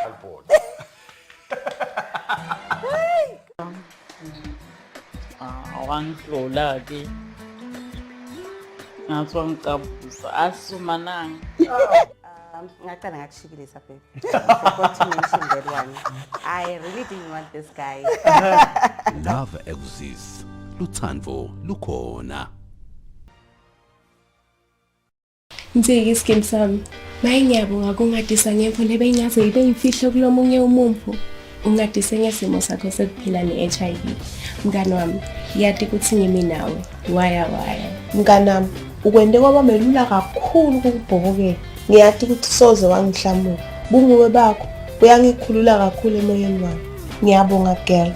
transport. Wangidlula-ke ngathi wangicabuzisa asumananga. Ngaqala ngakushikilisa babe. I forgot to mention that one. I really didn't want this guy. Love exists. Lutsandvo lukhona. Ngizeke iskim sami. Maye ngiyabonga kungadisa ngemfundo ebeyingaze ibe yimfihlo kulomunye umuntu. Ungadise ngesimo sakho sekuphila ne-HIV. Mngani wami, yati ukuthi ngimi nawe. Waya. Mngani wami, ukwende kwaba melula kakhulu ukubhokokela. Ngiyati ukuthi soze wangihlamula. Bunguwe bakho uyangikhulula kakhulu emoyeni wami. Ngiyabonga girl.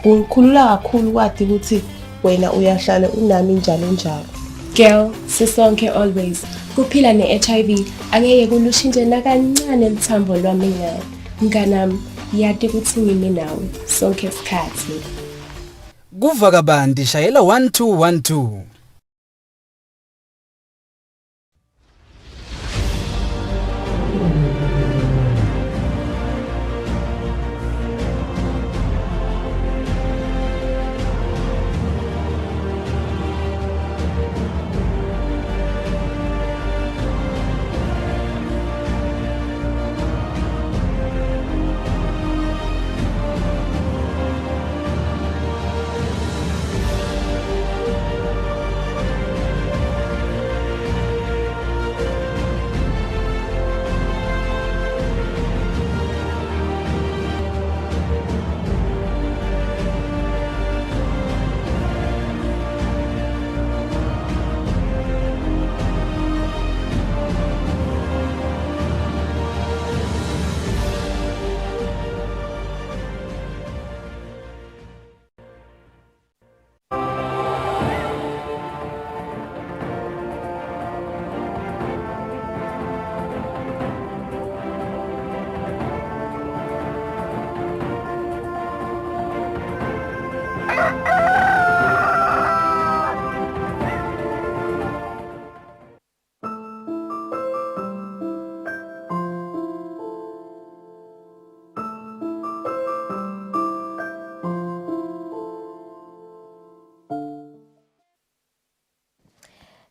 Ungikhulula kakhulu kwathi ukuthi wena uyahlala unami njalo. Girl, sisonke always. Kuphila ne-HIV angeke kulushintshe nakancane lithambo lwami ngawe. Mngani wami, yati ukuthi ngimi nawe sonke isikhathi. Kuva kabandi shayela 1212.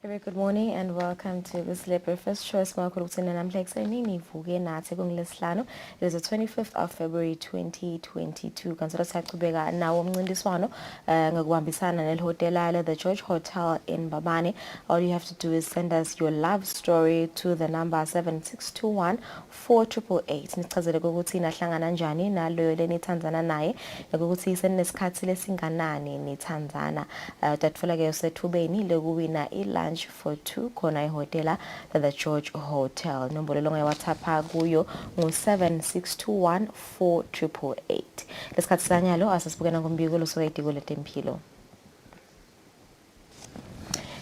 Very good morning and welcome to Kusile Breakfast Show. Simakhulukuthina namhla ekuseni nivuke nathi kungelesihlanu. It is the 25th of February 2022. Kansolo siyachubeka nawo umncintiswano ngokubambisana nelhotelala the George Hotel in Babane. All you have to do is send us your love story to the number 7621 4888. Nichazele ukuthi nahlangana njani naloyo lenithandzana naye ukuthi senesikhathi lesinganani nithandzana. Tatfola ke usethubeni lokuwina lunch for two khona ihotela the George Hotel. Nombolo longa ya WhatsApp kuyo ngu 7621 lesikhathi sanyalo asasibukena ngombiko losuka idiko letempilo.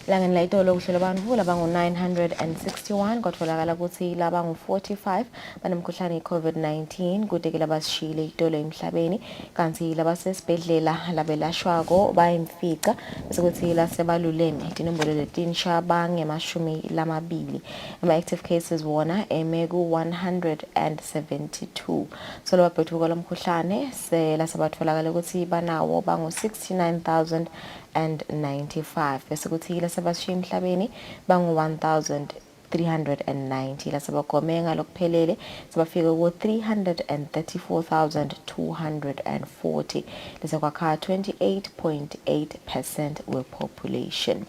Langani la itolo kuhlela abantu labangu 961 kwatholakala ukuthi labangu 45 banemkhuhlane i-COVID-19 kudeke labasishile itolo emhlabeni kanti labasesibhedlela labelashwako bayimfica bese kuthi lasebaluleme inombolo letinsha bangemashumi lamabili ama-active cases wona emeku 172 so lababhethuka lomkhuhlane lasebatholakala ukuthi banawo bangu 69,095 bese kuthi lasebashiya emhlabeni bangu 1,390 lasebagomeka lokuphelele sebafika ku 334,240 lesekwakha 28.8% wepopulation.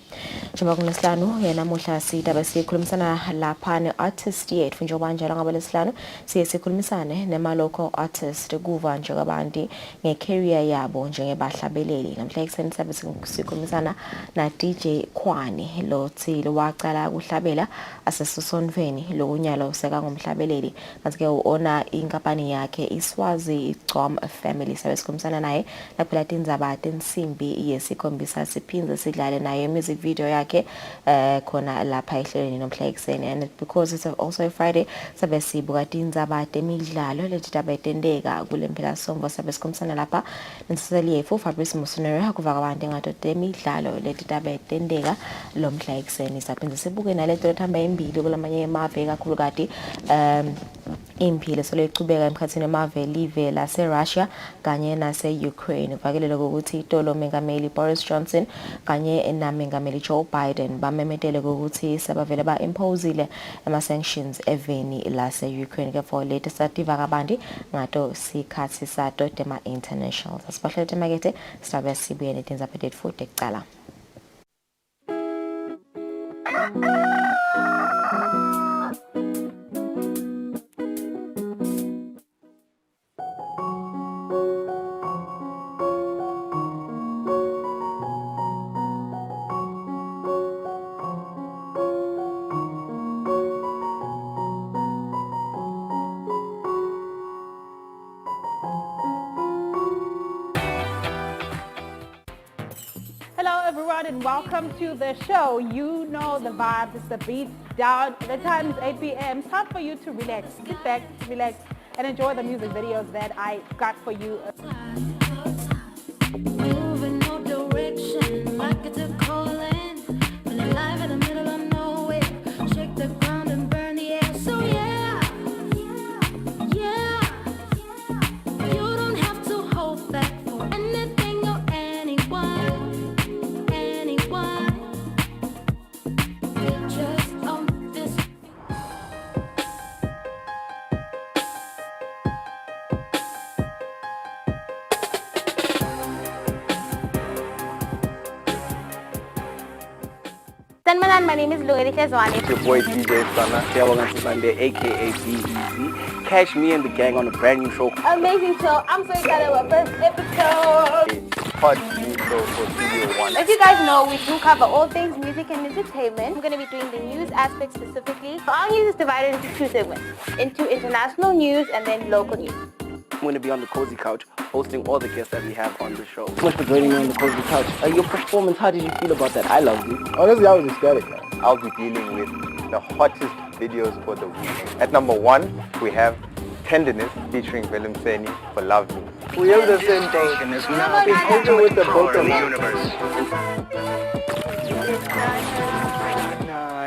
Njengoba kunesihlanu yena namuhla sidaba sikhulumisana lapha ne-artist yethu njengoba njalo ngabalesihlanu sikhulumisane nema-local artist kuva njengabantu nge-career yabo njengebahlabeleli. Namhla ekuseni sabe sikhulumisana na DJ Khwane lothi waqala ukuhlabela asesosonveni lokunyalo seka ngomhlabeleli kanti ke uona inkampani yakhe Iswazi Gcom Family sabe sikhulumisana naye lapho latindzaba tensimbi yesikhombisa siphinze sidlale naye music video yakhe khona lapha ehlelweni nomhla ekuseni and because it's also a Friday sabe sibuka tindzaba temidlalo letitaba etendeka kule mphela sombo sabe sikhulumisana lapha nseliyefu Fabrice Musonero kuvaka abantu ngato temidlalo letitaba etendeka lomhla ekuseni saphinze sibuke naleto lethamba embili kulamanye emave kakhulu kati impi lesolo iqhubeka emkhathini emave live lase-Russia kanye nase-Ukraine. Uvakelele ukuthi itolo mengameli Boris Johnson kanye namengameli Joe Biden bamemetele ukuthi sebavele ba-imposile ama-sanctions eveni lase-Ukraine. Kepha latest ativa kabandi ngato sikhathi sato tema international. Asibahlele temakete silabe sibuye netindzaba update futhi ekucala. Hello everyone and welcome to the show. You know the vibes, it's the beat down. The time is 8 p.m. It's time for you to relax. Sit back, relax, and enjoy the music videos that I got for you. Moving no direction, like it's a calling. Been alive in the middle of nowhere. Shake the ground and burn the air. So yeah, you don't have to hold back for anything or anyone. Just on this. My name is Eswatini. It's your boy DJ Sunday, aka BEC. Catch me and the gang on a brand new show. Amazing show. I'm so excited about first episode. It's hot new show for Studio One. As you guys know, we do cover all things music and entertainment. I'm going to be doing the news aspect specifically. So our news is divided into two segments, into international news and then local news. I'm going to be on the Cozy Couch, hosting all the guests that we have on the show. Thanks so much for joining me on the Cozy Couch. Your performance, how did you feel about that? I loved it. Honestly, I was ecstatic, man. I'll be dealing with the hottest videos for the week. At number 1, we have Tenderness featuring Willem Seni for Love Me. We have the same thing, and it's now been open with the both of us.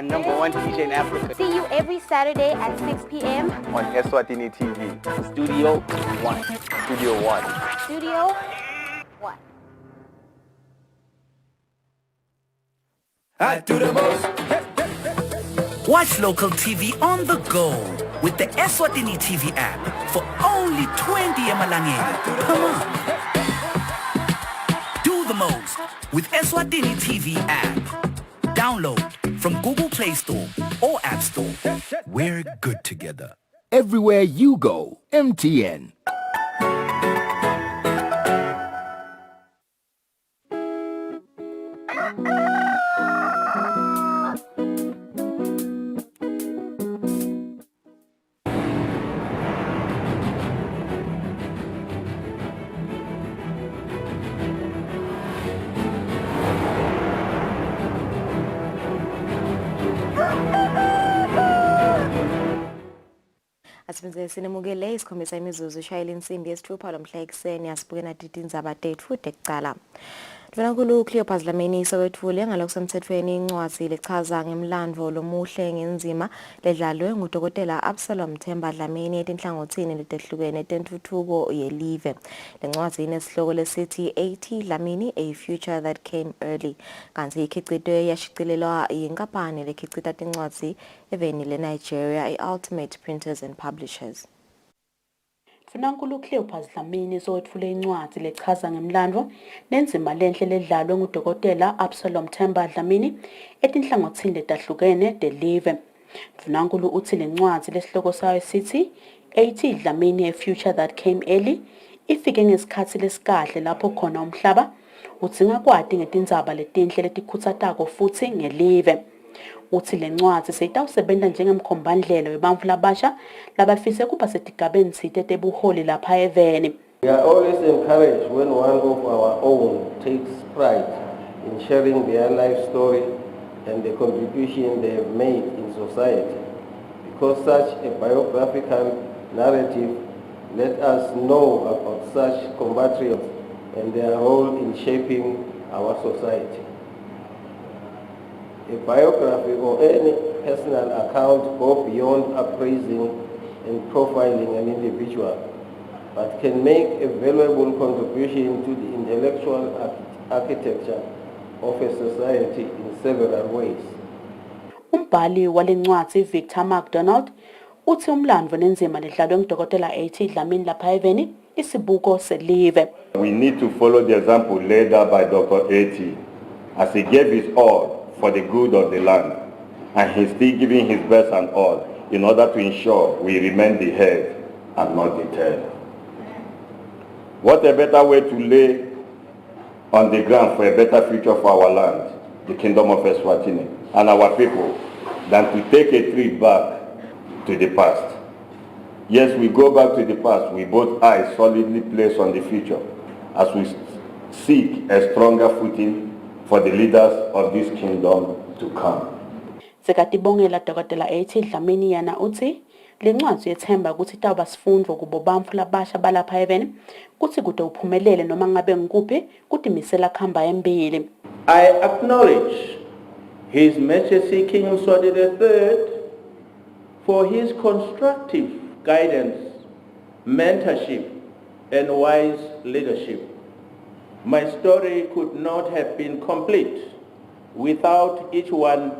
Number 1 DJ in Africa. See you every Saturday at 6 p.m. on Eswatini TV. Studio One. Studio One. Studio One. I do the most. Watch local TV on the go with the Eswatini TV app for only 20 emalangeni. Come on. Do the most with Eswatini TV app. Download from Google Play Store or App Store. We're good together. Everywhere you go, MTN. Asibenzele sinemukele isikhombisa imizuzu ishayela insimbi yesithupha lomhla ekuseni asibuke natindzaba update futhi ekucala. Ndivanankulu Cleopas Dlamini sokwethule ngalokusemthethweni incwadi lechaza ngemlandvo lomuhle ngenzima ledlalwe ngudokotela Absalom Themba Dlamini etinhlangothini letehlukene tentuthuko yelive. Lencwadi inesihloko lesithi 80 Dlamini, a future that came early. Kanti ikhicitwe yashicilelwa yinkampani lekhicita tincwadi eveni leNigeria, i-Ultimate Printers and Publishers. Ndivanankulu Cleopas Dlamini sokwethule incwadi lechaza ngemlandvo nenzima lenhle ledlalwe ngudokotela Absalom Themba Dlamini etinhlangothini letahlukene telive. Ndivanankulu uthi lencwadi lesihloko sayo sithi 80 Dlamini, a future that came early, ifike ngesikhathi lesikahle lapho khona umhlaba udzinga kwati ngetindzaba letinhle letikhutsatako futhi ngelive. Uthi lencwadi seyitawusebenta njengemkhombandlela webantfu labasha labafise kuba setigabeni site tebuholi lapha eveni. We are always encouraged when one of our own takes pride in sharing their life story and the contribution they have made in society, because such a biographical narrative let us know about such compatriots and their role in shaping our society. A biography or any personal account go beyond appraising in profiling an individual, but can make a valuable contribution to the intellectual architecture of a society in several ways. Umbhali walencwadi Victor MacDonald uthi umlandvo nenzima ledlalwe ngudokotela A.T. Dlamini lapha eveni isibuko selive. We need to follow the example laid out by Dr. A.T. as he gave his all for the good of the land, and he's still giving his best and all in order to ensure we remain the head and not the tail. What a better way to lay on the ground for a better future for our land, the Kingdom of Eswatini, and our people, than to take a trip back to the past. Yes, we go back to the past with both eyes solidly placed on the future as we seek a stronger footing for the leaders of this kingdom to come. Sekatibongela Dr. A.T. Dlamini yana uthi lencwadi yethemba ukuthi itawuba sifundvo kubo bantfu labasha balapha eveni kuthi kude uphumelele noma ngabe ngikuphi kutimisela khamba embili. I acknowledge His Majesty King Mswati III for his constructive guidance, mentorship, and wise leadership. My story could not have been complete without each one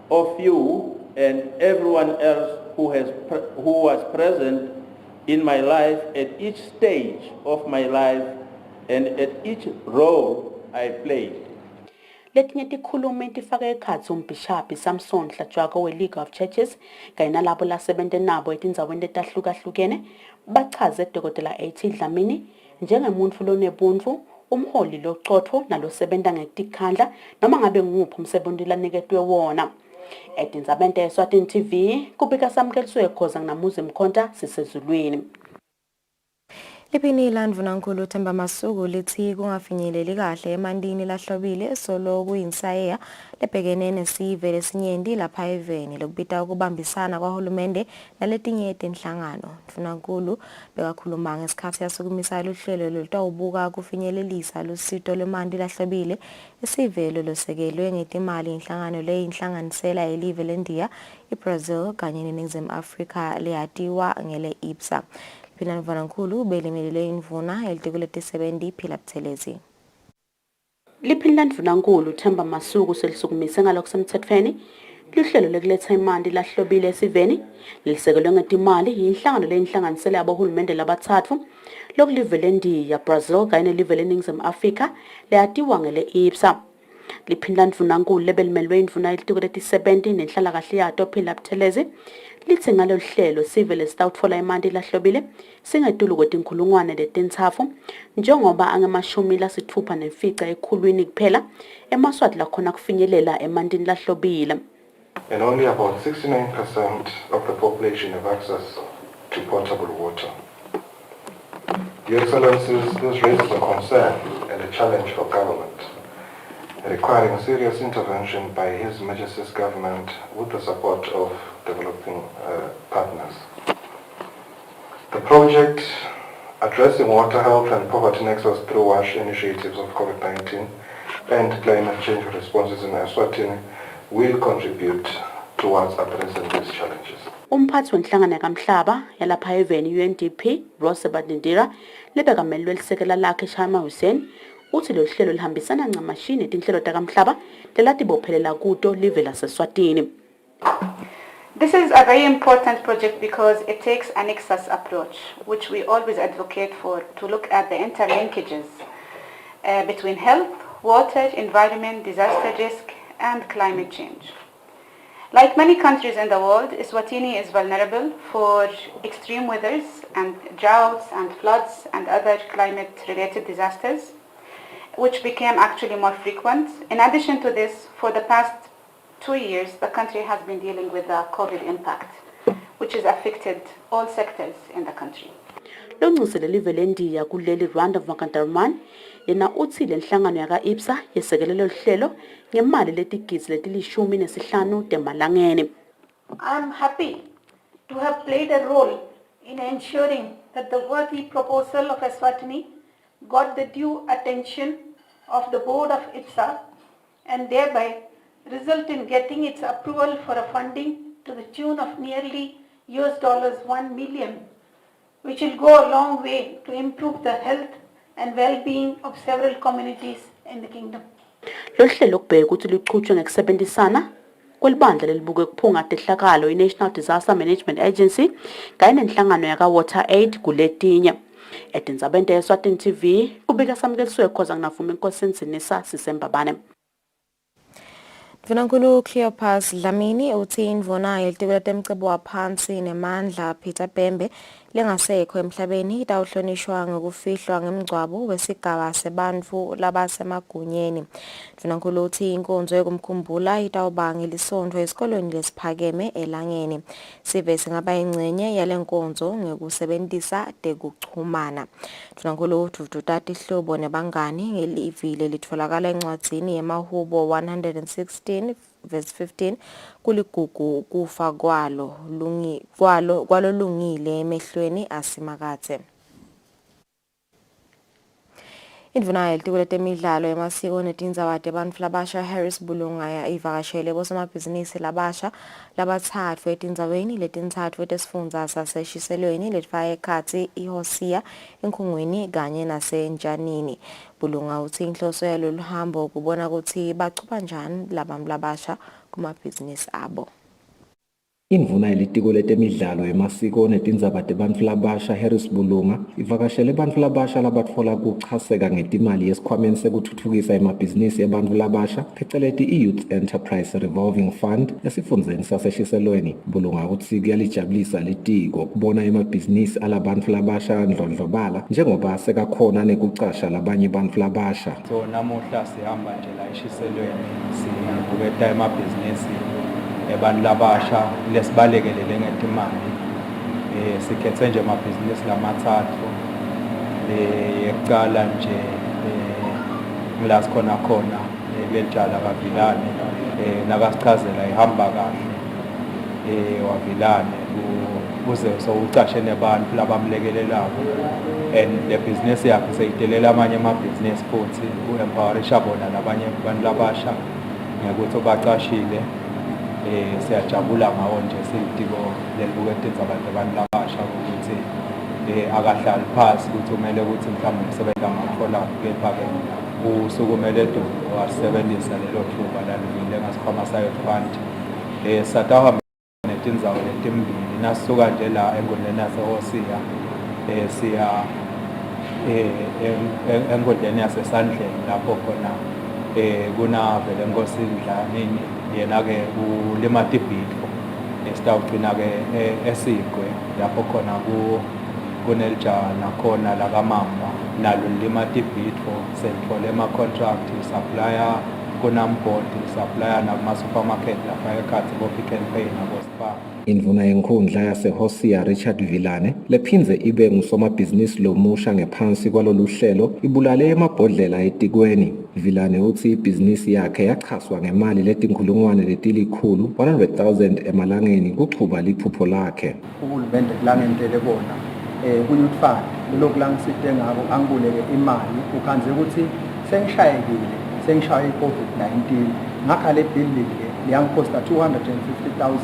of you and everyone else who was present in my life at each stage of my life and at each role I played. Letinye tikhulumi tifake ekhatsi umbhishaphi Samson Hlatshwako we-League of Churches kanye nalabo lasebente nabo etindzaweni letahlukahlukene bachaze Dr. A.T. Dlamini njengemuntfu lonebuntfu, umholi locotfo nalosebenta ngetikhandla noma ngabe nguphi umsebenzi laniketwe wona. Etindzabeni Eswatini TV kubika samkeliswe khoza nginamuzi Mkhonta sisezulwini. Liphini landvunankulu Themba Masuku lithi kungafinyeleli kahle emandini lahlobile solo kuyinsayeya lebhekene nesive lesinyenti lapha eveni lokubita ukubambisana kwahulumende naletinye tenhlangano. Ndvunankulu bekakhuluma ngesikhathi yasukumisa luhlelo lolutawubuka kufinyelelisa lusito lwemandi lahlobile esive lolosekelwe ngetimali inhlangano leyinhlanganisela yelive lendiya, iBrazil kanye neNingizimu Afrika leyatiwa ngele IPSA. Phina Mvanankulu belimelele indvuna elitikule 70 Phila Buthelezi. Liphini Mvanankulu Themba Masuku selisukumise ngalokusemthethweni luhlelo lekuletha imali lahlobile esiveni lisekelwe ngetimali yinhlangano leyinhlanganisela yabohulumende labathathu lokulive lendiya, Brazil kanye nelive leNingizimu Afrika leyatiwa ngele IPSA. Liphini Mvanankulu lebelimelwe indvuna elitikule 70 nenhlalakahle yato Phila Buthelezi lithi ngalolu hlelo sive lesitawutfola imali lahlobile singetulu kwetinkhulungwane letintsatfu njengoba angemashumi lasitfupha nemfica ekhulwini kuphela emaswati lakhona kufinyelela emandini lahlobile. And only about 69% of the population have access to potable water. Your Excellencies, this raises a concern and a challenge for government, requiring serious intervention by His Majesty's government with the support of developing partners. The project addressing water health and poverty nexus through WASH initiatives of COVID-19 and climate change responses in Eswatini will contribute towards addressing these challenges. Umphathi wenhlangano yakamhlaba yalapha eveni UNDP Rose Badindira lebekamelwe lisekela lakhe Shama Hussein uthi lo hlelo lihambisana ncamashini netinhlelo takamhlaba lelatibophelela kuto live laseSwatini. This is a very important project because it takes a nexus approach, which we always advocate for, to look at the interlinkages between health, water, environment, disaster risk, and climate change. Like many countries in the world, Eswatini is vulnerable for extreme weathers and droughts and floods and other climate-related disasters, which became actually more frequent. In addition to this, for the past 2 years, the country has been dealing with the COVID impact, which has affected all sectors in the country. Loncisile live lendiya kuleli Rwanda Vakantarman yena uthi lenhlangano yaka IPSA yesekelelo lihlelo ngemali letigidzi letilishumi nesihlanu temalangeni. I am happy to have played a role in ensuring that the worthy proposal of Eswatini got the due attention of the board of IPSA and thereby result in getting its approval for a funding to the tune of nearly $1 million, which will go a long way to improve the health and well-being of several communities in the kingdom. Lohlelo lokubheka ukuthi liqhutshwe ngokusebenzisana kwelibandla lelibuke kuphunga tehlakalo i-National Disaster Management Agency kanye nenhlangano yaka-Water Aid kuletinye. Edinzabente Eswatini TV kubika samukeliwe khoza nginavuma inkosi Nsinisa Sisembabane. Mvunankulu Cleopas Dlamini uthi indvuna yelitiko letemcebo waphansi nemandla Peter Bembe lengasekho emhlabeni itawuhlonishwa ngokufihlwa ngemgcwabo wesigaba sebantfu labasemagunyeni. Mvunankulu uthi inkonzo yokumkhumbula itawubanga lisondvo esikolweni lesiphakeme eLangeni. Sive singaba ingcenye yalenkonzo ngekusebentisa tekuchumana. Mvunankulu ututata ihlobo nebangani ngelivile litfolakala encwadzini yemahubo 116 verse 15 kuligugu kufa kwalo lungile emehlweni asimakathe. Indvuna yelitiko letemidlalo yemasiko netindzawate bantfu labasha Harris Bulunga ivakashele bosomabhizinisi labasha labatsatfu etindzaweni letintsatfu tesifundza saseshiselweni letfaka ekhatsi iHosia enkhungweni kanye nasenjanini. Bulunga uthi inhloso yalolu hambo kubona kutsi bachuba njani labantfu labasha kumabhizinisi abo. Indvuna yelitiko letemidlalo yemasiko netindzaba tebantfu labasha Harris Bulunga ivakashele bantfu labasha labatfola kuchaseka ngetimali yesikhwameni sekutfutfukisa emabhizinisi ebantfu labasha pheceleti i-Youth Enterprise Revolving Fund esifundzeni saseshiselweni. Bulunga utsi kuyalijabulisa litiko kubona emabhizinisi alabantfu labasha ndlondlobala njengoba sekakhona nekucasha labanye bantfu labasha. So namuhla sihamba nje la eshiselweni sibuketa emabhizinisi ebantfu labasha lesibalekelele ngetimali. Sikhetse nje amabhizinisi lamatsatfu yekucala nje ngila sikhona khona kulenjala kavilane nakasichazela ihamba kahle wavilane uze sowucashe nebantfu labamlekelelako and le business yakhe seyitelela amanye amabhizinisi futhi u-empowerisha bona labanye abantu labasha ngekuthi ubacashile. Siyajabula ngawo nje silitiko lelibukete abantu labasha ukuthi akahlali phasi ukuthi kumele ukuthi mhlawumbe umsebenzi angathola kepha-ke usukumele wasebenzisa lelo thuba lalivile ngasikhwama sa-Youth Fund. Satahamba netindzawo letimbili nasisuka nje la enkundleni yaseHosia siya enkundleni yasesandleni lapho khona kunavele Nkosi Dlamini yena-ke ulima tibhidvo sitawugcina-ke eSigwe lapho khona kunelijana khona lakamamba nalo lima tibhidvo sethole ama-contract supplier kunambodi supplier nakuma-supermarket lapha ekhathi bo-Pick n Pay nabo-Spar. Indvuna yenkhundla yaseHosia Richard Vilane lephindze ibe ngusomabhizinisi lomusha ngephansi kwalolu hlelo ibulale emabhodlela etikweni. Vilane uthi ibhizinisi yakhe yachaswa ngemali letinkhulungwane letilikhulu 100,000 emalangeni kuchuba liphupho lakhe. Uhulumende kulangentele bona ku-Youth Fund lokhu langiside ngako angibuleke imali ukhanze ukuthi sengishayekile sengishaye i-COVID-19 ngakha le building liyangiphosta 250,000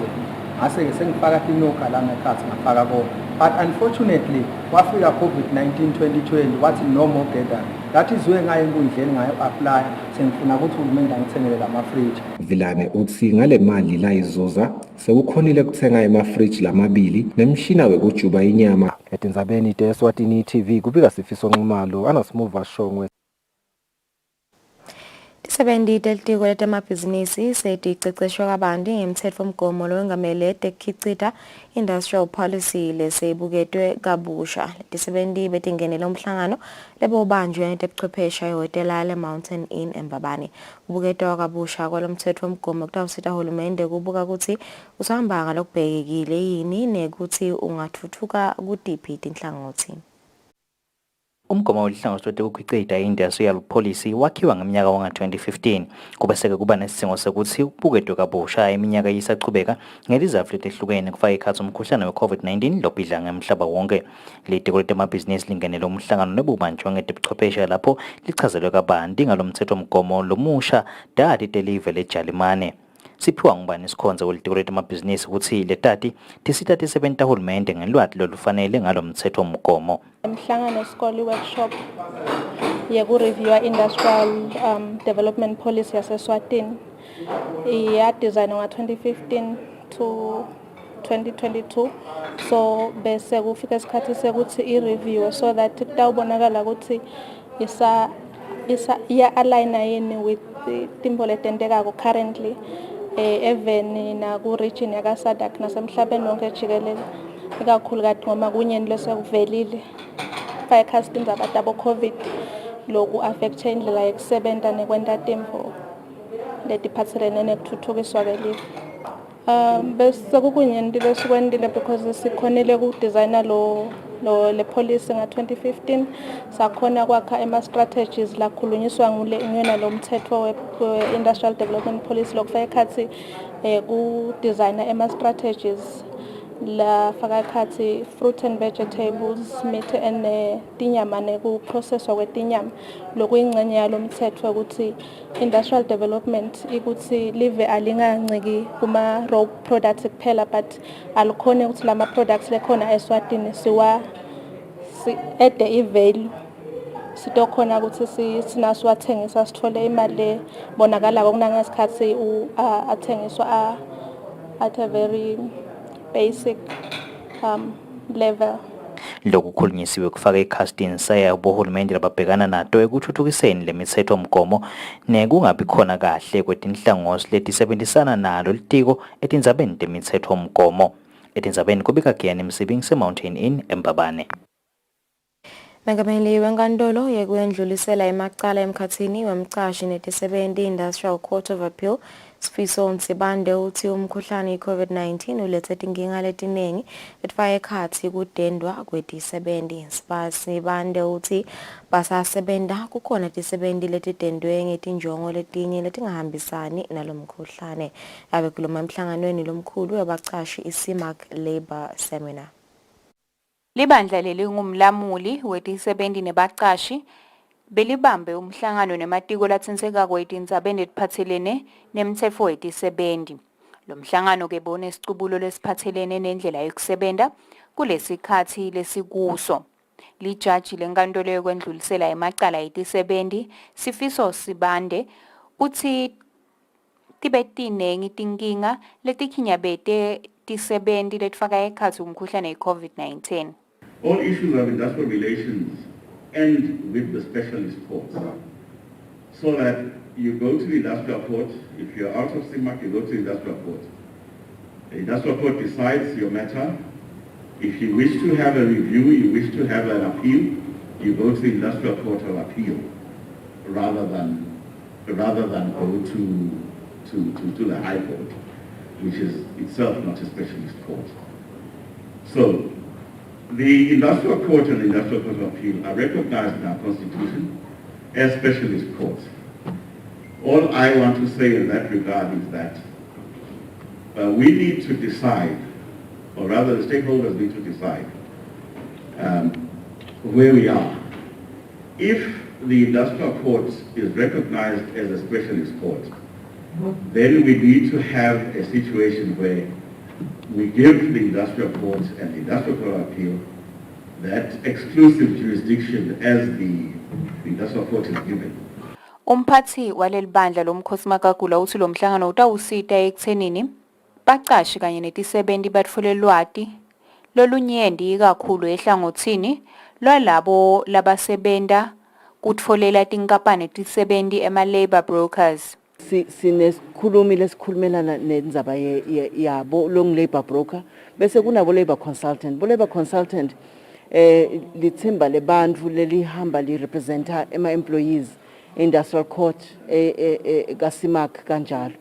ngase-ke sengifaka tinoka la ngekhathi ngafaka kona but unfortunately wafika COVID-19 2020 wathi no more gathering. That is where ngaye enkundleni ngayo-aplya sengifuna ukuthi uhulumende angithengele lamafriji. Vilane uthi ngale mali layizuza sekukhonile kuthenga emafriji lamabili nemshina wekujuba inyama. Etindzabeni te-Eswatini TV kubika Sifiso Nxumalo anasimuva Shongwe. Tisebenti telitiko letemabhizinisi seticeceshwa kabanti ngemtsetfomgomo lowengamele tekukhicita industrial policy lesibuketwe kabusha. Tisebenti betingenele umhlangano lebobanjwe ngetebuchwephesha ehhotela le-Mountain Inn eMbabane. Kubuketwa kabusha kwalomtsetfomgomo kutawusita hulumende kubuka kutsi usahamba ngalokubhekekile yini nekuthi ungatfutfuka kutiphi tinhlangotsi. Umgomo welihlangothi lwetekukhicita i-industrial policy wakhiwa ngeminyaka wanga-2015 kube seke kuba nesidingo sekuthi ubuketwe kabusha iminyaka yisachubeka ngelizatfu letehlukene kufaka ekhatsi umkhuhlane we-COVID-19 lobhidla ngemhlaba wonke. Litiko letemabhizinisi lingenele umhlangano nebubanjwe ngetebuchwephesha lapho lichazelwe kabanti ngalomthethomgomo lomusha dati telive leJalimane. siphiwa ngubani isikhonza welitiko letamabhizinisi ukuthi letati tisita tisebenta tahulumende ngelwati lolufanele ngalo mtsetfomgomo. Emhlangano wesikole workshop yekureviewa industrial development policy yase-Eswatini iyadesignwa nga-2015 to 2022, so bese kufika isikhathi sekuthi i-review so that kutawubonakala ukuthi iya-aligna yini with tintfo letentekako currently even naku-region yaka-SADC nasemhlabeni wonke jikelele, ikakhulukazi ngoba kunyeni lesekuvelile fayekhasi tindzaba tabo-COVID loku affecte indlela yekusebenta nekwenta tintfo letiphatselene nekutfutfukiswa kwelive. Bese kukunyenti lesikwentile because sikhonile kudesigna le policy nga-2015 sakhona kwakha ema-strategies lakhulunyiswa nguyena lo mtsetfo we-industrial development policy lokufaka ekhatsi kudesigna ema-strategies lafaka ekhatsi fruit and vegetables, meat and tinyama nekuprocesswa kwetinyama lokuyingxenye yalo mtsetfo ukuthi industrial development ikuthi live alinganciki kuma-raw products kuphela but alikhoni ukuthi lama-products lekhona eSwatini ede i-value sitokhona ukuthi sinasiwathengisa sithole imali lebonakalako kunangesikhathi athengiswa at a very basic level. Lokhu kukhulunyisiwe kufaka ikhastini saya bohulumende lababhekana nato ekuthuthukiseni lemitsetfomgomo nekungabi khona kahle kwetinhlangosi letisebenzisana nalo litiko etindzabeni temitsetfomgomo. Etindzabeni kubika Giyani Msibing se-Mountain Inn eMbabane. Mengameli wenkantolo yekuyendlulisela emacala emkhatsini wemcashi netisebenti Industrial Court of Appeal Sifiso Ntsibande uthi umkhuhlane i-COVID-19 ulethe tinkinga letiningi letfaka ekhatsi kudendwa kwetisebenti. Ntsibande uthi basasebenta kukhona tisebenti letidendwe ngetinjongo letinye letingahambisani nalo mkhuhlane. Abekhuluma emhlanganweni lomkhulu wabacashi i-CIMAC Labour Seminar. Libandla lelingumlamuli wetisebenti nebacashi belibambe umhlangano nematiko latsintseka kwetindzabeni letiphatselene nemtsetfo wetisebenti. Lo mhlangano kebona isicubulo lesiphatselene nendlela yokusebenta kulesikhathi lesikuso. Lijaji lenkantolo yokwendlulisela emacala etisebenti Sifiso Ntsibande uthi tibetinengi tinkinga letikhinyabete tisebenti letfaka ekhatsi umkhuhlane i-COVID-19. All issues of industrial relations end with the specialist courts. So that you go to the industrial court, if you're out of CIMAC, you go to the industrial court. The industrial court decides your matter. If you wish to have a review, you wish to have an appeal, you go to the industrial court of appeal rather than go to the high court, which is itself not a specialist court. So the industrial court and the industrial court of appeal are recognized in our constitution as specialist courts. All I want to say in that regard is that we need to decide, or rather the stakeholders need to decide where we are. If the industrial court is recognized as a specialist court, then we need to have a situation where we give the industrial court and the industrial court of appeal that exclusive jurisdiction as the industrial court is given. Umphathi waleli bandla lomkhosi Makagula uthi lo mhlangano utawusita ekuthenini bacashi kanye netisebenti batfole lwati lolunyendi kakhulu ehlangothini lwalabo labasebenta kutfolela tinkampani tisebenti ema-labor brokers. Sinesikhulumi lesikhulumelana nendzaba yabo long labor broker bese kunabo labor consultant. Bo labor consultant lithimba lebantfu lelihamba lirepresenta ema-employees industrial court ka-CIMAC kanjalo.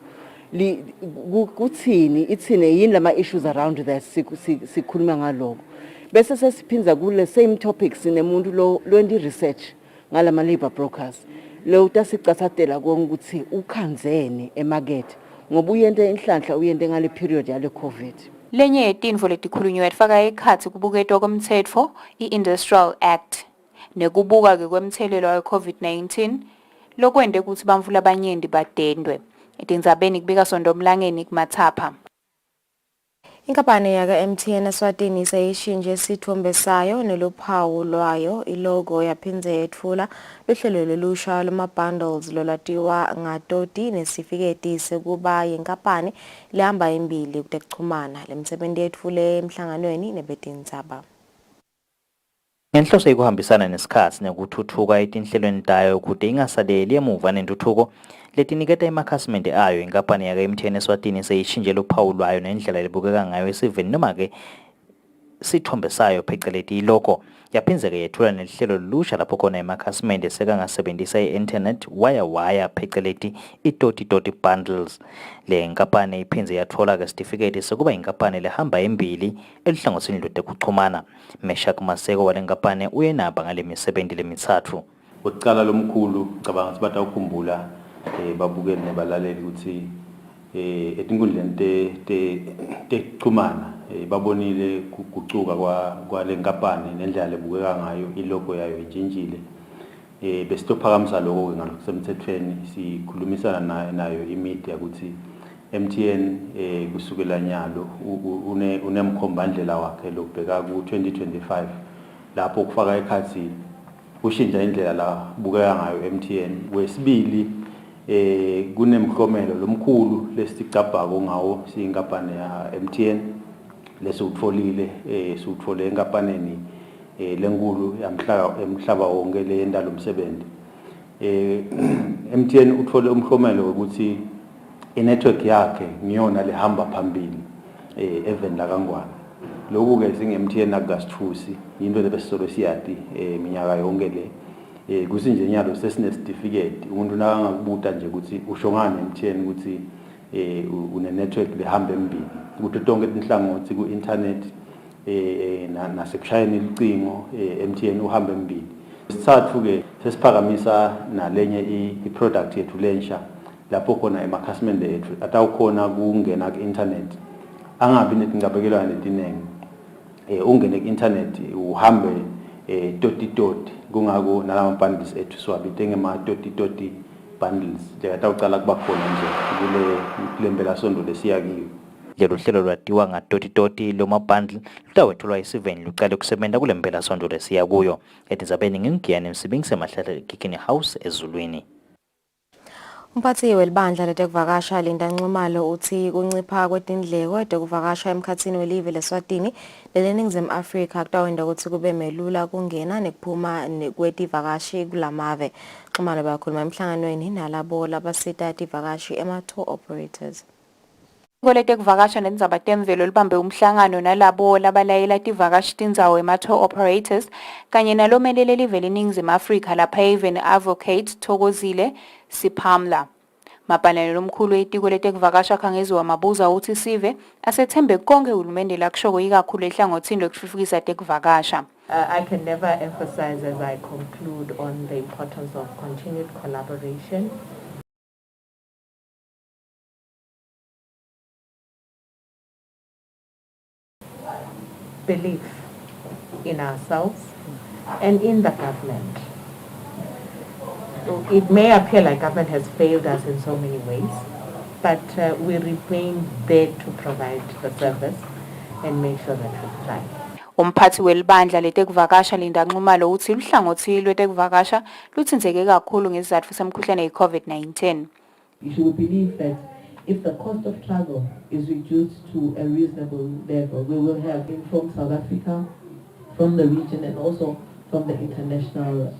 Itsine yini lama issues around that sikhuluma ngaloko. Bese sesiphinza kule same topics nemuntu lo endi research ngalama labor brokers. Lo utasicathatela ukuthi ukhanzene emarket ngoba uyente inhlanhla uyente ngale period yale COVID. Lenye yetinfo letikhulunywa yatfaka ekhatsi kubuketwa komtsetfo i-Industrial Act nekubuka ke kwemthelelo we-COVID-19 lokwente ukuthi bantfu labanyenti badendwe. etindzabeni kubika Sondomlangeni kuMathapha. Inkampani yaka-MTN Eswatini seyishintshe isithombe sayo neluphawu lwayo ilogo yaphindze yetfula luhlelo lelusha lwama-bundles lolwatiwa ngatoti nesifiketi sekuba yinkampani lehamba imbili kutekuchumana lemsebenti yetfule emhlanganweni nebetindzaba. Ngenhloso yokuhambisana nesikhatsi nekuthuthuka etinhlelweni tayo kude ingasaleli emuva nentuthuko letiniketa emakhasimende ayo, inkampani yaka-MTN Eswatini seyishintshe luphawu lwayo nendlela libukeka ngayo esiveni noma-ke sithombe sayo pheceleti ilogo. Yaphindze-ke yethula nelihlelo lelusha lapho khona emakhasimende sekangasebenzisa i-internet waya pheceleti i-toti bundles. Le nkampani iphindze yathola-ke sitifiketi sekuba inkampani lehamba embili eluhlangothini lwetekuchumana. Meshak Maseko wale nkampani uyenaba ngale misebenti lemithathu. Ukucala lomkhulu cabanga ukuthi batawukhumbula babukeli nebalaleli ukuthi etinkundleni tekuchumana babonile kucuka kwale nkampani nendlela lebukeka ngayo, ilogo yayo itshintshile. Besitophakamisa lokho ngalokho semthethweni sikhulumisana nayo imedia ukuthi MTN kusukela nyalo unemkhombandlela wakhe lokubheka ku-2025 lapho kufaka ekhathi kushintsha indlela la bukeka ngayo MTN. Wesibili kunemhlomelo lomkhulu lesicabhako ngawo siyinkampani ya MTN lesutfolile sutfole enkampanini lenkulu emhlaba wonke le yendalo umsebenzi. MTN uthole umhlomelo ukuthi inetwork yakhe ngiyona lehamba phambili even la Kangwane. Lokhu ke singe-MTN akugasithusi into lebesisolo siyati minyaka yonke le kusinje nyalo sesinesitifiketi umuntu nakangakubuta nje ukuthi usho ngani MTN ukuthi une network lehamba embili ukuthi tonke tinhlangothi ku-internet nasekushayeni icingo MTN uhamba embili. Sithathu ke sesiphakamisa nalenye i-product yethu lensha lapho khona emakhasimende ethu atawukhona kungena ku-internet angabi netingabekelwane letiningi. Ungene ku-internet uhambe toti kungako nalama bundles ethu siwabite ngema-toti bundles lekatawucala kuba khona nje kule mpelasonto lesiya kiyo. Lelo hlelo lwatiwa ngatoti loma bundle lutawethulwa isiveni lucale kusebenta kule mpelasonto lesiya kuyo. Etindzabeni ngingiyane Msibingi semahlala Kikini House eZulwini. Umphathi welibandla letekuvakasha Linda Nxumalo uthi kuncipha kwetindleko tekuvakasha emkhatsini welive leSwatini leNingizimu Afrika kutawenda ukuthi kube melula kungena nekuphuma kwetivakashi kulamave. Nxumalo bakhuluma emhlanganweni nalabo labasita tivakashi ema-tour operators. Letekuvakasha nendzaba temvelo libambe umhlangano nalabo labalayela tivakashi tindzawo ema-tour operators kanye nalomelele live leNingizimu Afrika lapha even advocate Kusile Siphamla. Mapanelo lomkhulu etiko letekuvakasha khangeziwa mabuza uthi sive asethembe konke uhulumende lakushoko ikakhulu ehlangothini lokuthuthukisa tekuvakasha. I can never emphasize as I conclude on the importance of continued collaboration. Belief in ourselves and in the government. It may appear like government has failed us in so many ways, but we remain there to provide the service and make sure that we thrive. Umphathi welibandla letekuvakasha Linda Nxumalo uthi luhlangothi lwetekuvakasha luthinzeke kakhulu ngesizathu semkhuhlane ye-COVID-19. You should believe that if the cost of travel is reduced to a reasonable level, we will have from South Africa, from the region, and also from the international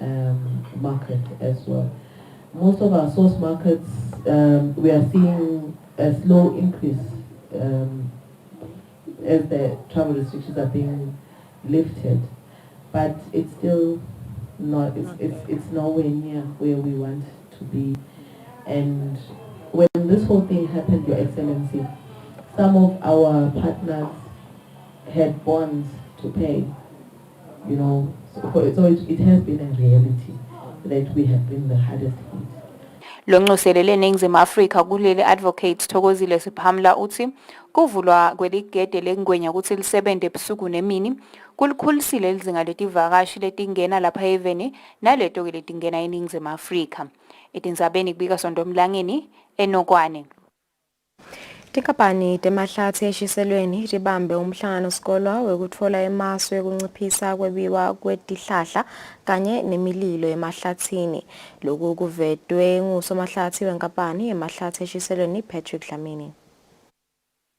market as well. Most of our source markets, we are seeing a slow increase as the travel restrictions are being lifted, but it's still not, it's nowhere near where we want to be. And when this whole thing happened, Your Excellency, some of our partners had bonds to pay, you know, so it has been a reality that we have been the hardest hit. Lo nxuselele eNingizimu Afrika kuleli advocate Kusile Siphamla uthi kuvulwa kweligede lengwenya ukuthi lisebenze ebusuku nemini kulikhulisile izinga letivakashi letingena lapha eHeaven naleto ke letingena eNingizimu Afrika. Etindzabeni kubika Sondomlangeni eNokwane. Tinkampani temahlathi eshiselweni tibambe umhlangano sikolwa wekutfola emasu ekunciphisa kwebiwa kwetihlahla kanye nemililo emahlathini. Lokhu kuvetwe ngusomahlathi wenkampani yemahlathi eshiselweni Patrick Dlamini.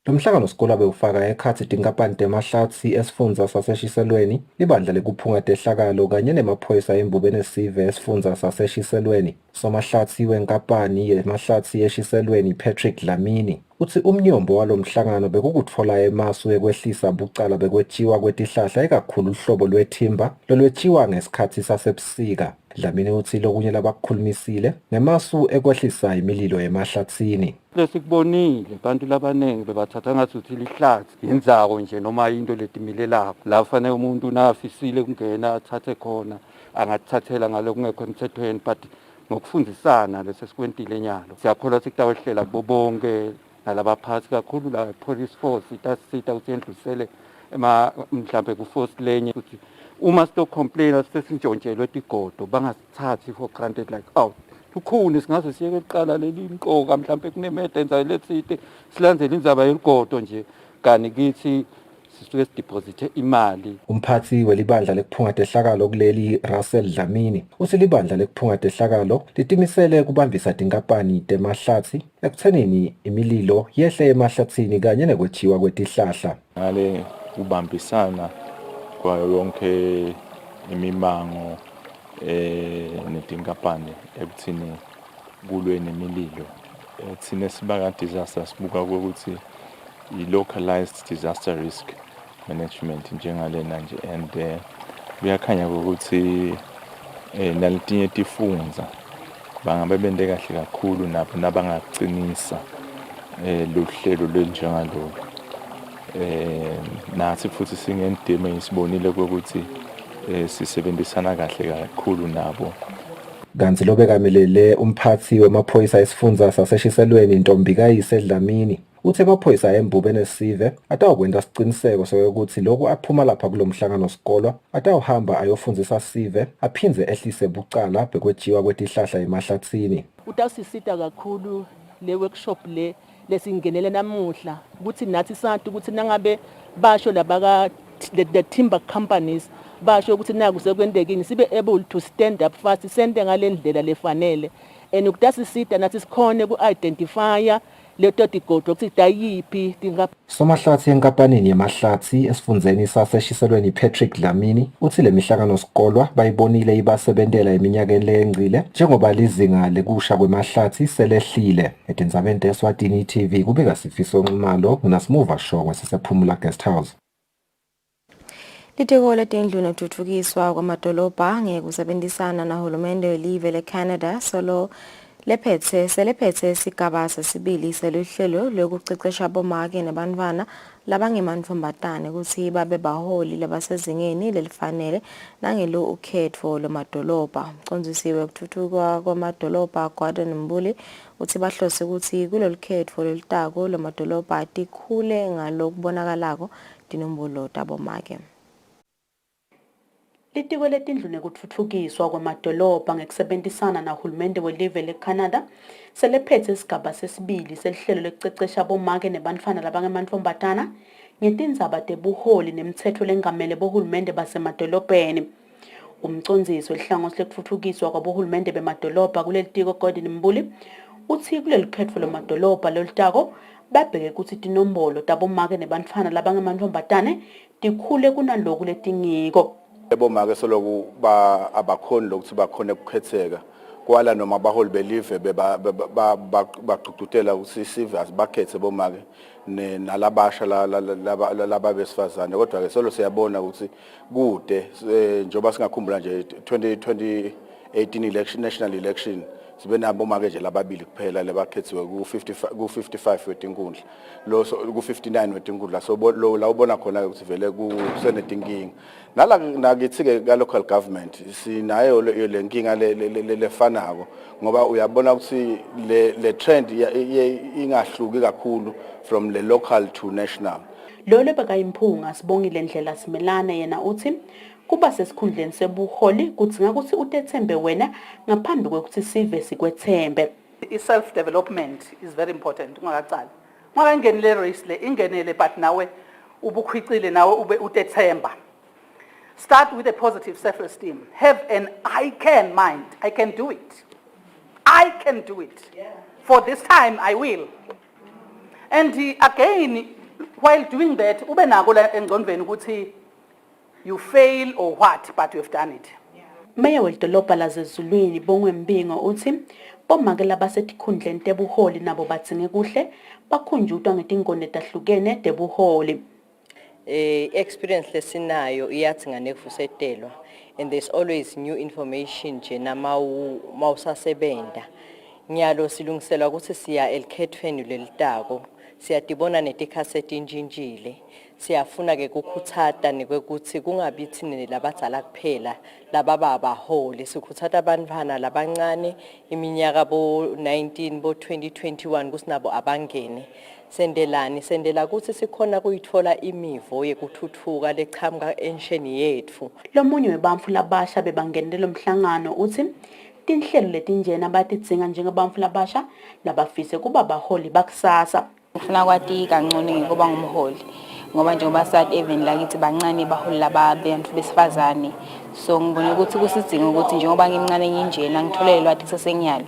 Lo mhlangano sikolwa bewufaka ekhatsi tinkampani temahlathi esifundza saseshiselweni, libandla lekuphunga tehlakalo kanye nemaphoyisa embubeni esive esifundza saseshiselweni. Somahlathi wenkampani yemahlathi eshiselweni Patrick Dlamini uthi umnyombo walo mhlangano bekukutfola emasu ekwehlisa bucala bekwetshiwa kwetihlahla ekakhulu uhlobo lwethimba lolwetshiwa ngesikhathi sasebusika. Dlamini uthi lokunye labakukhulumisile ngemasu ekwehlisa imililo emahlathini. Lesikubonile abantu labanenge bebathatha ngathi lihlathi indzako nje noma into letimilelapho la fanele umuntu nafisile kungena athathe khona angathathela ngalo kungekho emthethweni but ngokufundisana lesesikwentile nyalo siyakholwa sikutawehlela kubo bonke nalabaphathi kakhulu la police force itasita ukuthi yendlusele mhlambe ku-force lenye ukuthi uma sitocomplaina sesintshontshelwe tigodo bangasithathi for granted like lukhuni singaze siyeke kuqala leli nqoka mhlambe kunemede enzayo letsite silandzele indzaba yeligodo nje kani kithi sisuke sideposite imali. Umphathi welibandla lekuphunga tehlakalo kuleli Russell Dlamini uthi libandla lekuphunga tehlakalo litimisele kubambisa tinkampani temahlathi ekuthenini imililo yehle emahlathini kanye nekwetshiwa kwetihlahla. Ngale kubambisana kwayo yonke imimango netinkampani ekuthini kulwe nemililo. Thina sibaka disaster sibuka ukuthi i-localized disaster risk management njengalena nje and kuyakhanya ukuthi naletinye tifundza bangabe bende kahle kakhulu nabo nabangacinisa luhlelo lwenjengalo. Nathi futhi singendima isibonile ukuthi sisebenzisana kahle kakhulu nabo. Kanti lobekamelele umphathi wemaphoyisa esifundza saseshiselweni Ntombikayise Dlamini uthi amaphoyisa embubeni esive atawukwenta siciniseko sokuthi lokhu aphuma lapha kulomhlangano sikolwa atawuhamba ayofundzisa sive aphindze ehlise bucala bekwetshiwa kwetihlahla emahlathini. Utawusisita kakhulu le workshop lesingenele namuhla ukuthi nathi sathi ukuthi nangabe basho labaka the timber companies basho ukuthi naku sekwendekini sibe able to stand up fast sende ngalendlela lefanele and ukutasisita nathi sikhone ku-identifya leto tigodo ukuthi dayiphi Somahlathi enkampanini yemahlathi esifundzeni saseshiselweni Patrick Dlamini uthi le mihlangano sikolwa bayibonile ibasebentela eminyakeni leyengcile njengoba lizinga lekusha kwemahlathi selehlile. Etindzabeni te-Eswatini TV kubika Sifiso Nxumalo nginasimuva Shongwe sisephumula guest house. Litiko letindlu netutfukiswa kwamadolobha ngekusebenzisana nahulumende welive leCanada selephethe isigaba sesibili seluhlelo lokucecesha abomake nebantfwana labangemantfombatane ukuthi babe baholi labasezingeni lelifanele nangelo ukhetfo lomadolobha. Umcondzisi wekutfutfukwa kwamadolobha Gordon Mbuli uthi bahlose ukuthi kulolu khetfo lolutako lomadolobha tikhule ngalokubonakalako tinombolo tabomake. Litiko letindlu nekutfutfukiswa kwamadolobha ngekusebenzisana nahulumende welive leCanada selephethe isigaba sesibili selihlelo lokucecesha abomake nebantfwana labangemantfombatana ngetindzaba tebuholi nemitsetfo lengamele bohulumende basemadolobheni. Umcondzisi welihlangosi lekutfutfukiswa kwabohulumende bemadolobha kuleli tiko Gordon Mbuli uthi kuleli khetfo lomadolobha lolutako babheke ukuthi tinombolo tabomake nebantfwana labangemantfombatane tikhule kunaloku letingiko. Bomake soloku abakhoni lokuthi bakhona ukukhetheka kwala noma abaholi belive bagqugqutela ukuthi sive asibakhethe bomake nalabasha laba besifazane kodwa ke solo siyabona ukuthi kude njoba singakhumbula nje 2018 election national election sibe nabo make nje lababili kuphela lebakhethiwe ku-55 wetinkundla lo ku-59 wetinkundla so lo la ubona khona ukuthi vele kusenetinkinga nala nakithi-ke ka-local government sinayo le nkinga lefanako ngoba uyabona ukuthi le trend ingahluki kakhulu from the local to national. Lolo bekayimphunga Sibongile Ndlela Simelane yena uthi kuba sesikhundleni sebuholi kudzinga ukuthi utethembe wena ngaphambi kwekuthi sive sikwethembe. I-self development is very important ungakacala. Ungakangenile race le ingenele but nawe ubukhwicile nawe ube utethemba. Start with a positive self-esteem. Have an I can mind. I can do it. I can do it. For this time I will. And again, while doing that, ube nako la engqondweni ukuthi you fail or what, but you have done it. Meya wedolobha laseZulwini Bongwe Mbingo uthi bomake labasetikhundleni tebuholi nabo badzinge kuhle bakhunjutwa ngetingone tahlukene tebuholi. Experience lesinayo iyadzinga nekuvusetelwa, and there's always new information nje mawusasebenta. Nyalo silungiselwa ukuthi siya elikhethweni lelitako. Siyatibona netikhasethi injinjile. Siyafuna ke kukhuthata nekwekuthi kungabi thina labadzala kuphela lababa abaholi, sikhuthata abantwana labancane iminyaka bo 19 bo 2021 kusinabo abangene. Sendela ukuthi sikhona kuyithola imivo yekuthuthuka leqhamuka ensheni yethu. Lomunye webantfu labasha bebangenele umhlangano uthi tinhlelo letinjena batidzinga njengebantfu labasha labafise kuba baholi bakusasa. Ngifuna kwati kancane ngoba ngumholi ngoba njengoba sathi even lakithi bancane baholi labantu besifazane, so ngibona ukuthi kusidinga ukuthi njengoba ngimncane nginjena ngitholele lwathi kusesenyalo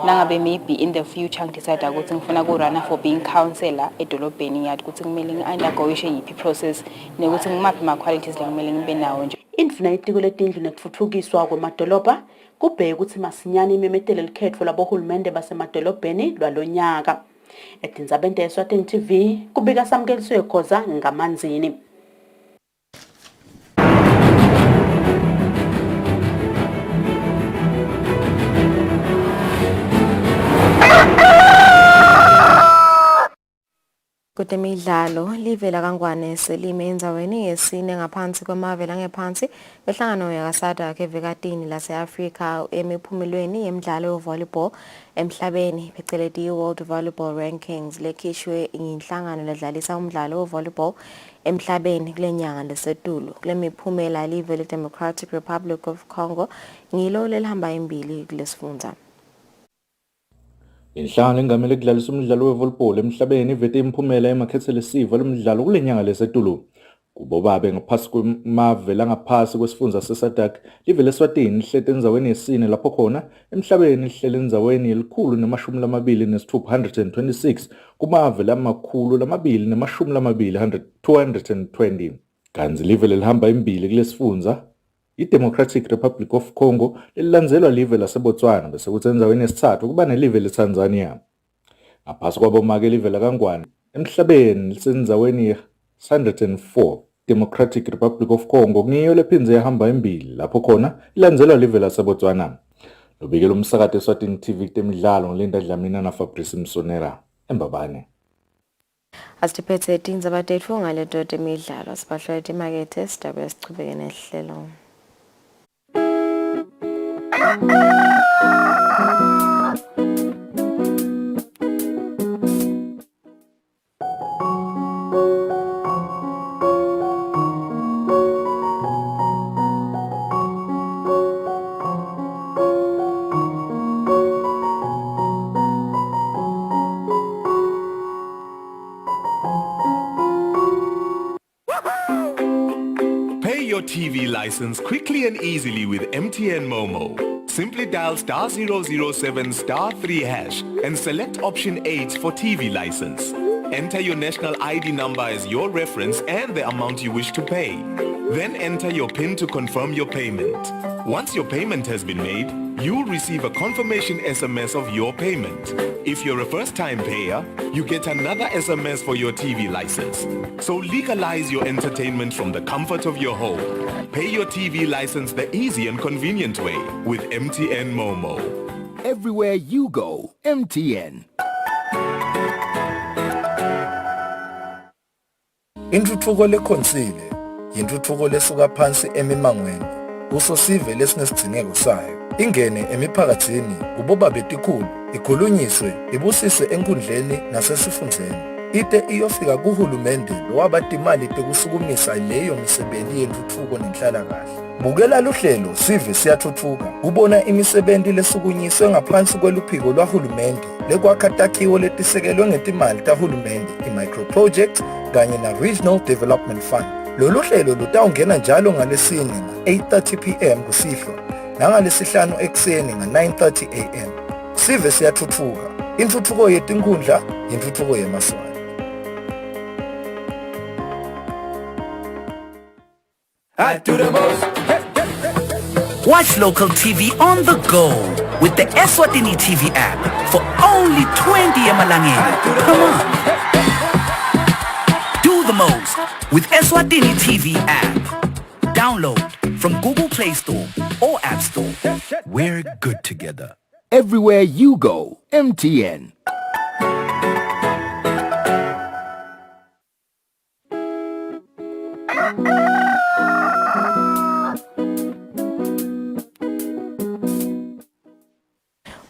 nangabe maybe in the future ngidecide ukuthi ngifuna ku-run for being counselor edolobheni yathi ukuthi kumele ngi-undergoishe yiphi process nekuthi ngimaphi ama-qualities lekumele ngibe nawo nje. Indvuna yetiko letindlu nekutfutfukiswa kwemadolobha kubheke ukuthi masinyane imemetele likhetfo labohulumende basemadolobheni lwalonyaka. Etindzabeni te-Eswatini TV kubika Samkeliswe Khoza ngamanzini. Kutemidlalo live la Kangwane selime endzaweni yesine ngaphansi kwamave langephansi behlangano yakasada kevekatini lase-Afrika emiphumelweni yemidlalo yevolleyball emhlabeni phecelezi World Volleyball Rankings lekhishwe inhlangano ledlalisa umdlalo wevolleyball emhlabeni kulenyanga lesetulu. Kule miphumela live le-Democratic Republic of Congo ngilo lelihamba imbili kulesifundza. Inhlangano engamele kudlalisa umdlalo wevolleyball emhlabeni ivete imphumela emakhethelo esiva lomdlalo kulenyanga lesetulu. Kubo babe ngaphasi kwemave langaphasi kwesifundza seSADC live leSwatini lihlete endzaweni yesine lapho khona emhlabeni lihlele endzaweni ye-126 kumave lama-220 kanzi live lelihamba imbili kulesifundza i-Democratic Republic of Congo lilandzelwa live laseBotswana bese kuthi endzaweni yesithathu kuba nelive leTanzania. Ngaphasi kwabomake live laKangwane emhlabeni lisendzaweni ye-104 Democratic Republic of Congo ngiyo lephindze yahamba embili lapho khona ilandzelwa live laseBotswana. Lobikela umsakato eSwatini TV temidlalo ngoLinda Dlamini na Fabrice Msonera eMbabane. Asitiphethe tindzaba tetfu ngaleto temidlalo asibahlola timakethe sidaba sichubeke nehlelo. Your TV license quickly and easily with MTN Momo. Simply dial *007*3# and select option 8 for TV license. Enter your national ID number as your reference and the amount you wish to pay. Then enter your PIN to confirm your payment. Once your payment has been made, you'll receive a confirmation SMS of your payment. If you're a first-time payer, you get another SMS for your TV license. So legalize your entertainment from the comfort of your home. Pay your TV license the easy and convenient way with MTN Momo. Everywhere you go, MTN. Intuthuko lekhonsile yintuthuko lesuka phansi emimangweni usosive lesinesidingeko sayo ingene emiphakathini kuboba betikhulu ikhulunyiswe ibusiswe enkundleni nasesifundeni ite iyofika kuhulumende lowabatimali tekusukumisa leyo misebenzi yentuthuko nenhlalakahle bukela luhlelo sive siyathuthuka ubona imisebenzi lesukunyiswe ngaphansi kweluphiko lwahulumende lekwakha takhiwo letisekelwe ngetimali tahulumende i-microprojects kanye na-Regional Development Fund. Lolu hlelo lutawungena njalo ngalesine nga-8:30 p.m. kusihlwa nangalesihlanu ekuseni nga-9:30 a.m. Sive siyathuthuka. Intuthuko yetinkundla, intuthuko yemaswali. I do the most. Watch local TV on the go with the Eswatini TV app for only 20 emalangeni. Come on. Do the most with Eswatini TV app. Download from Google Play Store or App Store. We're good together. Everywhere you go, MTN.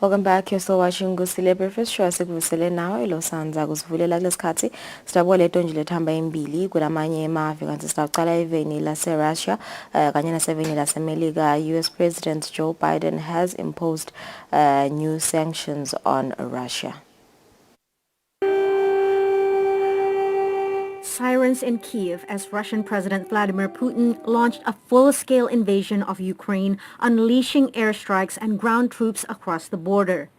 Welcome back. You're still watching Kusile Breakfast Show. Sikuvisele nawe ilo sanza kusivulela kulesikhathi sitabole tonje lethamba embili kulamanye emave kanti sitaqala eveni lase Russia kanye naseveni lase Melika. US President Joe Biden has imposed new sanctions on Russia. Sirens in Kiev as Russian President Vladimir Putin launched a full-scale invasion of Ukraine, unleashing airstrikes and ground troops across the border.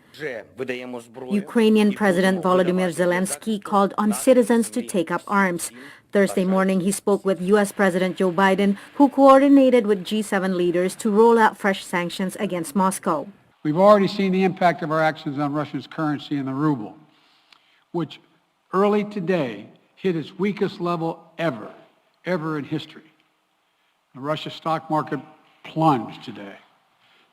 Ukrainian President Volodymyr Zelensky called on citizens to take up arms. Thursday morning, he spoke with U.S. President Joe Biden, who coordinated with G7 leaders to roll out fresh sanctions against Moscow. We've already seen the impact of our actions on Russia's currency and the ruble, which early today hit its weakest level ever in history. The Russia stock market plunged today.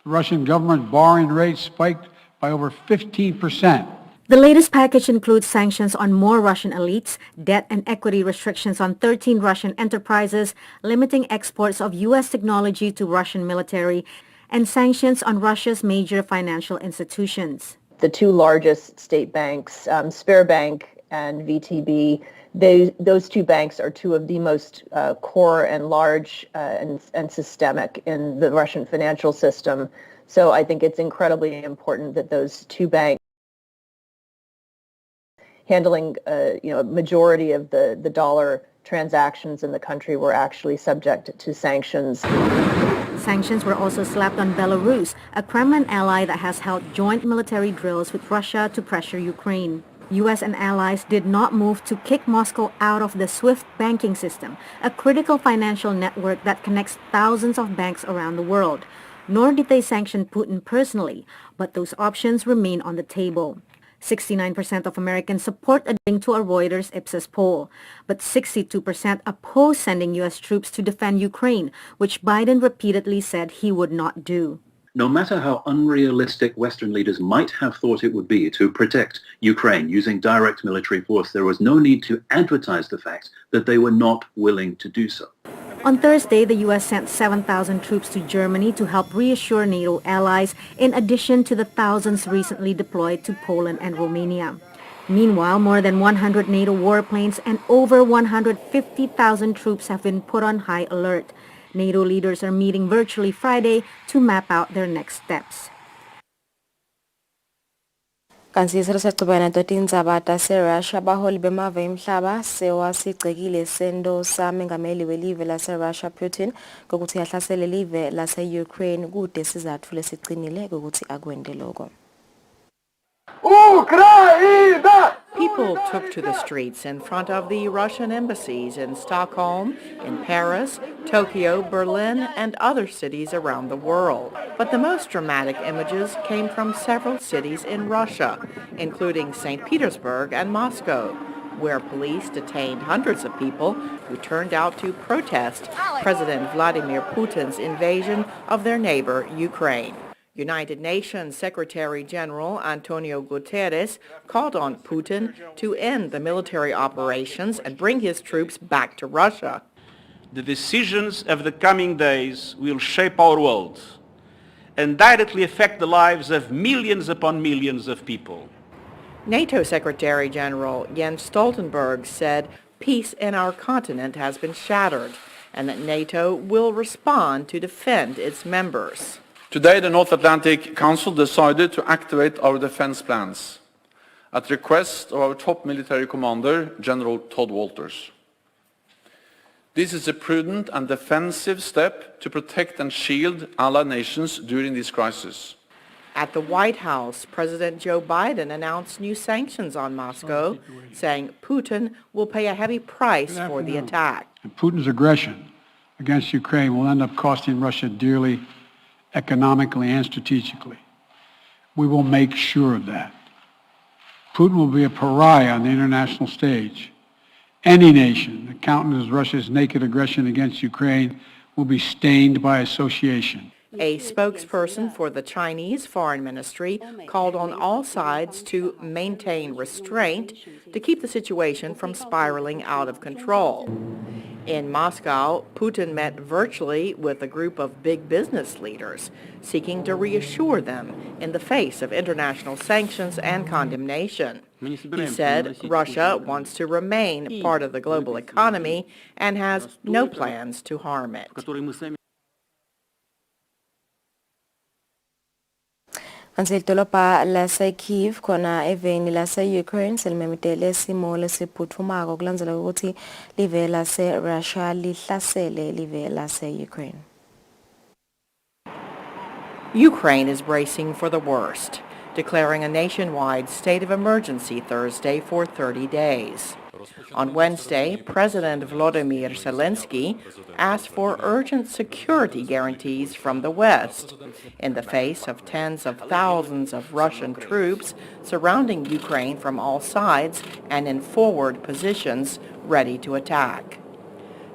The Russian government borrowing rate spiked by over 15%. The latest package includes sanctions on more Russian elites, debt and equity restrictions on 13 Russian enterprises, limiting exports of U.S. technology to Russian military, and sanctions on Russia's major financial institutions. The two largest state banks, Sberbank and VTB, those two banks are two of the most core and large and systemic in the Russian financial system. So I think it's incredibly important that those two banks handling a majority of the dollar transactions in the country were actually subject to sanctions. Sanctions were also slapped on Belarus, a Kremlin ally that has held joint military drills with Russia to pressure Ukraine. U.S. and allies did not move to kick Moscow out of the SWIFT banking system, a critical financial network that connects thousands of banks around the world. Nor did they sanction Putin personally, but those options remain on the table. 69% of Americans support adhering to a Reuters Ipsos poll, but 62% oppose sending U.S. troops to defend Ukraine, which Biden repeatedly said he would not do. No matter how unrealistic Western leaders might have thought it would be to protect Ukraine using direct military force, there was no need to advertise the fact that they were not willing to do so. On Thursday, the U.S. sent 7,000 troops to Germany to help reassure NATO allies, in addition to the thousands recently deployed to Poland and Romania. Meanwhile, more than 100 NATO warplanes and over 150,000 troops have been put on high alert. NATO leaders are meeting virtually Friday to map out their next steps. Kansiselo sexubana totindzaba tase-Russia abaholi bemave emhlaba sewasigcekile sendo samengameli welive lase-Russia Putin kokuthi yahlasele live lase-Ukraine kude sizatfu lesicinile kokuthi akwende lokho. People took to the streets in front of the Russian embassies in Stockholm, in Paris, Tokyo, Berlin, and other cities around the world. But the most dramatic images came from several cities in Russia, including St. Petersburg and Moscow, where police detained hundreds of people who turned out to protest President Vladimir Putin's invasion of their neighbor, Ukraine. United Nations Secretary General Antonio Guterres called on Putin to end the military operations and bring his troops back to Russia. The decisions of the coming days will shape our world and directly affect the lives of millions upon millions of people. NATO Secretary General Jens Stoltenberg said peace in our continent has been shattered and that NATO will respond to defend its members. Today, the North Atlantic Council decided to activate our defense plans at the request of our top military commander, General Todd Walters. This is a prudent and defensive step to protect and shield allied nations during this crisis. At the White House, President Joe Biden announced new sanctions on Moscow, saying Putin will pay a heavy price for the attack. And Putin's aggression against Ukraine will end up costing Russia dearly, economically and strategically. We will make sure of that. Putin will be a pariah on the international stage. Any nation that countenances Russia's naked aggression against Ukraine will be stained by association. A spokesperson for the Chinese Foreign Ministry called on all sides to maintain restraint to keep the situation from spiraling out of control. In Moscow, Putin met virtually with a group of big business leaders, seeking to reassure them in the face of international sanctions and condemnation. He said Russia wants to remain part of the global economy and has no plans to harm it. Idolobha lase-Kyiv khona eveni lase-Ukraine selimemetele isimo lesiphuthumako kulandzeleka ukuthi live lase-Russia lihlasele live lase-Ukraine. Ukraine is bracing for the worst, declaring a nationwide state of emergency Thursday for 30 days. On Wednesday, President Volodymyr Zelensky asked for urgent security guarantees from the West in the face of tens of thousands of Russian troops surrounding Ukraine from all sides and in forward positions ready to attack.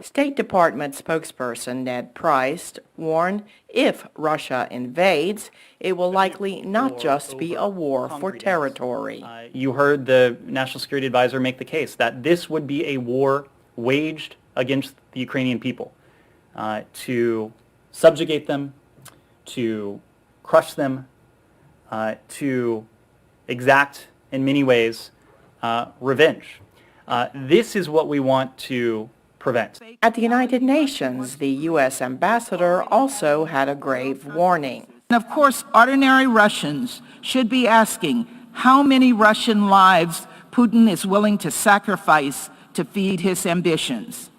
State Department spokesperson Ned Price warned if Russia invades, it will likely not just be a war for territory. You heard the National Security Advisor make the case that this would be a war waged against the Ukrainian people to subjugate them, to crush them, to exact, in many ways, revenge. This is what we want to prevent. At the United Nations, the U.S. ambassador also had a grave warning. And of course, ordinary Russians should be asking how many Russian lives Putin is willing to sacrifice to feed his ambitions.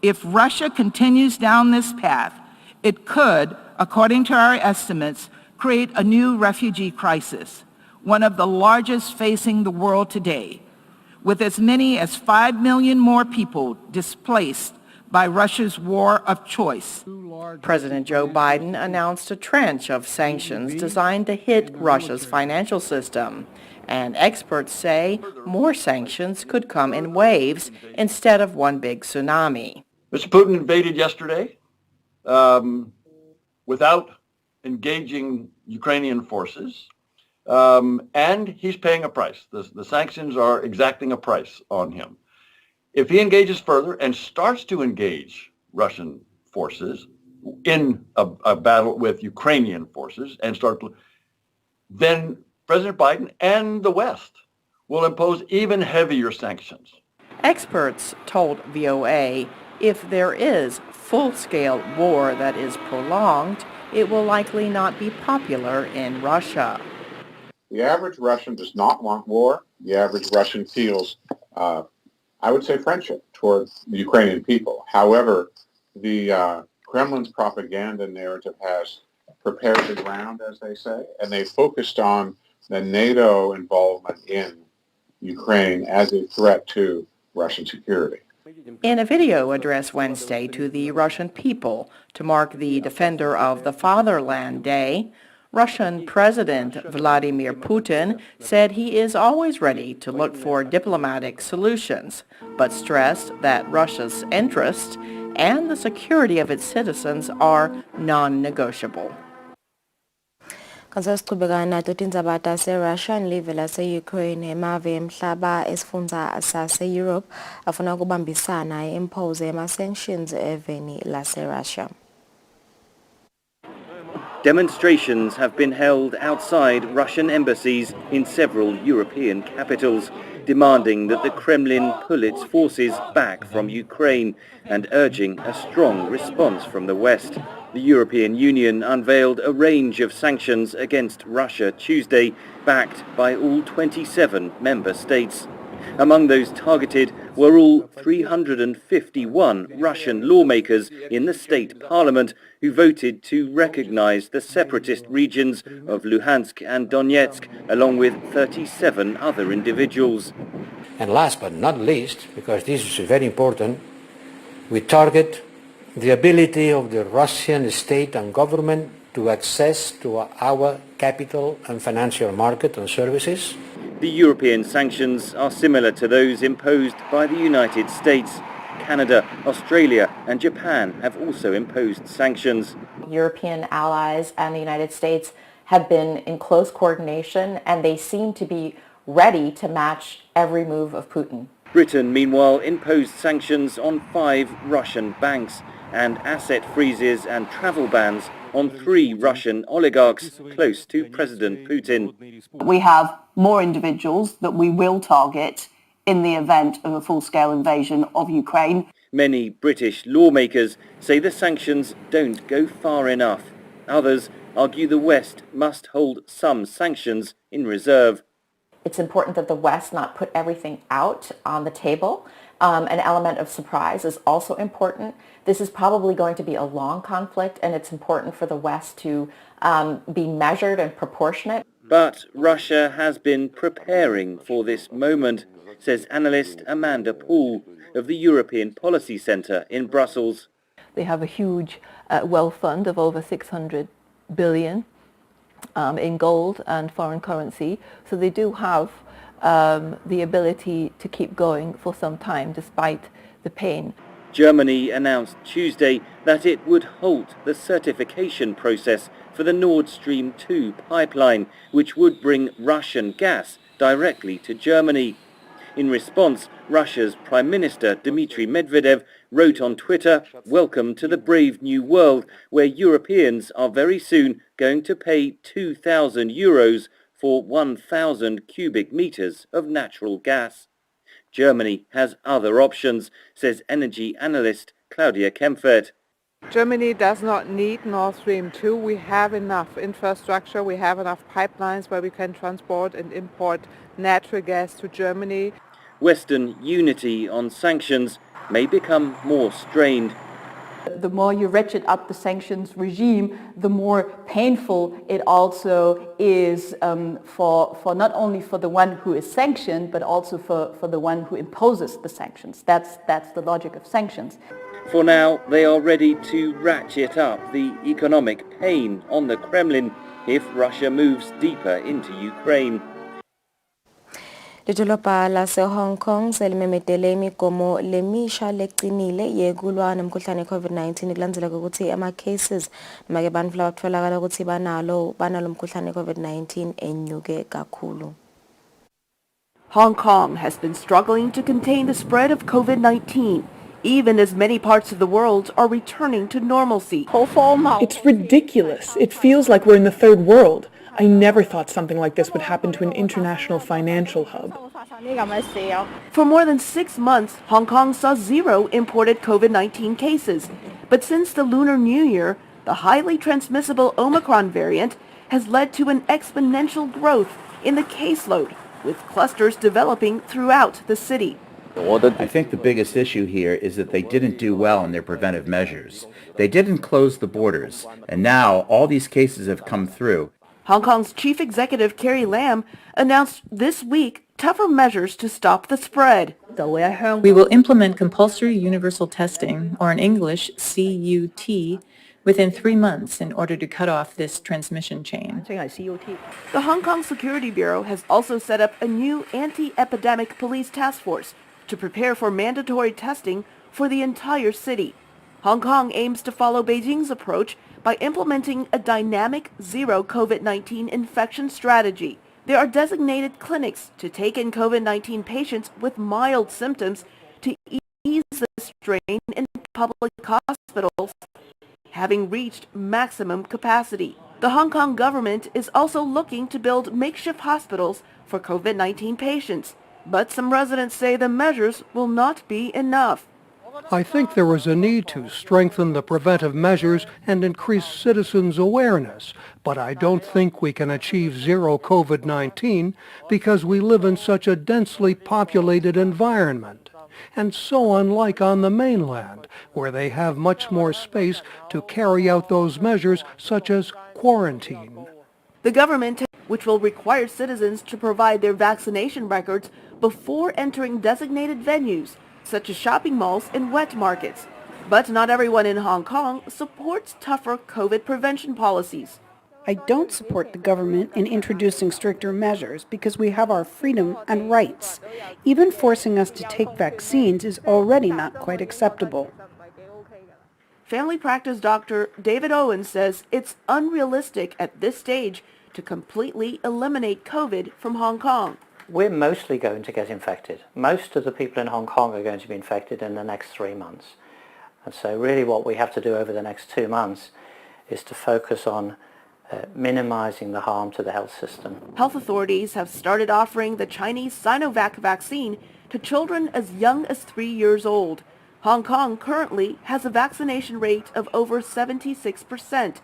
If Russia continues down this path, it could, according to our estimates, create a new refugee crisis, one of the largest facing the world today, with as many as 5 million more people displaced by Russia's war of choice. President Joe Biden announced a tranche of sanctions designed to hit Russia's financial system, and experts say more sanctions could come in waves instead of one big tsunami. Mr. Putin invaded yesterday without engaging Ukrainian forces. And he's paying a price. The sanctions are exacting a price on him. If he engages further and starts to engage Russian forces in a battle with Ukrainian forces then President Biden and the West will impose even heavier sanctions. Experts told VOA if there is full-scale war that is prolonged, it will likely not be popular in Russia. The average Russian does not want war. The average Russian feels, I would say, friendship toward the Ukrainian people. However, the Kremlin's propaganda narrative has prepared the ground, as they say, and they focused on the NATO involvement in Ukraine as a threat to Russian security. In a video addressed Wednesday to the Russian people to mark the Defender of the Fatherland Day, Russian President Vladimir Putin said he is always ready to look for diplomatic solutions, but stressed that Russia's interests and the security of its citizens are non-negotiable. Kanti siqhubeka nato tindzaba tase-Russia nelive lase-Ukraine emave emhlaba esifundza sase-Europe afuna ukubambisana impose ama-sanctions eveni lase-Russia. Demonstrations have been held outside Russian embassies in several European capitals, demanding that the Kremlin pull its forces back from Ukraine and urging a strong response from the West. The European Union unveiled a range of sanctions against Russia Tuesday, backed by all 27 member states. Among those targeted were all 351 Russian lawmakers in the state parliament who voted to recognize the separatist regions of Luhansk and Donetsk, along with 37 other individuals. And last but not least, because this is very important, we target the ability of the Russian state and government to access to our capital and financial market and services. The European sanctions are similar to those imposed by the United States. Canada, Australia and Japan have also imposed sanctions. European allies and the United States have been in close coordination, and they seem to be ready to match every move of Putin. Britain, meanwhile, imposed sanctions on 5 Russian banks and asset freezes and travel bans on 3 Russian oligarchs close to President Putin. We have more individuals that we will target in the event of a full-scale invasion of Ukraine. Many British lawmakers say the sanctions don't go far enough. Others argue the West must hold some sanctions in reserve. It's important that the West not put everything out on the table. An element of surprise is also important. This is probably going to be a long conflict, and it's important for the West to be measured and proportionate. But Russia has been preparing for this moment, says analyst Amanda Poole of the European Policy Centre in Brussels. They have a huge wealth fund of over 600 billion in gold and foreign currency, so they do have the ability to keep going for some time despite the pain. Germany announced Tuesday that it would halt the certification process for the Nord Stream 2 pipeline, which would bring Russian gas directly to Germany. In response, Russia's Prime Minister Dmitry Medvedev wrote on Twitter, "Welcome to the brave new world, where Europeans are very soon going to pay 2,000 euros for 1,000 cubic meters of natural gas." Germany has other options, says energy analyst Claudia Kempfert. Germany does not need Nord Stream 2. We have enough infrastructure, we have enough pipelines where we can transport and import natural gas to Germany. Western unity on sanctions may become more strained. The more you ratchet up the sanctions regime, the more painful it also is for not only for the one who is sanctioned, but also for the one who imposes the sanctions. That's the logic of sanctions. For now, they are ready to ratchet up the economic pain on the Kremlin if Russia moves deeper into Ukraine. Lidolobha lase-Hong Kong selimemetele imigomo lemisha leqinile yekulwa nomkhuhlane we-COVID-19 kulandzeleka ukuthi ama-cases noma-ke bantfu labatfolakala ukuthi banalo mkhuhlane we-COVID-19 enyuke kakhulu. Hong Kong has been struggling to contain the spread of COVID-19, even as many parts of the world are returning to normalcy. It's ridiculous. It feels like we're in the third world. I never thought something like this would happen to an international financial hub. For more than 6 months, Hong Kong saw 0 imported COVID-19 cases. But since the Lunar New Year, the highly transmissible Omicron variant has led to an exponential growth in the caseload, with clusters developing throughout the city. I think the biggest issue here is that they didn't do well in their preventive measures. They didn't close the borders, and now all these cases have come through. Hong Kong's chief executive Carrie Lam announced this week tougher measures to stop the spread. We will implement compulsory universal testing, or in English, CUT, within 3 months in order to cut off this transmission chain. The Hong Kong Security Bureau has also set up a new anti-epidemic police task force to prepare for mandatory testing for the entire city. Hong Kong aims to follow Beijing's approach by implementing a dynamic zero COVID-19 infection strategy. There are designated clinics to take in COVID-19 patients with mild symptoms to ease the strain in public hospitals, having reached maximum capacity. The Hong Kong government is also looking to build makeshift hospitals for COVID-19 patients, but some residents say the measures will not be enough. I think there is a need to strengthen the preventive measures and increase citizens' awareness, but I don't think we can achieve zero COVID-19 because we live in such a densely populated environment, and so unlike on the mainland, where they have much more space to carry out those measures such as quarantine. The government, which will require citizens to provide their vaccination records before entering designated venues, such as shopping malls and wet markets. But not everyone in Hong Kong supports tougher COVID prevention policies. I don't support the government in introducing stricter measures because we have our freedom and rights. Even forcing us to take vaccines is already not quite acceptable. Family practice doctor David Owen says it's unrealistic at this stage to completely eliminate COVID from Hong Kong. We're mostly going to get infected. Most of the people in Hong Kong are going to be infected in the next 3 months. And so really what we have to do over the next 2 months is to focus on minimizing the harm to the health system. Health authorities have started offering the Chinese Sinovac vaccine to children as young as 3 years old. Hong Kong currently has a vaccination rate of over 76%,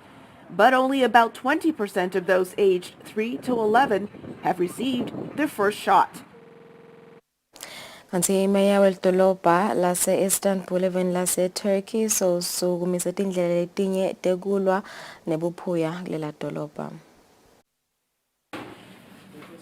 but only about 20% of those aged 3 to 11 have received their first shot. Kanti imeya welidolobha lase-Istanbul even lase-Turkey sosukumise tindlela letinye tekulwa nebuphuya kulela dolobha.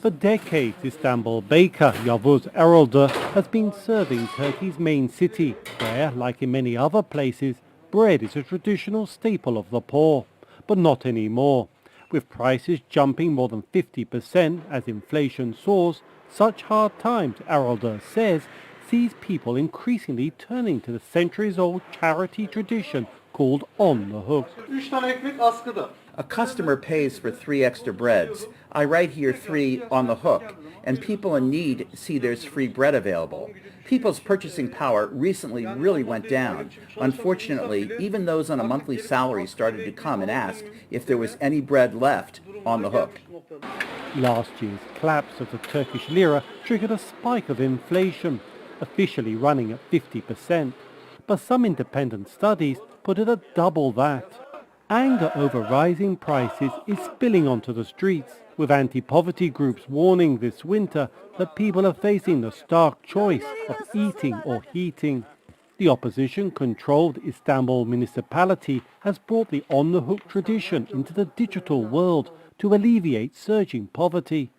For decades, Istanbul baker Yavuz Erol'da has been serving Turkey's main city, where, like in many other places, bread is a traditional staple of the poor. But not anymore. With prices jumping more than 50% as inflation soars, such hard times, Erol'da says, sees people increasingly turning to the centuries-old charity tradition called on the hook. A customer pays for 3 extra breads. I write here 3 on the hook, and people in need see there's free bread available. People's purchasing power recently really went down. Unfortunately, even those on a monthly salary started to come and ask if there was any bread left on the hook. Last year's collapse of the Turkish lira triggered a spike of inflation, officially running at 50%. But some independent studies put it at double that. Anger over rising prices is spilling onto the streets, with anti-poverty groups warning this winter that people are facing the stark choice of eating or heating. The opposition-controlled Istanbul municipality has brought the on-the-hook tradition into the digital world to alleviate surging poverty.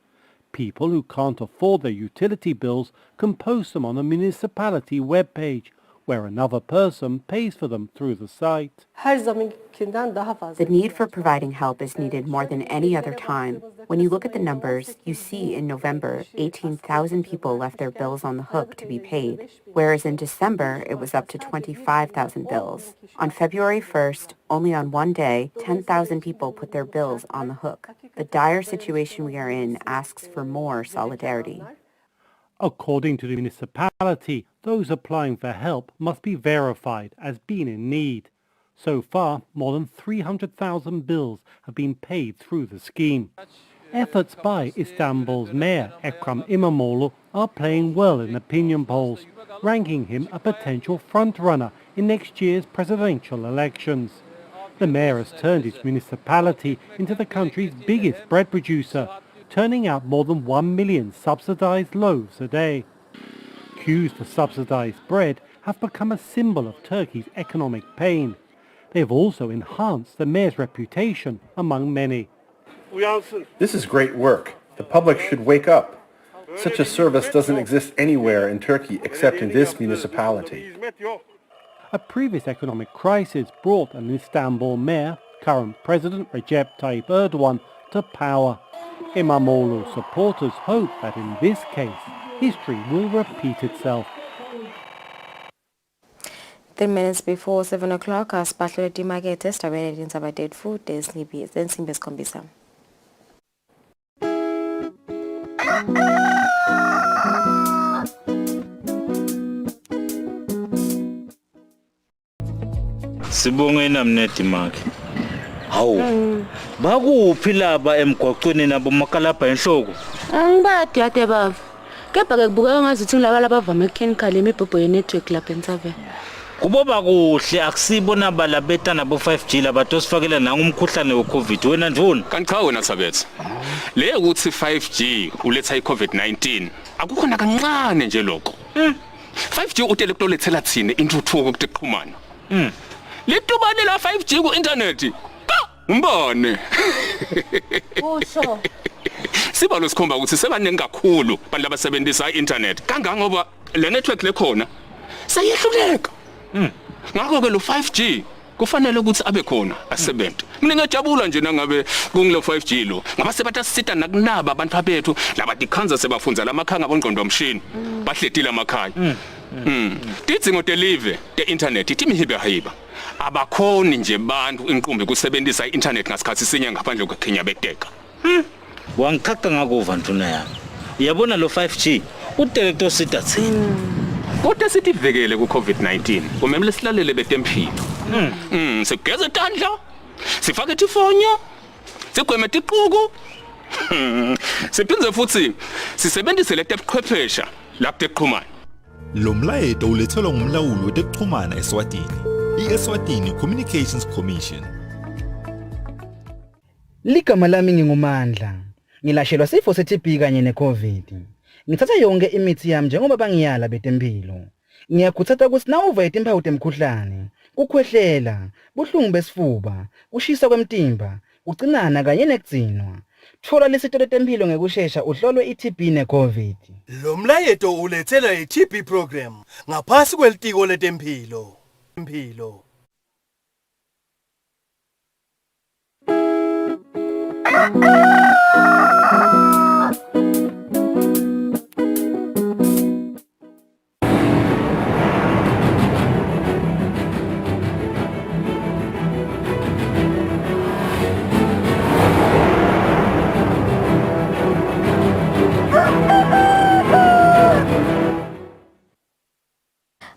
People who can't afford their utility bills can post them on a municipality webpage, where another person pays for them through the site. The need for providing help is needed more than any other time. When you look at the numbers, you see in November, 18,000 people left their bills on the hook to be paid, whereas in December, it was up to 25,000 bills. On February 1st, only on one day, 10,000 people put their bills on the hook. The dire situation we are in asks for more solidarity. According to the municipality, those applying for help must be verified as being in need. So far, more than 300,000 bills have been paid through the scheme. Efforts by Istanbul's mayor, Ekrem İmamoğlu, are playing well in opinion polls, ranking him a potential frontrunner in next year's presidential elections. The mayor has turned his municipality into the country's biggest bread producer, turning out more than 1 million subsidized loaves a day. Queues for subsidized bread have become a symbol of Turkey's economic pain. They have also enhanced the mayor's reputation among many. This is great work. The public should wake up. Such a service doesn't exist anywhere in Turkey except in this municipality. A previous economic crisis brought an Istanbul mayor, current President Recep Tayyip Erdogan, to power. İmamoğlu supporters hope that in this case, history will repeat itself. 10 minutes before 7 o'clock, Spatlo Timakete, Stabele Dinsabated Food, then Simbes Kombisa. Sibongena mnedi makhe. Hawu. Bakuphi laba emgwaqweni nabo makalapha enhloko? Angibadi ade bava. Kepha ke kubukeka ngazuthi ngilaba labavama ekukhenikhali imibhobho ye-network lapha eNtsave. Kuboba kuhle akusibo nabala beta nabo 5G labatosifakela nangumkhuhlane weCovid wena ndvuna. Kanti cha wena Sabetha. Le ukuthi 5G uletha iCovid-19 akukhona kancane nje lokho. 5G utele kutolethela thina intuthuko kuteqhumana. Litubane la 5G ku internet. Umbone. Usho. Siba losikhomba ukuthi sebaningi kakhulu abantu abasebenzisa i-internet kangangoba le network lekhona seyehluleka. Ngakho ke lo 5G kufanele ukuthi abe khona asebenze. Mina ngiyajabula nje nangabe kungilo 5G lo. Ngaba sebatasisita nakunaba abantu abethu labadikhanza sebafunza lamakhanga bongqondo omshini. Bahletile amakhaya. Tidzingo telive te-internet timihibehiba. Abakhoni nje bantu inqumbi kusebenzisa i-internet ngasikhathi sinye ngaphandle kokukhinya beteka. Wangikhaka ngakuva ntuna yami. Uyabona lo 5G utelekto sita thina. Kodwa sithi vekele ku COVID-19 kumele silalele betempilo. Sigeze tandla. Sifake tifonyo. Sigweme tiquku. Siphinze futhi sisebenzise letebuchwephesha lapho teqhumana. Lo mlayeto ulethelwa ngumlawuli wetebuchumana Eswatini, i-Eswatini Communications Commission. Ligama lami ngingumandla. Ngilashelwa sifo se-TB kanye ne-COVID. Ngithatha yonke imithi yami njengoba bangiyala betempilo. Ngiyakhuthaza ukuthi nawuva izimpawu zemkhuhlane, kukhwehlela, buhlungu besifuba, kushisa kwemtimba, ucinana kanye nekudzinwa. Thola lesito letempilo ngekushesha uhlolwe i-TB ne-COVID. Lo mlayeto ulethela i-TB program ngaphasi kwelitiko letempilo.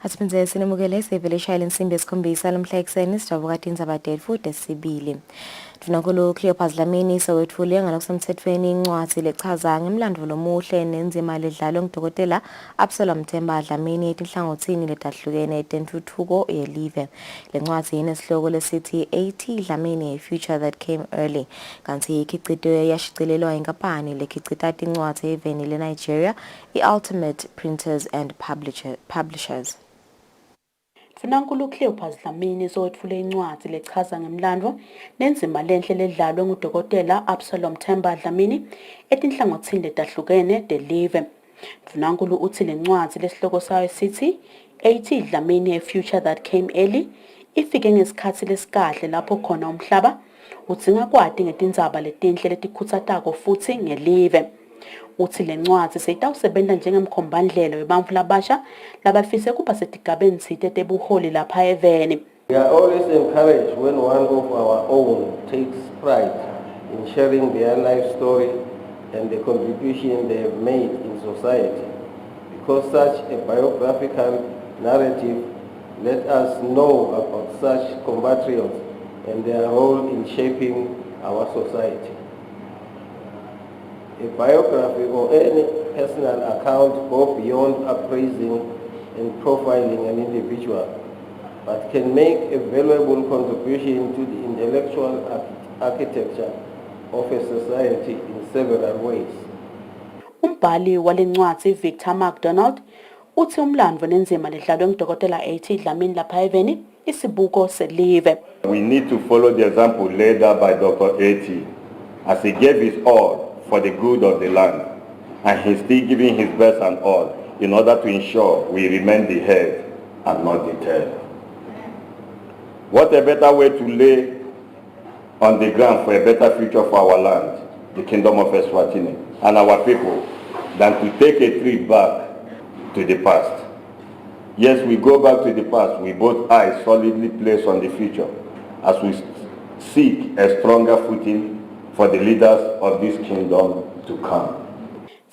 Asiphenze sinemukele sevele shayela insimbi esikhombisa lomhla ekseni sidavuka Dinsabated Food esibili. Tunankulu Cleopas Dlamini sowethule ngalokusemthethweni incwadi lechaza ngemlando lomuhle nenzima ledlalo ngudokotela Absalom Themba Dlamini etinhlangothini letahlukene tentuthuko yelive. Le ncwadi inesihloko lesithi 80 Dlamini, a future that came early. Kanti ikhicito yashicilelwa inkampani lekhicita incwadi eveni leNigeria, i-Ultimate Printers and Publishers. Tunankulu Cleopas Dlamini sowethule incwadi lechaza ngemlando nenzima lenhle ledlalwe ngudokotela Absalom Themba Dlamini etinhlangothini letahlukene telive. Tunankulu uthi le ncwadi lesihloko sayo sithi 80 Dlamini, a future that came early, ifike ngesikhathi lesikahle lapho khona umhlaba udzinga kwati ngetindzaba letinhle letikhuthatako futhi ngelive. Uthi le ncwadi seyitawusebenta njengemkhombandlela webantfu labasha labafise kuba setigabeni site tebuholi lapha eveni. We are always encouraged when one of our own takes pride in sharing their life story and the contribution they have made in society, because such a biographical narrative let us know about such compatriots and their role in shaping our society. A biography or any personal account go beyond appraising and profiling an individual, but can make a valuable contribution to the intellectual architecture of a society in several ways. Umbhali wale ncwadi Victor MacDonald uthi umlando nenzima ledlalwe ngudokotela 80 Dlamini lapha eveni isibuko selive. We need to follow the example laid out by Dr. 80 as he gave his all for the good of the land, and he's still giving his best and all in order to ensure we remain the head and not the tail. What a better way to lay on the ground for a better future for our land, the Kingdom of Eswatini, and our people, than to take a trip back to the past. Yes, we go back to the past with both eyes solidly placed on the future as we seek a stronger footing for the leaders of this kingdom to come.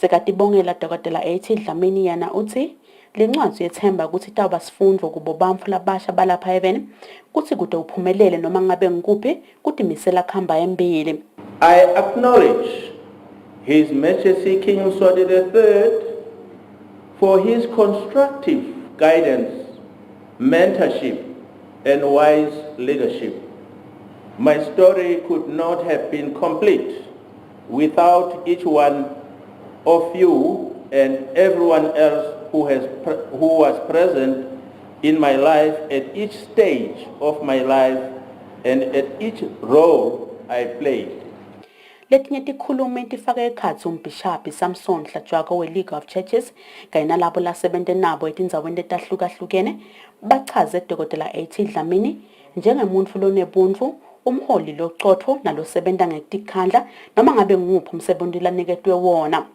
Sekatibongela Dr. Eti Dlamini yana uthi lencwadi yethemba ukuthi itawuba sifundvo kubo bantfu labasha balapha eveni kuthi kude uphumelele noma ngabe ngikuphi kutimisela kuhamba embili. I acknowledge His Majesty King Eswatini III for his constructive guidance, mentorship, and wise leadership. My story could not have been complete without each one of you and everyone else who was present in my life at each stage of my life and at each role I played. Letinye tikhulumi tifake ekhatsi umbhishaphi Samson Hlatshwaka we-League of Churches kanye nalabo lasebente nabo etindzaweni letahlukahlukene bachaze Dr. Eti Dlamini njengemuntfu lonebuntu, umholi locotfo nalosebenta ngetikhandla noma ngabe nguphi umsebenzi laniketwe wona.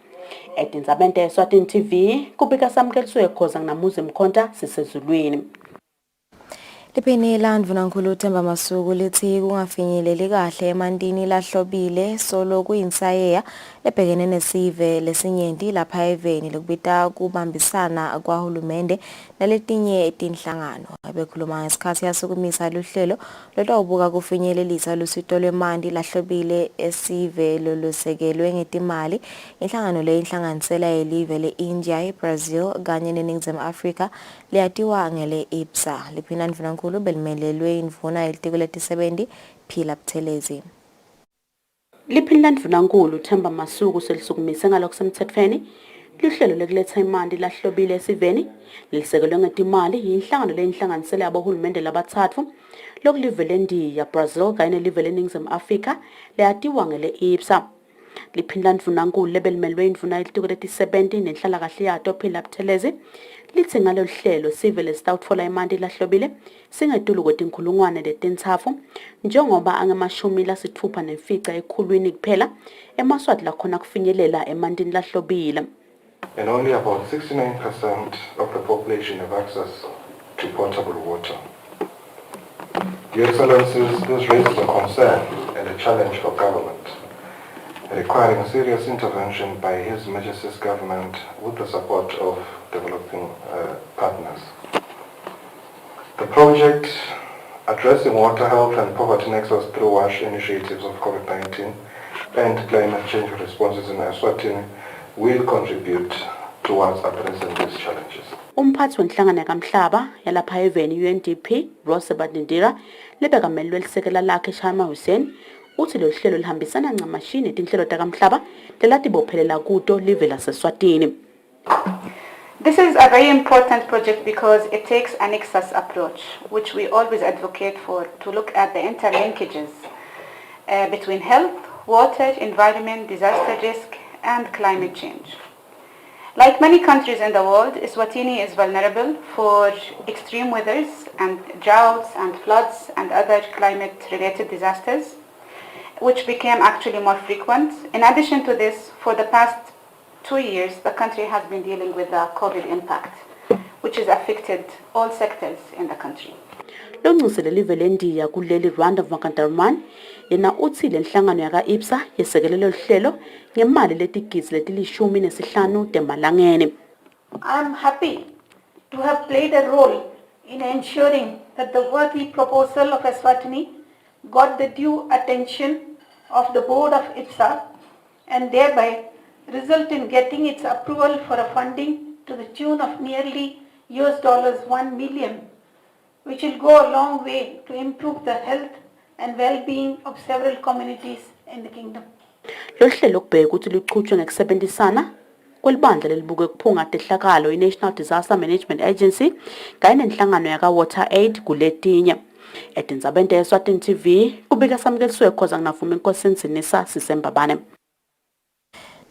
Etindzabeni Eswatini TV kubika samkeliswe khoza nginamuzi Mkhonta sisezulwini. Liphini landvunankulu Themba Masuku lithi kungafinyeleli kahle emantini lahlobile solo kuyinsayeya lebhekene nesive lesinyenti lapha eveni lokubita kubambisana kwahulumende naletinye tinhlangano. Bekhuluma ngesikhathi yasukumisa luhlelo lotawubuka kufinyelelisa lusito lwemanti lahlobile esive lolusekelwe ngetimali. Inhlangano le inhlanganisela yelive le-India, Brazil kanye neNingizimu Afrika liyatiwa ngele IPSA. Liphina ndvunankulu belimelelwe indvuna elitiko letisebenti Phila Buthelezi. Liphina ndvunankulu Themba Masuku selisukumise ngalokusemtsetfweni luhlelo lekuletha imali lahlobile esiveni lilisekelwe ngetimali yinhlangano leyinhlanganisela yabohulumende labatsatfu lokulive leNdiya, Brazil kanye nelive leNingizimu Afrika leyatiwa ngele IPSA. Liphina ndvunankulu lebelimelwe indvuna elitiko letisebenti nenhlalakahle yato Phila Buthelezi lithi ngalolu hlelo sive lesitawutfola imali lahlobile singetulu kwetinkhulungwane letintsatfu njengoba angama-60 ekhulwini kuphela emaswati lakhona kufinyelela emantini lahlobile. And only about 69% of the population have access to potable water. Your Excellencies, this raises a concern and a challenge for government, requiring serious intervention by His Majesty's government with the support of developing partners. The project addressing water health and poverty nexus through WASH initiatives of COVID-19 and climate change responses in Eswatini will contribute towards addressing these challenges. Umphathi wenhlangano yakamhlaba yalapha eveni UNDP Rose Badindira lebekamelwe lisekela lakhe Shama Hussein uthi lo hlelo lihambisana ncamashini etinhlelo takamhlaba lelatibophelela kuto live laseSwatini. This is a very important project because it takes a nexus approach, which we always advocate for, to look at the interlinkages between health, water, environment, disaster risk, and climate change. Like many countries in the world, Eswatini is vulnerable for extreme weathers and droughts and floods and other climate-related disasters, which became actually more frequent. In addition to this, for the past 2 years, the country has been dealing with the COVID impact, which has affected all sectors in the country. Loncisele live leNdiya kuleli Rwanda Vakantarman yena uthi lenhlangano yaka IPSA yesekelele uhlelo ngemali letigidzi letilishumi nesihlanu temalangeni. I am happy to have played a role in ensuring that the worthy proposal of Eswatini got the due attention of the board of IPSA and thereby result in getting its approval for a funding to the tune of nearly $1 million, which will go a long way to improve the health and well-being of several communities in the kingdom. Lo hlelo kubheka ukuthi liqhutshwe ngekusebenzisana kwelibandla lelibuke kuphunga tehlakalo i-National Disaster Management Agency kanye nenhlangano yaka Water Aid kuletinye. Etindzabeni Eswatini TV kubika samkeliswe khoza nginavuma inkosini Sinisa Sisembabane.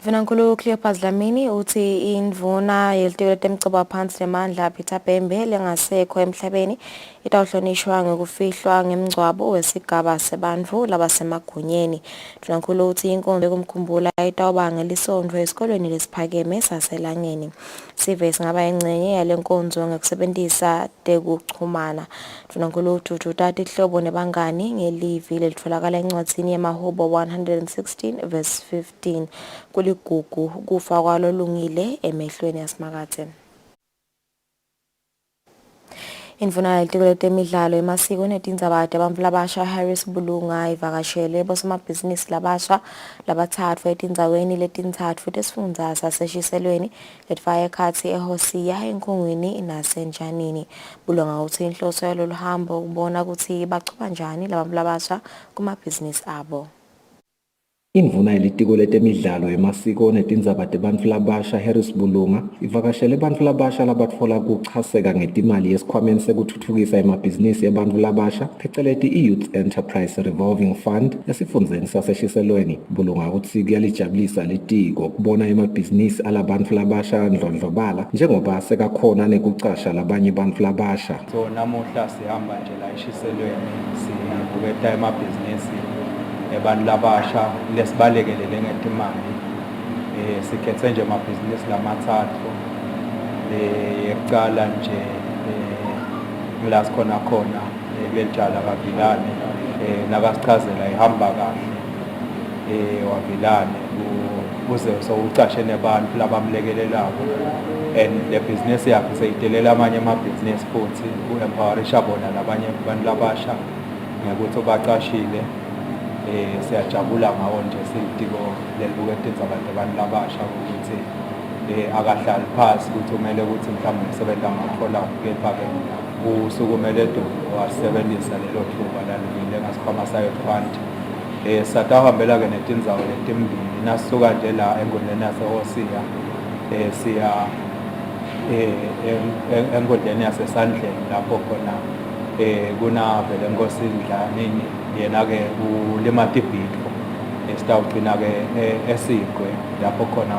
Vinankulu Cleopas Dlamini uthi indvuna yelitiko letemicebo phansi lemandla Peter Bembe lengasekho emhlabeni itawuhlonishwa ngokufihlwa ngemngcwabo wesigaba sebantfu labasemagunyeni. Vinankulu uthi inkonzo yokumkhumbula itawuba ngelisondvo esikolweni lesiphakeme saselangeni. Sive singaba ingcenye yale nkonzo ngokusebentisa tekuchumana. Vinankulu utututa tihlobo nebangani ngelivi lelitfolakala encwadzini yemahubo 116 verse 15 kuligugu kufa kwalolungile emehlweni yasemakathe. Indvuna yelitiko letemidlalo emasiko netindzabate bantfu labasha Harris Bulunga ivakashele bosomabhizinisi labasha labatsatfu etindzaweni letintsatfu tesifundza saseshiselweni letfaya ekhatsi eHosiya enkhungwini nasenjanini. Bulunga utsi inhloso yalolu hambo kubona kutsi bachuba njani labantfu labasha kumabhizinisi abo. Indvuna yelitiko letemidlalo emasiko netindzaba tebantfu labasha Harris Bulunga ivakashele bantfu labasha labatfola kuchaseka ngetimali yesikhwameni sekutfutfukisa emabhizinisi ebantfu labasha pheceleti i-Youth Enterprise Revolving Fund esifundzeni saseshiselweni. Bulunga kutsi kuyalijabulisa litiko kubona emabhizinisi alabantfu labasha ndlondlobala njengoba sekakhona nekucasha labanye bantfu labasha. So namuhla sihamba nje la eshiselweni sibuketa emabhizinisi abantu labasha lesibalekelele ngetimali sikhethe nje amabhizinisi lamatsatfu yekucala nje ngila sikhona khona kulelijala kavilane nakasichazela ihamba kahle wavilane kuze sowucashe nebantu labamlekelelako and le business yakhe seyitelela amanye amabhizinisi futhi u-empowerisha bona labanye abantu labasha ngekuthi ubacashile. Siyajabula ngawo nje sitiko lelibukete indzabate abantu labasha ukuthi akahlali phasi ukuthi kumele ukuthi mhlawumbe umsebenzi angathola kepha-ke usukumele wasebenzisa lelo thuba lalivile ngasikhwama sa-Youth Fund. Satahambela-ke netindzawo letimbili nasisuka nje la enkundleni yaseHosiya siya enkundleni yasesandleni lapho khona kunavele Nkosi Dlamini yena-ke ulima tibhidvo sitawugcina-ke eSigwe lapho khona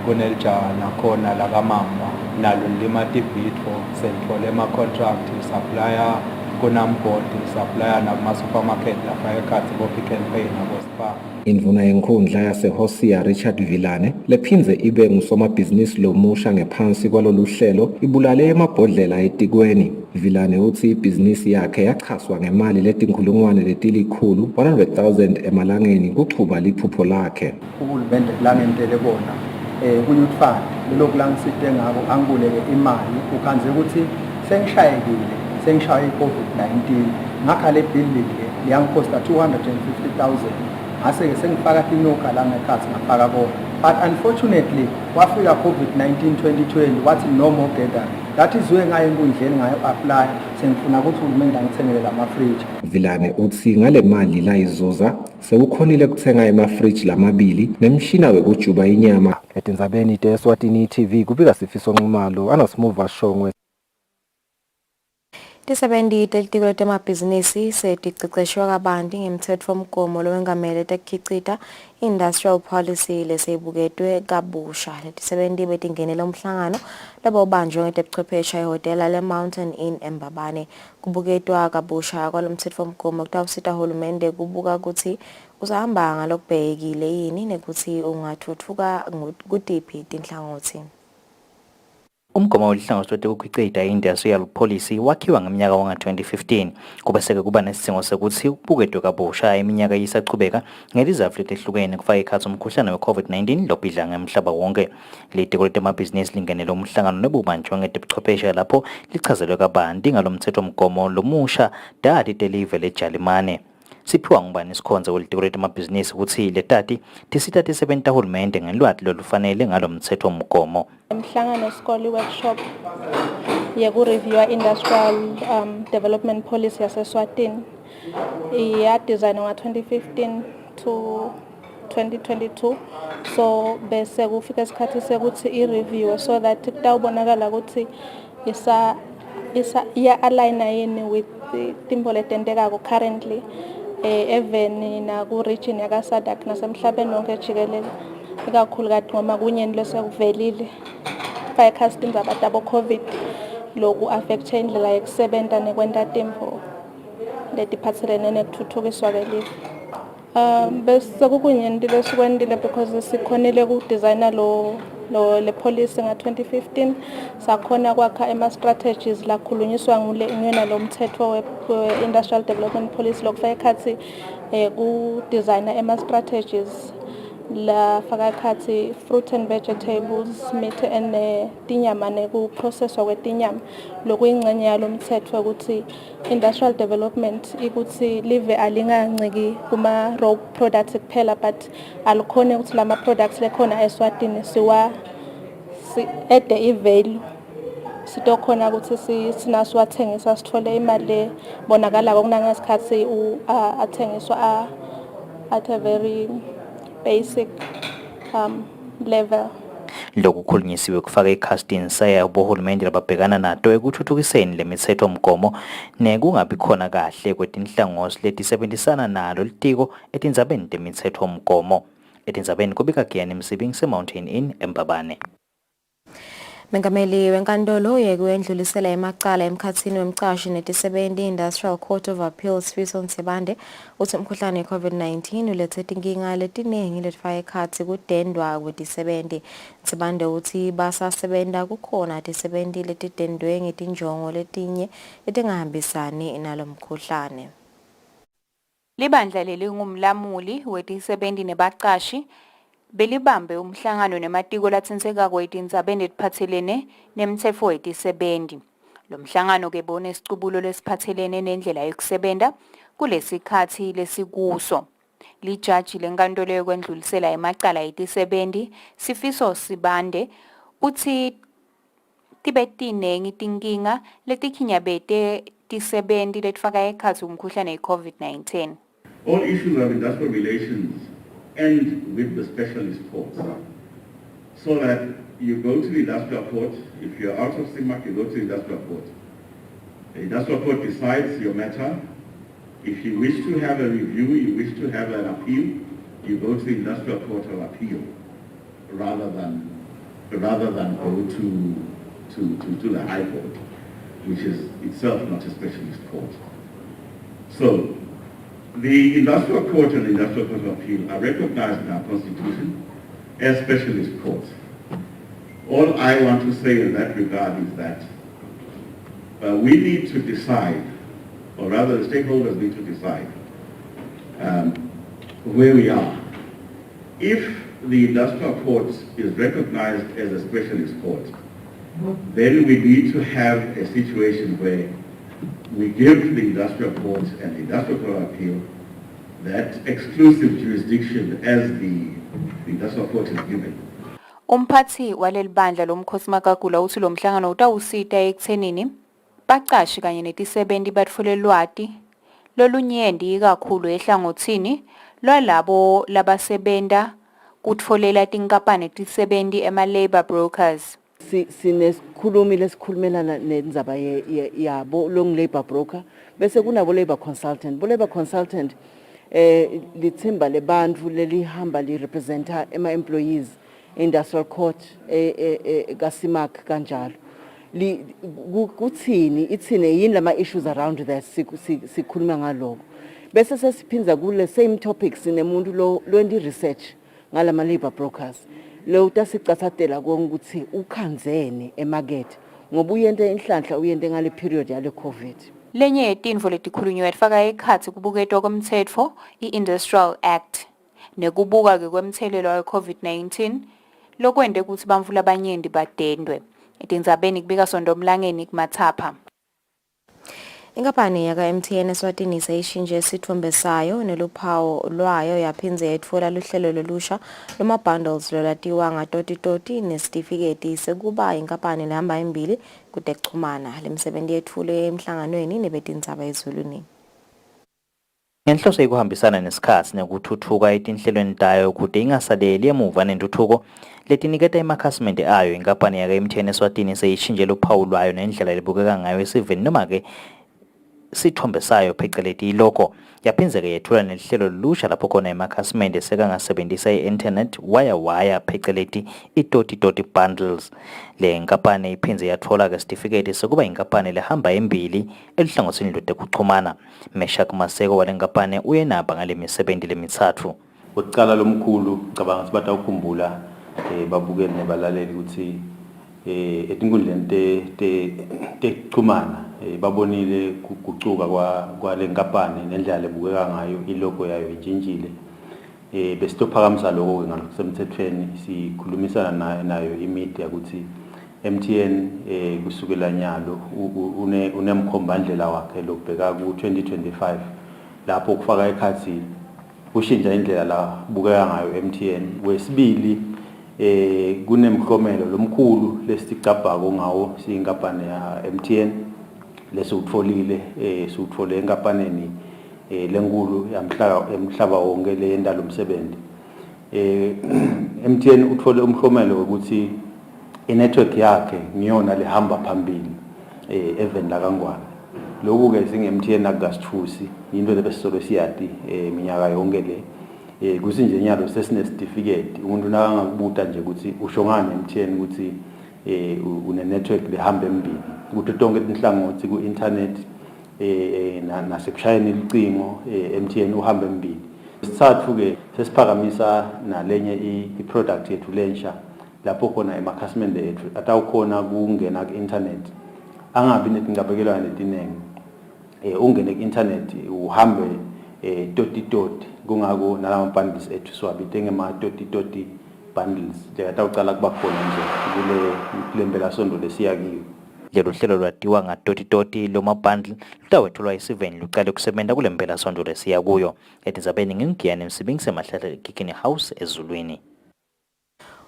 kunelijana khona lakamamba nalo lima tibhidvo selithole ama-contract supplier kunambodi supplier nakuma-supermarket lafaya ekhatsi bo-Pick n Pay nabo-Spar. Indvuna yenkhundla yaseHosiya Richard Vilane lephindze ibe ngusomabhizinisi lomusha ngephansi kwalolu hlelo ibulale emabhodlela etikweni. Vilane uthi ibhizinisi yakhe yachaswa ngemali letinkhulungwane letilikhulu 100,000 emalangeni kuchuba liphupho lakhe. Uhulumende kulangentele bona ku-Youth Fund lokhu langisite ngako angibuleke imali ukhanze ukuthi sengishaye i-COVID-19 ngakha le building liyangikhosta 250,000 ngase-ke sengifaka tinyoka la ngekhathi ngafaka kona but unfortunately wafika COVID-19 2020 wathi no more gathering. That is where ngayo enkundleni ngayo-apply sengifuna ukuthi uhulumende angithengele lamafriji. Vilane uthi ngale mali layizuza sekukhonile kuthenga amafriji lamabili nemshina wekujuba inyama. Etindzabeni te-Eswatini TV kubika Sifiso Nxumalo anosimuva Shongwe. Tisebenti telitiko letemabhizinisi seticeceshwa kabanti ngemtsetfomgomo lowengamele tekukhicita industrial policy lesibuketwe kabusha. Letisebenti betingenele umhlangano labobanjwe ngetebuchwephesha ehhotela le-Mountain Inn eMbabane. Kubuketwa kabusha kwalomtsetfomgomo kutawusita hulumende kubuka kutsi usahamba ngalokubhekile yini nekutsi ungatfutfuka kutiphi tinhlangotsi. Umgomo welihlangothi letekukhicita i-industrial policy wakhiwa ngeminyaka wanga-2015 kubeseke kuba nesidzingo sekuthi ubuketwe kabusha iminyaka yisachubeka ngelizatfu letehlukene kufaka ekhatsi umkhuhlane we-COVID-19 lobhidla ngemhlaba wonke. Litiko letemabhizinisi lingenele umhlangano nebubanjwe ngetebuchwephesha lapho lichazelwe kabanti ngalomthethomgomo lomusha dati telive leJalimane. Siphiwa ngubani isikhonzo welitiko letemabhizinisi ukuthi letati tisita tisebenta hulumende ngelwati lolufanele ngalomthethomgomo. Umhlangano wesikole workshop yekureviewa industrial development policy yase-Eswatini yadesignwa nga-2015 to 2022, so bese kufika isikhathi sekuthi i-review so that kutawubonakala ukuthi iya-aligna yini with timbo letentekako currently even naku-region yakaSadak nasemhlabeni wonke jikelele. ikakhulukazi ngoba kunyeni lesekuvelile fire indzaba tabo COVID loku affecte indlela yekusebenta nekwenta tintfo letiphatselene nekutfutfukiswa kwelive. Bese kukunyenti lesikwentile because sikhonile kudesigna le policy nga-2015 sakhona kwakha ema-strategies lakhulunyiswa nguyena lo mthetho we-industrial development policy lokufaka ekhatsi kudesigna ema-strategies lafaka ekhatsi fruit and vegetables meat and tinyama nekuprocesswa kwetinyama lokuyingxenye yalo mthetho ukuthi industrial development ikuthi live alinganciki kuma raw products kuphela but alikhona ukuthi lama products lekhona eSwatini ede i-value sitokhona ukuthi sinaswathengisa sithole imali lebonakala kunangesikhathi athengiswa at a very basic level. Lokhu kukhulunyisiwe kufaka i-casting saya bohulumende lababhekana nato ekuthuthukiseni lemithetho mgomo nekungabi khona kahle kwetinhlangothi letisebenzisana nalo litiko etindzabeni temithetho mgomo. Etindzabeni kubika Giyani Msibing se-Mountain Inn eMbabane. Mengameli wenkantolo yekuyendlulisela emacala emkhatsini wemcashi netisebenzi Industrial Court of Appeals Sifiso Nsibande uthi umkhuhlane we-COVID-19 ulethe tinkinga letiningi letifaka ekhatsi kudendwa kwetisebenzi. Nsibande uthi basasebenta kukhona tisebenzi letidendwe ngetinjongo letinye letingahambisani nalo mkhuhlane. Libandla lelingumlamuli wetisebenzi nebaqashi belibambe umhlangano nematiko latsintseka kwetindzabeni letiphatselene nemtsetfo wetisebenzi. Lo mhlangano ke bone isicubulo lesiphatselene nendlela yokusebenta kulesikhathi lesikuso. Lijaji lenkantolo yokwendlulisela emacala etisebenzi Sifiso Nsibande uthi tibetinengi tinkinga letikhinyabete tisebenzi letifaka ekhatsi umkhuhlane we-COVID-19. All issues of industrial relations end with the specialist courts. So that you go to the industrial court, if you're out of CIMAC, you go to the industrial court. The industrial court decides your matter. If you wish to have a review, you wish to have an appeal, you go to the industrial court of appeal rather than go to the high court, which is itself not a specialist court. So the industrial court and the industrial court of appeal are recognized in our constitution as specialist courts. All I want to say in that regard is that we need to decide, or rather the stakeholders need to decide where we are. If the industrial court is recognized as a specialist court, then we need to have a situation where we give the industrial court and the industrial court of appeal that exclusive jurisdiction as the industrial court is given. Umphathi waleli bandla lomkhosi Makagula uthi lo mhlangano utawusita ekuthenini baqashi kanye netisebenzi batfole lwati lolunyendi kakhulu ehlangothini lwalabo labasebenta kutfolela tinkampani tisebenzi ema-labor brokers. Sinesikhulumi lesikhulumelana nendzaba yabo long labor broker bese kunabo labor consultant. Bo labor consultant lithimba lebantfu lelihamba lirepresenta ema-employees industrial court kaSIMAC kanjalo. Itsine yini lama issues around that sikhuluma ngaloko. Bese sesiphinza kule same topics nemuntu lo endi research ngalama labor brokers. Lo utasicathatela ukuthi ukhanzene emarket ngoba uyente enhlanhla uyente ngale period yale COVID. Lenye yetinfo letikhulunywa yafaka ekhatsi kubuketwa komtsetfo i-Industrial Act nekubuka ke kwemthelelo we-COVID-19 lokwente ukuthi bantfu labanyenti badendwe. Etindzabeni kubika Sondomlangeni kumathapha. Inkampani yaka-MTN Eswatini seyishintshe isithombe sayo neluphawu lwayo yaphindze yetfola luhlelo lolusha loma-bundles lolatiwa ngatoti nesitifiketi sekuba inkampani lehamba embili kutekuchumana. Lemsebenti yetfule emhlanganweni nebetindzaba ezulwini. Ngenhloso yokuhambisana nesikhatsi nekuthuthuka etinhlelweni tayo kude ingasaleli emuva nentuthuko letiniketa emakhasimende ayo, inkampani yaka-MTN Eswatini seyishintshe luphawu lwayo nendlela libukeka ngayo esiveni noma ke sithombe sayo phecelezi iloko. Yaphinze-ke yethula nelihlelo lusha lapho khona emakhasimende sekangasebenzisa i-internet waya phecelezi i-toti bundles. Le nkampani iphinze yathola-ke isitifiketi sokuba inkampani lehamba embili elihlangothini lwetekuchumana. Meshak Maseko wale nkampani uyenaba ngale misebenzi lemithathu. Ukucala lomkhulu cabanga ukuthi batawukhumbula babukeli nebalaleli ukuthi etinkundleni tekuchumana babonile kugucuka kwale nkampani nendlela lebukeka ngayo ilogo yayo itshintshile. Besitophakamisa lokho ngokusemthethweni sikhulumisana nayo imedia ukuthi MTN kusukela nyalo unemkhombandlela wakhe lokubheka ku-2025 lapho kufaka ekhathi ushintsha indlela la bukeka ngayo MTN. Wesibili kunemhlomelo lomkhulu lesicabhako ngawo siyinkampani ya MTN lesutfolile suthole enkampaneni lenkulu yamhlaba wonke le yendalo umsebenzi. MTN uthole umhlomelo ukuthi inetwork yakhe ngiyona lehamba phambili even la kaNgwane. Lokhu ke singe-MTN akugasithusi into lebesisolo siyati minyaka yonke le kusinje nyalo sesinesitifiketi umuntu nakangakubuta nje ukuthi usho ngani MTN ukuthi une network lehamba embili ukuthi tonke inhlangothi ku internet nasekushayeni icingo MTN uhamba embili. Sithathu ke sesiphakamisa nalenye i-product yethu lensha lapho khona emakhasimende ethu atawukhona kungena ku internet angabi netingabekelwa netinenge. Ungene ku internet uhambe toti kungako nalama bundles ethu siwabite ngema toti bundles atawucala kuba khona nje kule mpelasonto lesiya kiyo. Lelo hlelo lwatiwa nga-toti loma bundle lutawethulwa isiveni luqale kusebenza kule mpelasonto lesiya kuyo. Etinzabeni ngingiyane Msibingi semahlala eKikini House eZulwini.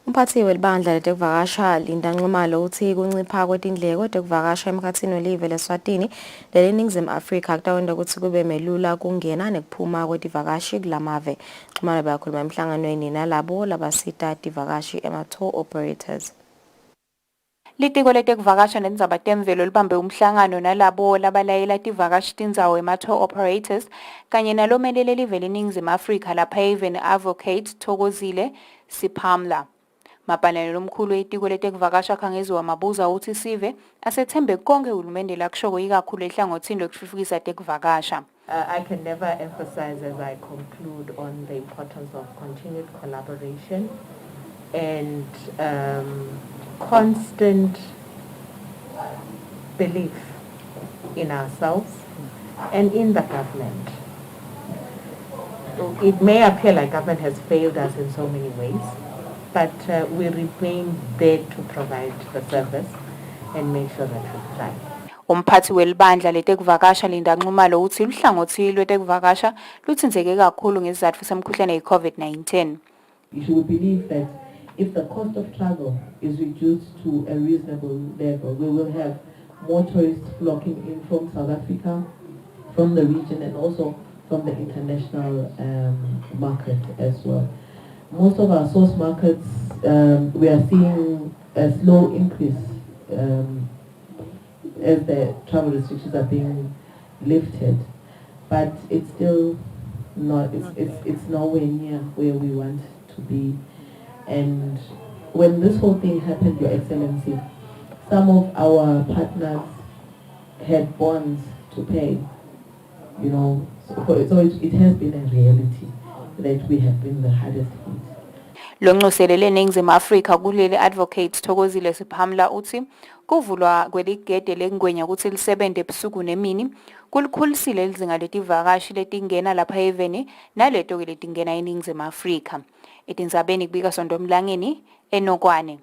Umphathi welibandla letekuvakasha Linda Nxumalo uthi kuncipha kwetindleko tekuvakasha emkhathini welive leSwatini leNingizimu Afrika kutawenda ukuthi kube melula kungena nekuphuma kwetivakashi kulamave. Nxumalo bakhuluma emhlanganweni nalabo labasita tivakashi ema-tour operators. Litiko letekuvakasha nendzaba temvelo libambe umhlangano nalabo labalayela tivakashi tindzawo ema-tour operators kanye nalomelele live leNingizimu Afrika lapha even Advocate Kusile Siphamla. Mapanelo lomkhulu etiko letekuvakasha khangeziwa mabuza uthi sive asethembe konke uhulumende lakushoko ikakhulu ehlangothini lokuthuthukisa tekuvakasha. I can never emphasize as I conclude on the importance of continued collaboration and constant belief in ourselves and in the government. It may appear like government has failed us in so many ways, but we remain there to provide the service and make sure that we thrive. Umphathi welibandla letekuvakasha Linda Nxumalo uthi uhlangothi lwetekuvakasha luthinzeke kakhulu ngesizathu semkhuhlane ye-COVID-19. You should believe that if the cost of travel is reduced to a reasonable level, we will have more tourists flocking in from South Africa, from the region, and also from the international market as well. Most of our source markets, we are seeing a slow increase as the travel restrictions are being lifted, but it's still not. It's nowhere near where we want to be. And when this whole thing happened, Your Excellency, some of our partners had bonds to pay. You know, so it has been a reality that we have been the hardest hit. Lonxuselele Ningizimu Afrika kuleli Advocate Kusile Siphamla uthi kuvulwa kweligede lengwenya ukuthi lisebenze ebusuku nemini kulikhulisile lizinga letivakashi letingena lapha eveni naleto ke letingena eNingizimu Afrika. Etinzabeni kubika Sonto Mlangeni eNokwane.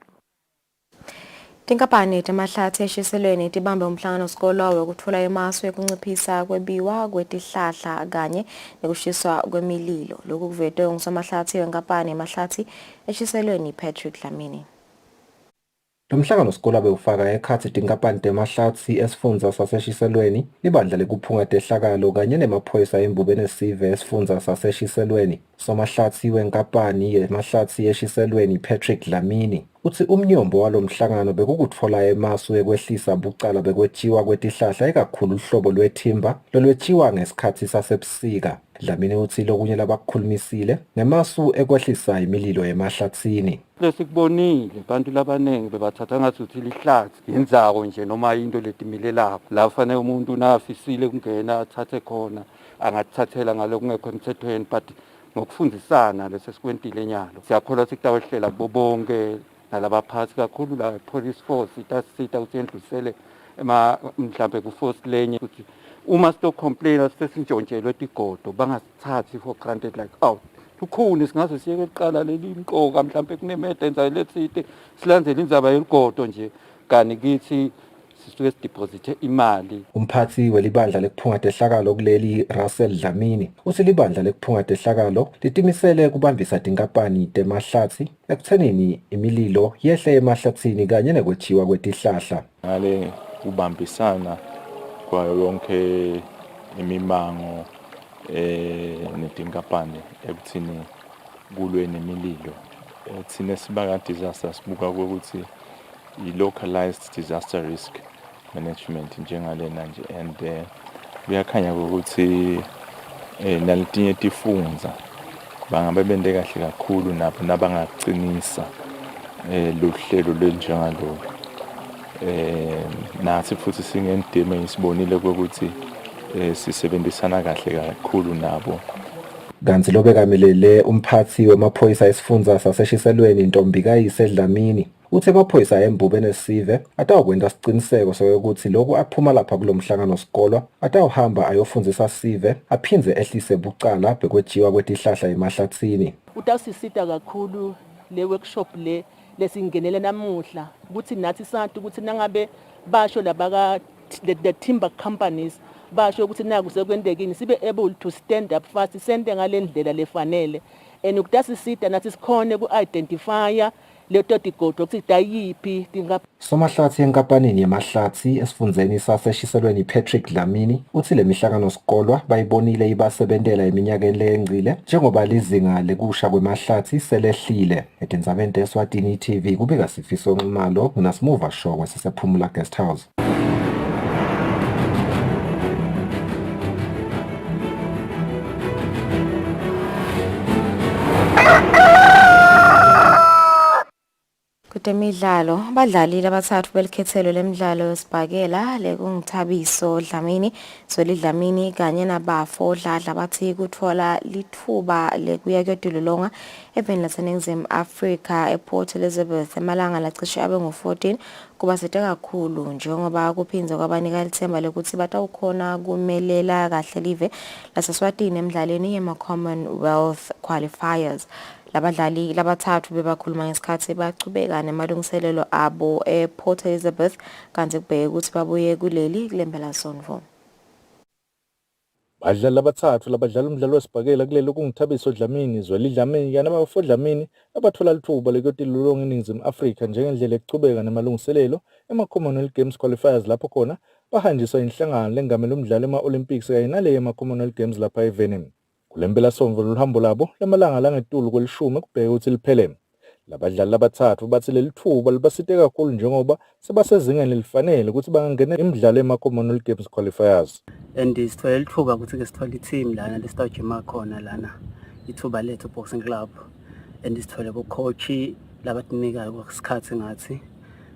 Tinkampani temahlathi eshiselweni tibambe umhlangano sikolo wokuthola imasu yokunciphisa kwebiwa kwetihlahla kanye nekushiswa kwemililo. Lokhu kuvetwe ngusomahlathi wenkampani emahlathi eshiselweni Patrick Dlamini. Lo mhlangano sikole bewufaka ekhathi tinkampani temahlathi esifundza saseshiselweni, libandla lekuphunga tehlakalo kanye nemaphoyisa embubeni esive esifundza saseshiselweni. Somahlathi wenkampani yemahlathi yeshiselweni Patrick Dlamini uthi umnyombo walo mhlangano bekukutfola emasu ekwehlisa bucala bekwetshiwa kwetihlahla ikakhulu uhlobo lwethimba lolwetshiwa ngesikhathi sasebusika. Dlamini uthi lokunye labakukhulumisile ngemasu ekwehlisa imililo emahlathini. Lesikubonile abantu labanenge bebathatha ngazuthi lihlathi indzawo nje noma into letimilelapho la fanele umuntu nafisile kungena athathe khona angathathela ngalokungekho emthethweni but ngokufundisana lesesikwentile nyalo siyakholwa sikutawehlela bobonke nalabaphathi kakhulu la police force itasita ukuthi yendlusele mhlambe ku force lenye ukuthi uma sitocomplaina sesintshontshelwe tigodo bangasithathi for granted like lukhuni singaze siyeke kuqala leli mqoka mhlambe kunemede enzayo letsite silandzele indzaba yeligodo nje kani kithi sisuke sideposite imali. Umphathi welibandla lekuphunga tehlakalo kuleli Russell Dlamini uthi libandla lekuphunga tehlakalo litimisele kubambisa tinkampani temahlathi ekuthenini imililo yehle emahlathini kanye nekwetshiwa kwetihlahla. Ngale kubambisana kwayo yonke imimango netinkampani ekuthini kulwe nemililo. Thina sibaka disaster sibuka ukuthi i-localized disaster risk management njengalena nje and kuyakhanya ukuthi naletinye tifundza bangabe bende kahle kakhulu nabo nabangacinisa luhlelo lwenjengalo nathi futhi singendima isibonile ukuthi sisebenzisana kahle kakhulu nabo. Kanti lobekamelele umphathi wemaphoyisa esifundza saseshiselweni Ntombikayise Dlamini uthi amaphoyisa embubeni esive atawukwenta siciniseko sokuthi lokhu aphuma lapha kulo mhlangano sikolwa atawuhamba ayofundzisa sive aphindze ehlise bucala bekwetshiwa kwetihlahla emahlathini. Utawusisita kakhulu le workshop lesingenele namuhla ukuthi nathi sathi ukuthi nangabe basho labaka the timber companies basho ukuthi naku sekwendekini sibe able to stand up fast sente ngalendlela lefanele and ukutasisita nathi sikhone ku-identifya leto tigodo ukuthi dayiphi Somahlathi enkampanini yemahlathi esifundzeni saseshiselweni Patrick Dlamini uthi le mihlangano sikolwa bayibonile ibasebentela eminyakeni lengcile njengoba lizinga lekusha kwemahlathi selehlile. Etindzabeni teSwatini TV kubika Sifiso Nxumalo naSmuva Shongwe sisephumula Guest House. Kutemidlalo abadlali abathathu belikhethelo lemidlalo yosibhakela lekungithabiso Dlamini Zweli Dlamini kanye nabafo Dladla bathi kuthola lithuba lekuya kuyodololonga eveni laseNingizimu Afrika ePort Elizabeth emalanga lacishe abe ngo-14 kuba sete kakhulu njengoba kuphinze kwabanika lithemba lokuthi batawukhona kumelela kahle live laseSwatini emidlalweni yema-Commonwealth qualifiers. Labadlali labathathu bebakhuluma ngesikhathi bachubeka nemalungiselelo abo ePort Elizabeth kanti kubheke ukuthi babuye kuleli kulembela sonvo. Badlali labathathu labadlala umdlalo wesibhakela kuleli kungithabiso Dlamini Zweli Dlamini kanye nabafo Dlamini abathola lithuba lekuyodololonga eNingizimu Afrika njengendlela ekuchubeka nemalungiselelo ema-Commonwealth Games qualifiers lapho khona bahanjiswa inhlangano lengamela umdlalo ema-Olympics kanye nale ema-Commonwealth Games lapha eVenin. Kulembela sonvo loluhambo labo lamalanga langetulu kwelishumi kubheke ukuthi liphele. Labadlali labathathu bathi leli thuba libasite kakhulu njengoba sebasezingeni elifanele ukuthi bangangena imidlalo ema-Commonwealth Games qualifiers. And sithola lithuba ukuthi ke sithola i-team lana lesitawujima khona lana ithuba lethu boxing club and sithole bo-coach labatinika kwesikhathi ngathi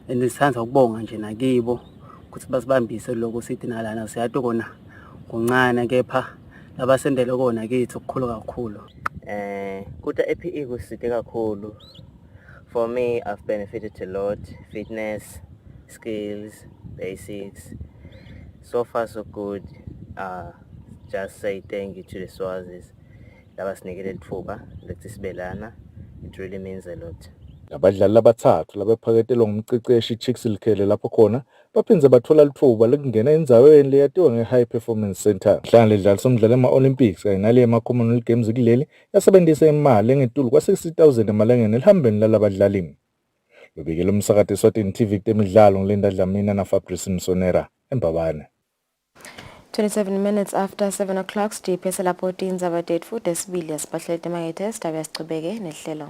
and sithanda ukubonga nje nakibo ukuthi basibambise lokho sithi nalana siyathi kona kuncane kepha labasendele kona kithi ukukhulu kakhulu. Kuta EPE kusite kakhulu. For me, I've benefited a lot. Fitness, skills, basics. So far so good. Just say thank you to the Swazis. Labasinikele lithuba lekusibelana. It really means a lot. Labadlali labathathu labephakethelwa ngumceceshi Kusile lapho khona baphinze bathola lithuba lekungena endzaweni leyatiwa nge-High Performance Center. Inhlangano ledlalisa umdlalo ema-Olympics kanye nale ema-Commonwealth Games kuleli yasebenzisa imali engetulu kwa-60,000 emalangeni elihambeni lalabadlali. Bebikela umsakathi Eswatini TV kutemidlalo ngilinda Dlamini na Fabrice Msonera eMbabane. 27 minutes after 7 o'clock, siphese lapho tindzaba tetfu tesibili yasibahlele temakethe sitabe yasicubeke nehlelo.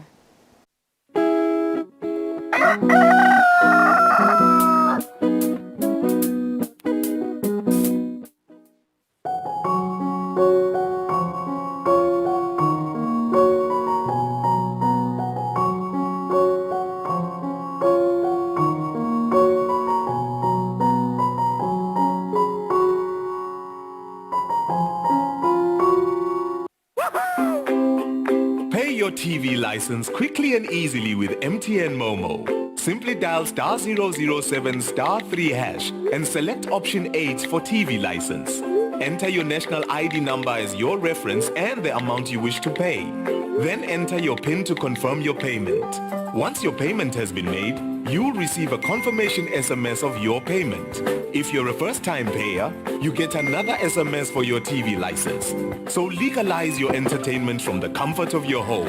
Pay your TV license quickly and easily with MTN Momo. Simply dial *007 *3 hash and select option 8 for TV license. Enter your national ID number as your reference and the amount you wish to pay. Then enter your PIN to confirm your payment. Once your payment has been made, you'll receive a confirmation SMS of your payment. If you're a first-time payer, you get another SMS for your TV license. So legalize your entertainment from the comfort of your home.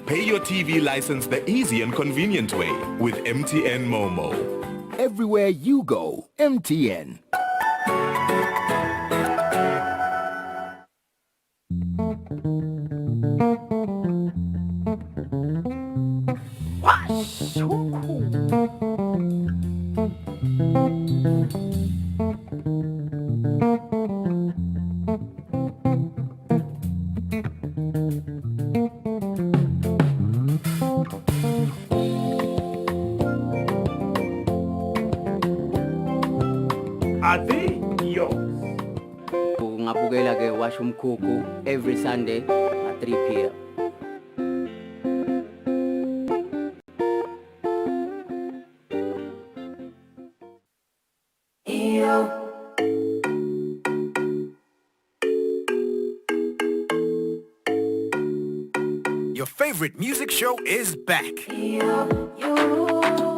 Pay your TV license the easy and convenient way with MTN Momo. Everywhere you go, MTN. Are they yours? Ungabukela ke wash umkhukhu every Sunday at 3 p.m. Your favorite music show is back.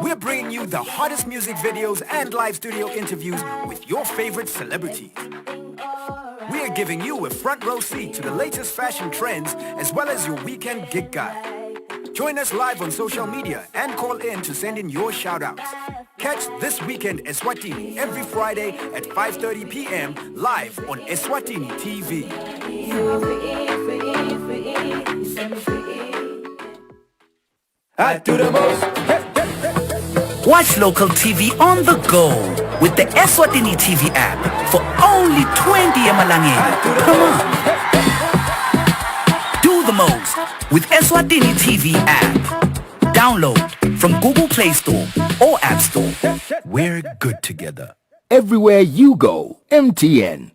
We're bringing you the hottest music videos and live studio interviews with your favorite celebrities. We're giving you a front row seat to the latest fashion trends as well as your weekend gig guide. Join us live on social media and call in to send in your shout-outs. Catch This Weekend Eswatini every Friday at 5:30 p.m. live on Eswatini TV. I do the most. Watch local TV on the go with the Eswatini TV app for only 20 emalangeni. Come on. Do the most with Eswatini TV app. Download from Google Play Store or App Store. We're good together. Everywhere you go, MTN.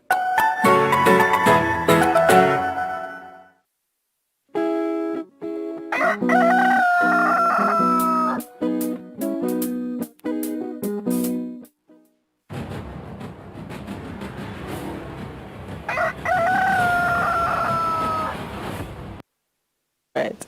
Right.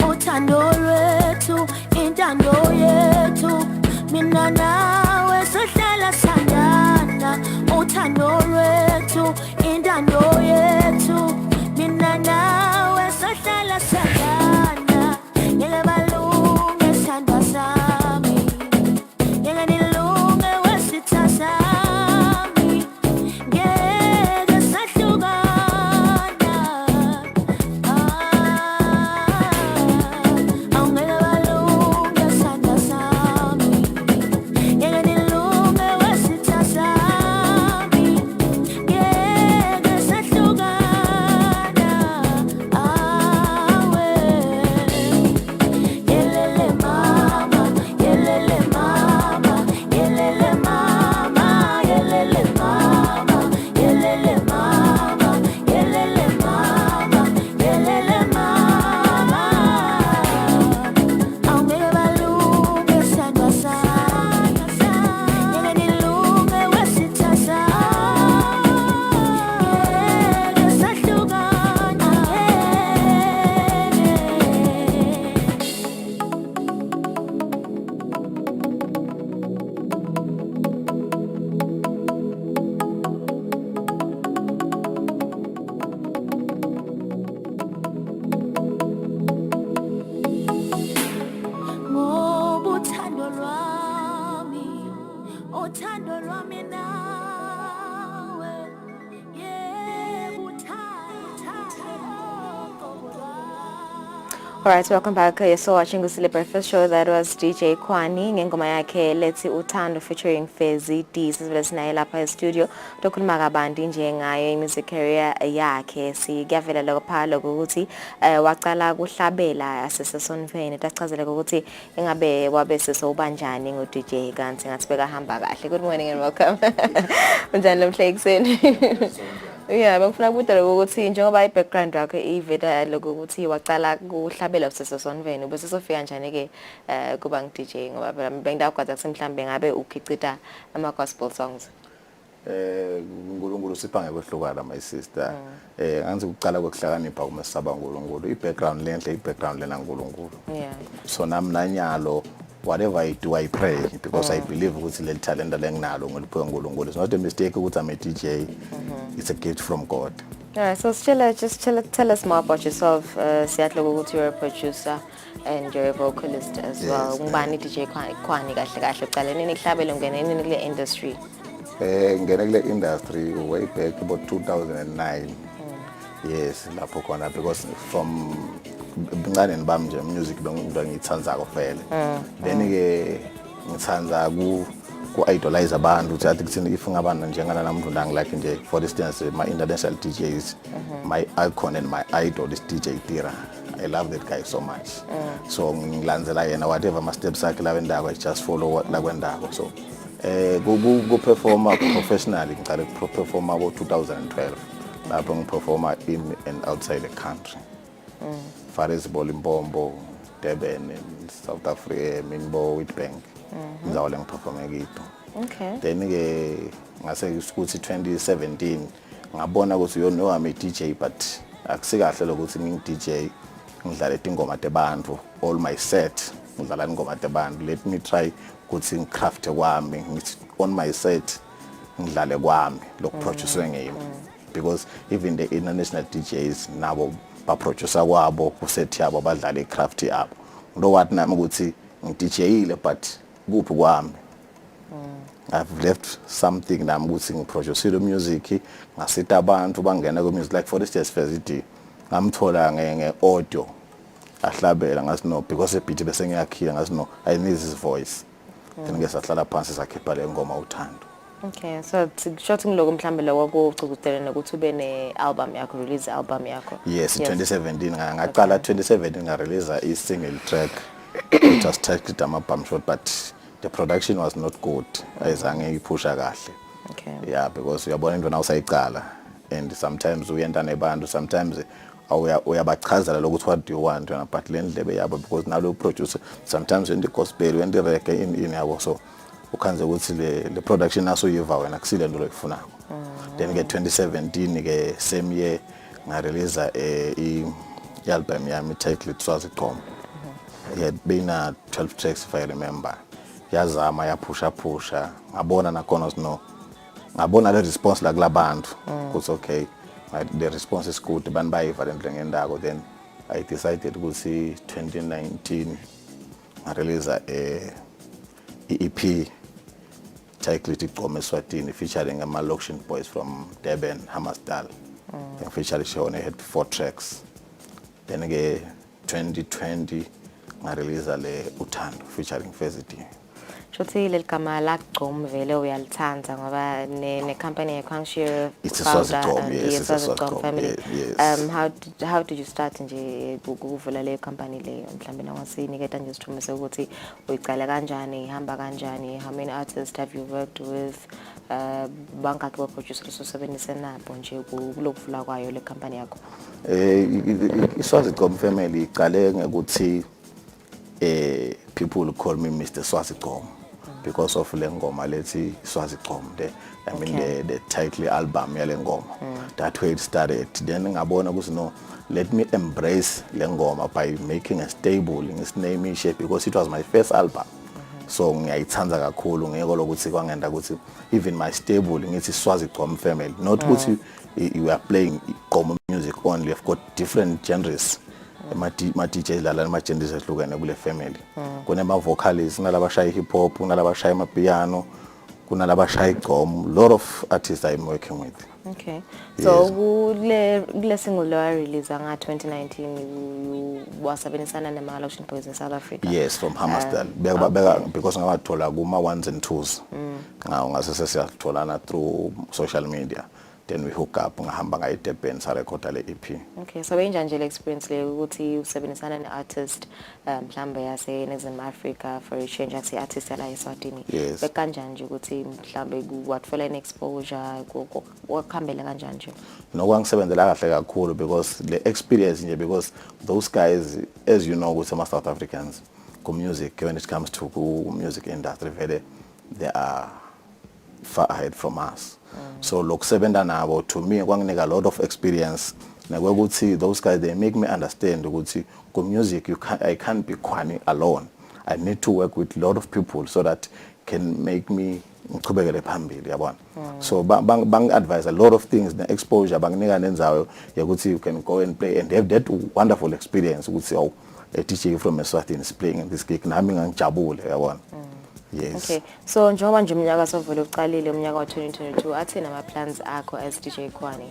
Uthando lwethu intando yethu mina nawe sohlala sandana uthando lwethu intando yethu mina nawe sohlala sandana ngeke balunge sandwa sami ngeke nilunge wesitha sami ngeke sahlukana All right, welcome back. You're still watching Kusile Breakfast Show. That was DJ Kwani ngengoma yakhe lethi Uthando featuring Fezi D. Sisivele sinaye lapha e-studio tokhuluma kabanti nje ngayo music career yakhe. Siyavela lokho phala ukuthi waqala kuhlabela asesesonfeni tachazela ukuthi engabe wabe sesobanjani ngo DJ kanti ngathi bekahamba kahle. Good morning and welcome. Unjani lo mhlekuseni? Yeah, bengifuna ukubudala ukuthi njengoba i-background yakho iveda lokho ukuthi waqala kuhlabela usesesonveni bese sofika kanjani ke kuba ngi-DJ ngoba phela bengidakwazi ukuthi mhlambe ngabe ukhicita ama gospel songs. uNkulunkulu sipha ngekwehlukana my sister. Angithi ukuqala kokuhlakanipha kumesaba uNkulunkulu. I-background lenhle i-background lena uNkulunkulu. Yeah. So nami nanyalo whatever I do I pray because I believe ukuthi le talent lenginalo ngiliphiwe uNkulunkulu. It's not a mistake ukuthi I'm a DJ. It's a gift from God. Alright, so tell us more about yourself. Siyatloka ukuthi you're a producer and you're a vocalist as well. Ngubani DJ Kwani kahle kahle uqale nini kuhlabela ungene nini kule industry? Ngene kule industry way back about 2009. Yes, lapho khona because from bunganeni bami nje music benginto ngiyithandza kuphela. Then ke ngithandza ku idolize abantu uthi athi kuthini if ngabana njengana namuntu ngilike nje for instance my international DJs my icon and my idol is DJ Tira. I love that guy so much. So ngilandzela yena whatever my steps akhe la wendako I just follow what la kwendako. So go perform professionally ngicale perform about 2012 lapho ngiperforma in and outside the country. Faris Bolimbombo, Durban in South Africa, Minbo, Witbank. Ngizawule ngiperforme kito. Okay. Then ke ngase ukuthi 2017 ngabona ukuthi you know I'm a DJ but akusikahle lokuthi ngingi DJ ngidlala ingoma tebantu all my set ngidlala ingoma tebantu. Let me try ukuthi ngicraft kwami on my set ngidlale kwami lokuproduce ngeyimi because even the international DJs nabo ba producer kwabo ku set yabo badlala icraft yabo. Ndo wathi nami ukuthi ngidJile but kuphi kwami. I've left something nami ukuthi ngiproduce music ngasita abantu bangena ku music like for instance Fezidi ngamthola nge-audio ahlabela ngathi no because ebeat bese ngiyakhila ngathi no I need his voice. Then ke sahlala phansi sakhipha le ngoma Uthando. Okay, so short ngiloko mhlambe lokho kucukuthelene ukuthi ube ne-album yakho, release album yakho. Yes, 2017 ngaqala 2017 ngarelease a single track. It was titled ama-bum shot but the production was not good. Ayizange iphusha kahle. Okay. Yeah, because uyabona into nawo sayiqala and sometimes uyenta nebantu sometimes uyabachazela lokuthi what do you want but lendlebe yabo because nalo producer sometimes when the gospel when the reggae in yabo so ukhanze ukuthi le production aso yiva wena kusile into loyifunako. Then ke 2017 ke same year ngarelease i-album yami titled Swazicom. It had been 12 tracks if I remember. Yazama yaphusha ngabona nakhona no ngabona le response la kulabantu ukuthi okay the response is good abantu bayiva lento ngendako. Then I decided ukuthi 2019 I release a EP titled Eswatini featuring ama Location Boys from Durban, Hammarsdal. Featuring show had 4 tracks. Then again 2020 I release le Uthando featuring Fezidi. Shothi leligama lagcom vele uyalithanda ngoba ne company yakho It's a Swazicom, yes, it's a Swazicom family. Yes. How did you start nje ukuvula le company leyo mhlambe nawasiniketa nje sithumese ukuthi uyiqala kanjani ihamba kanjani, how many artists have you worked with, bangaki ba producers osebenzise nabo nje kulokuvula kwayo le company yakho? iSwazicom family iqale ngekuthi people call me Mr. Swazicom because of le ngoma lethi Swazicom. I mean the title album yale ngoma. That way it started. Then ngabona ukuthi no, let me embrace le ngoma by making a stable name shape because it was my first album. So ngiyayithanda kakhulu ngeke lokuthi kwangenda ukuthi even my stable ngithi Swazicom family, not ukuthi you are playing Gqom music only. I've got different genres. Ma DJs la ma genres ehlukene kule family. Kunema vocalists, kunalabashaya hip hop, kunalabashaya amapiano, kunalabashaya Gqom. Lot of artists I'm working with. Okay. So kule single lo release nga 2019 wasebenzisana nema Lotion Boys in South Africa. Yes, from Hammersdale. Because ngawathola kuma ones and twos. Ngase siyatholana through social media. Then we hook up ngahamba ngayiDurban sa record le EP. Okay, so benjani nje le experience le ukuthi usebenzisana ne-artist mhlambe yase Northern Africa for a change athi artist la Eswatini. Yes. Bekanjani nje ukuthi mhlambe wathola an exposure wakhambela kanjani nje? No kwangisebenzela kahle kakhulu because the experience nje because those guys as you know with some South Africans ku music when it comes to music industry vele they are far ahead from us. So lokusebenza nabo to me kwanginika a lot of experience nakwekuthi those guys they make me understand ukuthi ku music I can't be kwani alone. I need to work with a lot of people so that can make me ngiqhubekele phambili yabona. So bang advise a lot of things the exposure banginika nenzawo ukuthi you can go and play and have that wonderful experience ukuthi oh a DJ from Eswatini is playing in this gig nami ngangijabule yabona. Yes. Okay. So njengoba nje umnyaka sovele uqalile umnyaka wa2022 athi nama plans akho as DJ Kwani.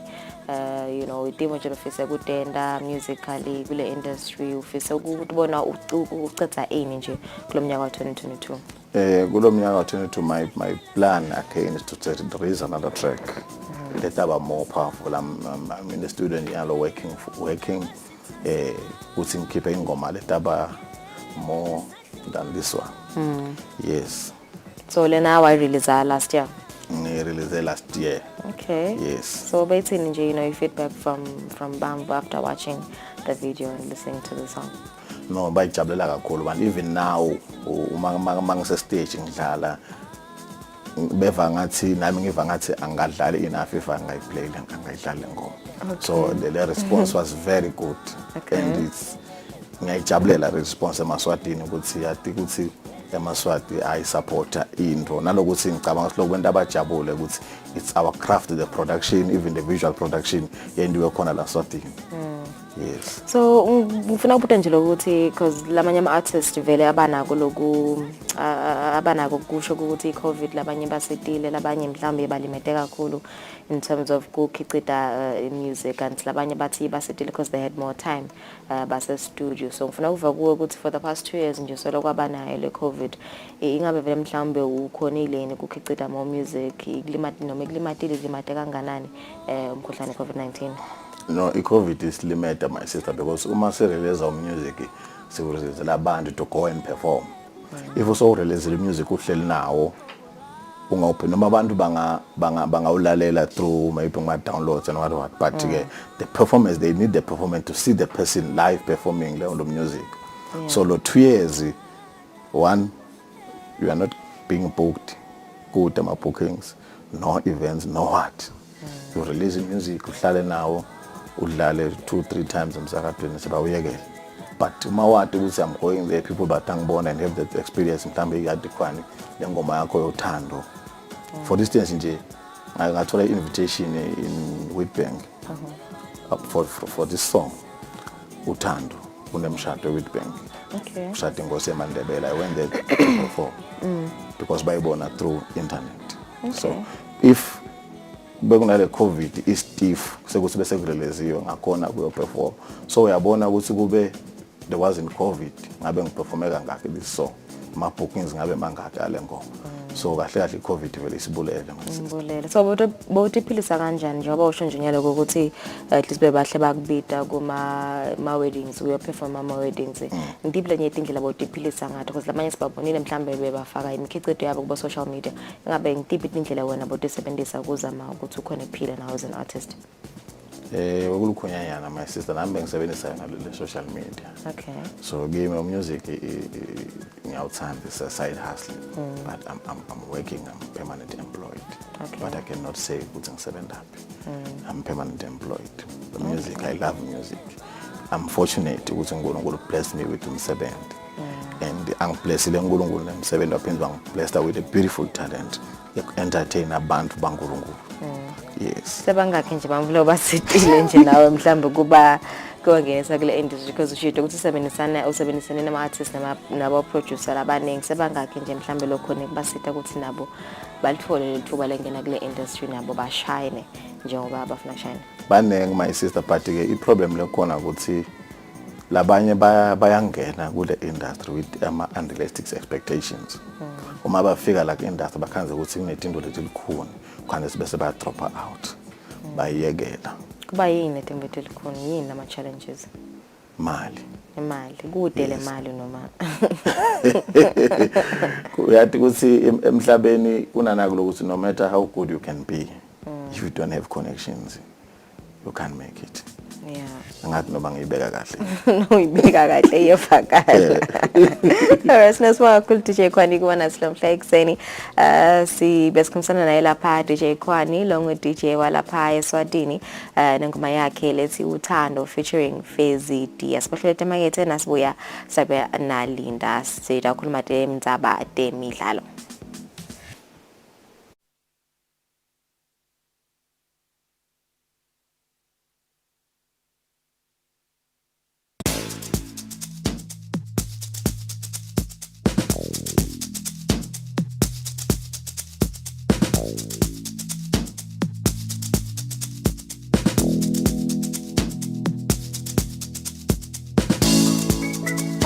You know, idimo nje ufisa kutenda musically kule industry ufisa ukubona ucetha ini nje kulo mnyaka wa2022. Kulo mnyaka wa22 my plan again is to release another track. That are more powerful. I'm in the studio and working putting keeping ingoma letaba more than this one. Yes. So lena I released last year. I released last year. Okay. Yes. So basically, you know, feedback from Bambo after watching the video and listening to the song. No, bayijabulela kakhulu but even now uma ngise stage ngidlala beva ngathi nami ngiva ngathi angadlali enough if angayiplay angayidlali ngoma. So the response was very good. Okay. And it's ngiyayijabulela response eMaswatini ukuthi yathi ukuthi eMaswati I support into nalokuthi ngicabanga ukuthi lokwenta abajabule ukuthi it's our craft the production even the visual production yendiwe khona la Swatini. Yes. So ngifuna ukubuta nje ukuthi because lamanye ama artists vele abanako loku abanako kusho ukuthi iCovid labanye basetile labanye mhlambe balimete kakhulu in terms of kukhicita music and labanye bathi basetile because they had more time base studio. So ngifuna ukuva kuwe ukuthi for the past 2 years nje solo kwabanayo le COVID ingabe vele mhlambe ukhonile kukhicita more music iklimate noma iklimatile limate kanganani umkhuhlane COVID-19? No, iCovid is limited my sister because uma release our music sikurezela abantu to go and perform. If also release the music uhleli nawo ungawuphi noma abantu bangawulalela through maybe ngama downloads and what but the performance they need the performance to see the person live performing the music. So lo 2 years one you are not being booked good ama bookings no events no what. You release the music uhlale nawo udlale 2-3 times emsakadweni sebawuyekela but uma wathi ukuthi I'm going there people batangibona and have that experience mhlambe ikadikwani lengoma yakho yothando. For instance nje ngathola invitation in Witbank for this song uthando kunemshado Witbank. Okay. Ushade Nkosi eMandebele I went there to perform because bayibona through internet. Okay. So if bekunale COVID is stiff sekuthi bese kureleziwe ngakhona kuyo perform so uyabona ukuthi kube there wasn't COVID ngabe ngiperforme kangaka this song ma bookings ngabe mangaka le ngoma so kahle kahle iCovid vele isibulele ngibulele so bowutiphilisa kanjani njengoba usho nje nyalo ukuthi at least bebahle bakubita kuma weddings uyo perform ama weddings ngidiphle nye indlela bowutiphilisa ngathi because lamanye sibabonile mhlambe bebafaka imikhicido yabo ku social media ngabe ngidiphi indlela wena bowutisebenzisa ukuzama ukuthi ukhona iphila nawe as an artist? Ukulukhonyanyana my sister nami ngisebenzisa yona le social media. Okay. So game of music ngiyawuthanda it's a side hustle but I'm working I'm permanent employed. Okay. But I cannot say ukuthi ngisebenzaphi. I'm permanent employed. The music I love music. I'm fortunate ukuthi uNkulunkulu blessed me with umsebenzi. And angiblessile uNkulunkulu nemsebenzi waphindwa ngiblessed with a beautiful talent entertain abantu baNkulunkulu. Yes. Sebangakhe nje bamvula basitile nje nawe mhlambe kuba kongenisa kule industry because ushito ukuthi usebenzisane nama artists naba producer abaningi sebangakhe nje mhlambe lokho nekubasita ukuthi nabo balithole lethuba lengena kule industry nabo bashine njengoba abafuna shine. Banenge my sister but ke iproblem lekhona ukuthi labanye bayangena kule industry with unrealistic expectations. Uma bafika la industry bakhanze ukuthi kunetinto leti likhuni khane bese ba drop out. Bayiyekela. Kuba yini etimbethi likhuni yini nama challenges? Mali. Imali kude le mali noma. Uyathi ukuthi emhlabeni kunanako lokuthi no matter how good you can be if you don't have connections you can't make it. Yeah. Ngathi noba ngiyibeka kahle. Uyibeka kahle iyefakala. Alright, naswa kakhulu DJ Khwani kubona silamhla ekseni. Si besikhumsana naye lapha DJ Khwani long with DJ walapha Eswatini nengoma yakhe lethi uthando featuring Fezi D. Especially temakethe nasibuya sabe nalinda sida khuluma temndzaba temidlalo.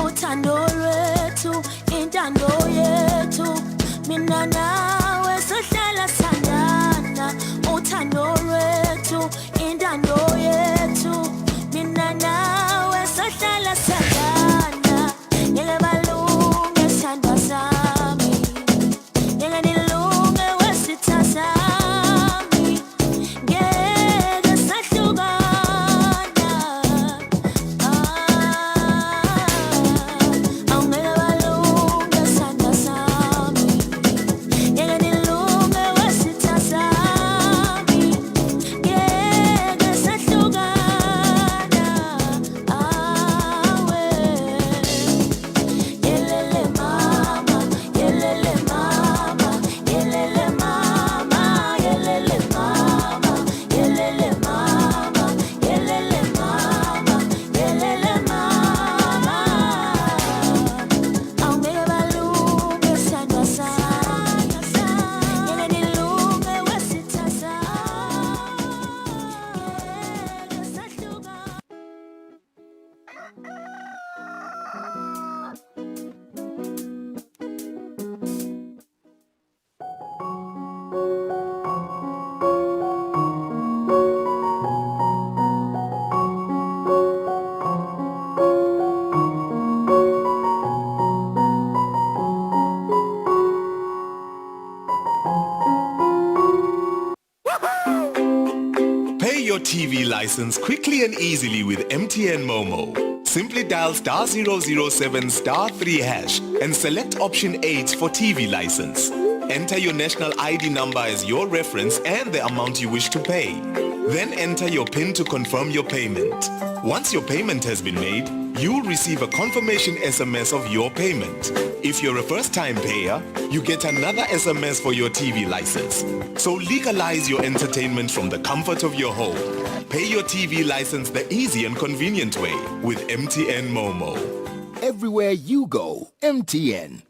Uthando lwethu intando yethu mina nawe sohlala sandana uthando lwethu intando yethu mina nawe sohlala sandana ngeke balunge sandwa sami ngeke nilunge wesitha sami ngeke sahlukana. Pay your TV license quickly and easily with MTN Momo. Simply dial *007 *3 hash and select option 8 for TV license. Enter your national ID number as your reference and the amount you wish to pay. Then enter your PIN to confirm your payment. Once your payment has been made, you'll receive a confirmation SMS of your payment. If you're a first-time payer, you get another SMS for your TV license. So legalize your entertainment from the comfort of your home. Pay your TV license the easy and convenient way with MTN Momo. Everywhere you go, MTN.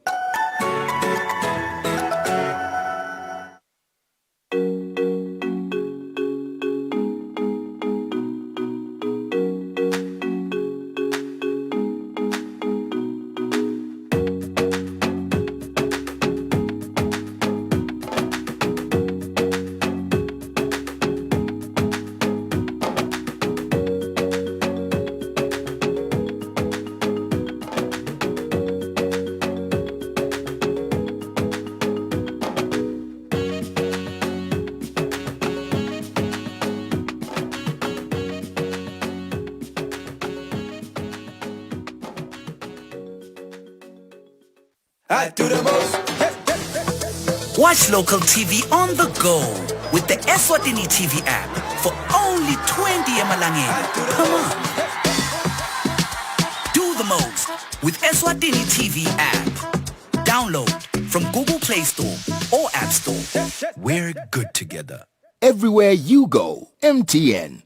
I do the most. Watch local TV on the go with the Eswatini TV app for only 20 emalangeni per month. Do the most with Eswatini TV app. Download from Google Play Store or App Store. We're good together. everywhere you go. MTN.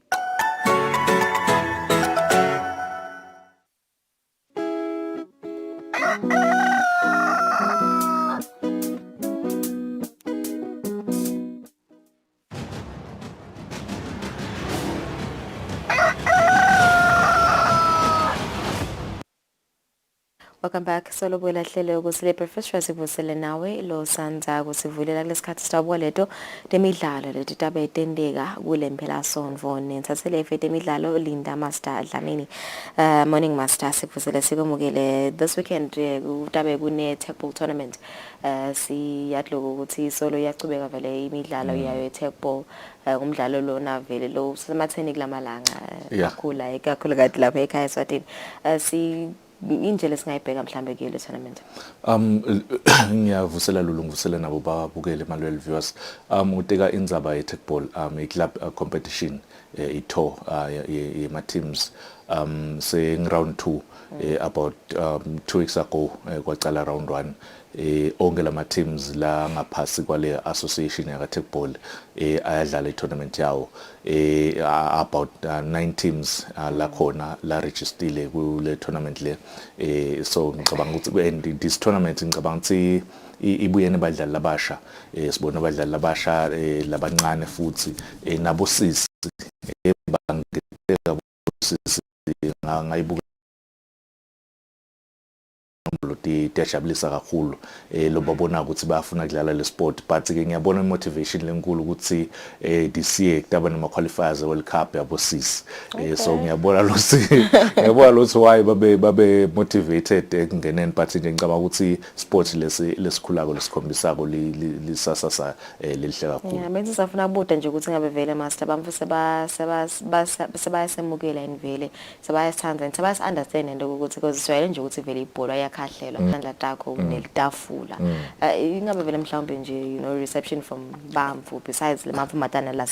Welcome back. Solo buela hlelo kusile breakfast sivusele nawe lo sanza kusivulela kulesikhathi sitabo leto temidlalo leti tabe etendeka kule mphela sonto nentsathele efete emidlalo Linda Master Dlamini Morning Master sivusele sikomukele this weekend kutabe kune tacball tournament siyadluka ukuthi solo iyachubeka vele imidlalo yayo tacball umdlalo lo navele lo sematheni kulamalanga kakhulu kade lapha ekhaya Eswatini si indlela singayibheka mhlambe kule tournament ngiyavusela lulungivusela nabo babukele malwel viewers uteka indzaba ye tacball club competition ito ma teams say in round 2 about 2 weeks ago kwacala round 1 onke lama teams la ngaphasi kwale association ya tacball ayadlala i-tournament yawo about 9 teams la khona la registered kule tournament le so ngicabanga ukuthi this tournament ngicabanga ukuthi ibuye nebadlali labasha sibona abadlali labasha labancane futhi nabo sisi bangeka sisi ngayibuka tiyajabulisa kakhulu lo babona ukuthi bayafuna ukudlala le sport but ke ngiyabona motivation lenkulu ukuthi this year kutaba nema qualifiers World Cup yabo sisi so ngiyabona lo why babe motivated ekungeneni but nje ngicabanga ukuthi sport lesikhulako lesikhombisako lisasasa lelihle kakhulu yeah benza safuna ukubuda nje ukuthi ngabe vele master bamfu sebayasemukela invele sebayasithanda sebayasunderstand into ukuthi because swayele nje ukuthi vele ibhola yakhahlelwa khandla takho nelitafula ingabe vele mhlawumbe nje reception from bamfu besides le mafu matana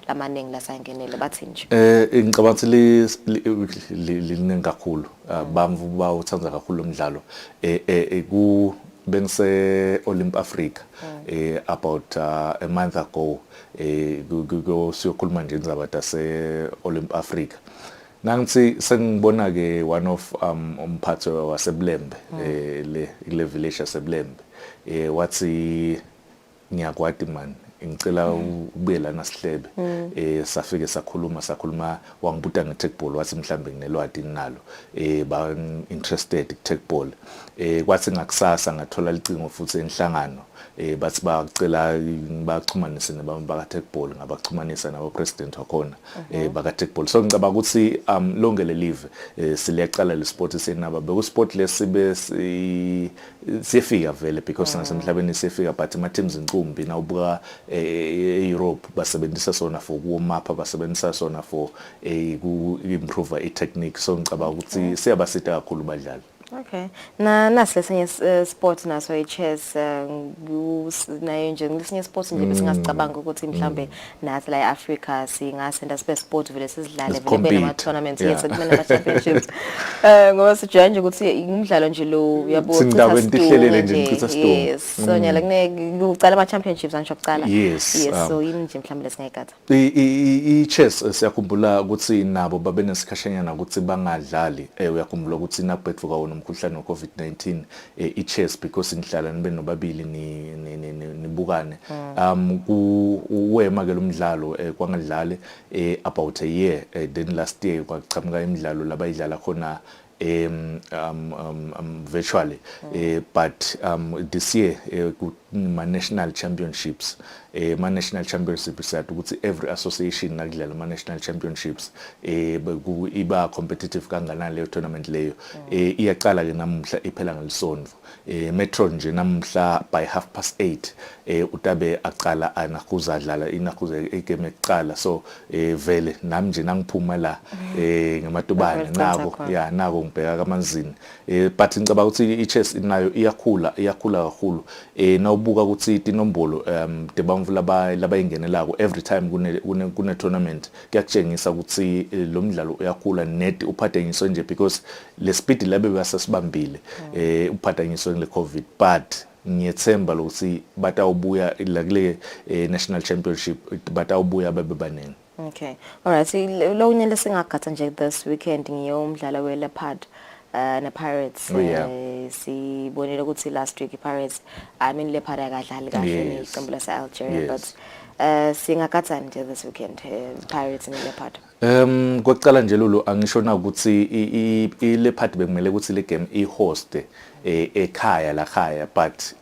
lamaningi lasangenele bathi nje ngicabanga ukuthi liningi kakhulu bamfu bawuthanda kakhulu umdlalo ku bengise Olymp Africa about a month ago go siyokhuluma nje indzaba tase Olymp Africa nangithi sengibona ke one of umphathi waseBlembe le village yaseBlembe wathi ngiyakwati man ngicela ubuye lana sihlebe safike sakhuluma wangibuta ngetechball wathi mhlambe nginelwadi nalo ba interested kutechball kwathi ngakusasa ngathola licingo futhi enhlangano bathi bacela baxhumanise nabantu baka-tecball ngabaxhumanisa nabo-president wakhona baka-tecball so ngicabanga ukuthi lonke le live siliyaqala le sport senaba bekusport lesibe siyefika vele because nasemhlabeni siyefika but ama-teams incumbi nawubuka e-Europe basebenzisa sona for warm-up basebenzisa sona for ku-improve i-technique so ngicabanga ukuthi siyabasita kakhulu badlali. Okay. Nasi lesinye sport naso chess nayo nje lesinye sport nje besingacabanga ukuthi mhlambe nathi la eAfrica singasenda sibe sport vele sizidlale vele nama tournaments yes nama championships ngoba sijaya nje ukuthi umdlalo nje lo yabo yes so nyala kucala ama championships angisho kucala yes so yini nje mhlambe lesingayikatha i-chess siyakhumbula ukuthi nabo babe nesikhashanyana ukuthi bangadlali uyakhumbula ukuthi nakubhetfuka wona umkhuhlane we-COVID-19 i-chess because nihlala nibe nobabili nibukane uwema ke lo mdlalo kwangadlali about a year then last year kwaqhamuka imidlalo labayidlala khona virtually but this year ma-national championships ma-national championships sathi ukuthi every association nakudlala ma-national championships iba competitive kanganani leyo tournament leyo iyaqala ke namuhla iphela ngelisonto metro nje namuhla by 8:30 utabe aqala anakuza adlala inakuza igame eqala so vele nami nje nangiphuma la ngamatubane nako ngibheka kamanzini but ngicabanga ukuthi i-chess inayo iyakhula kakhulu nawubuka ukuthi inombolo debamvu labayingenelako every time kune tournament kuyakutshengisa ukuthi lo mdlalo uyakhula net uphathanyiswe nje because le speed labe basasibambile uphathanyiswe le COVID but ngiyethemba lokuthi batawubuya la kule national championship batawubuya babe baningi. Okay. Alright, so lo nyele singagatha nje this weekend ngiyomdlalo weLeopard na Pirates sibonile ukuthi last week iPirates Leopard akadlali kahle neqembu lase-Algeria but singagatha nje this weekend Pirates neLeopard. Kokuqala nje Lulu angishona ukuthi iLeopard bekumele ukuthi le game ihost ekhaya la khaya but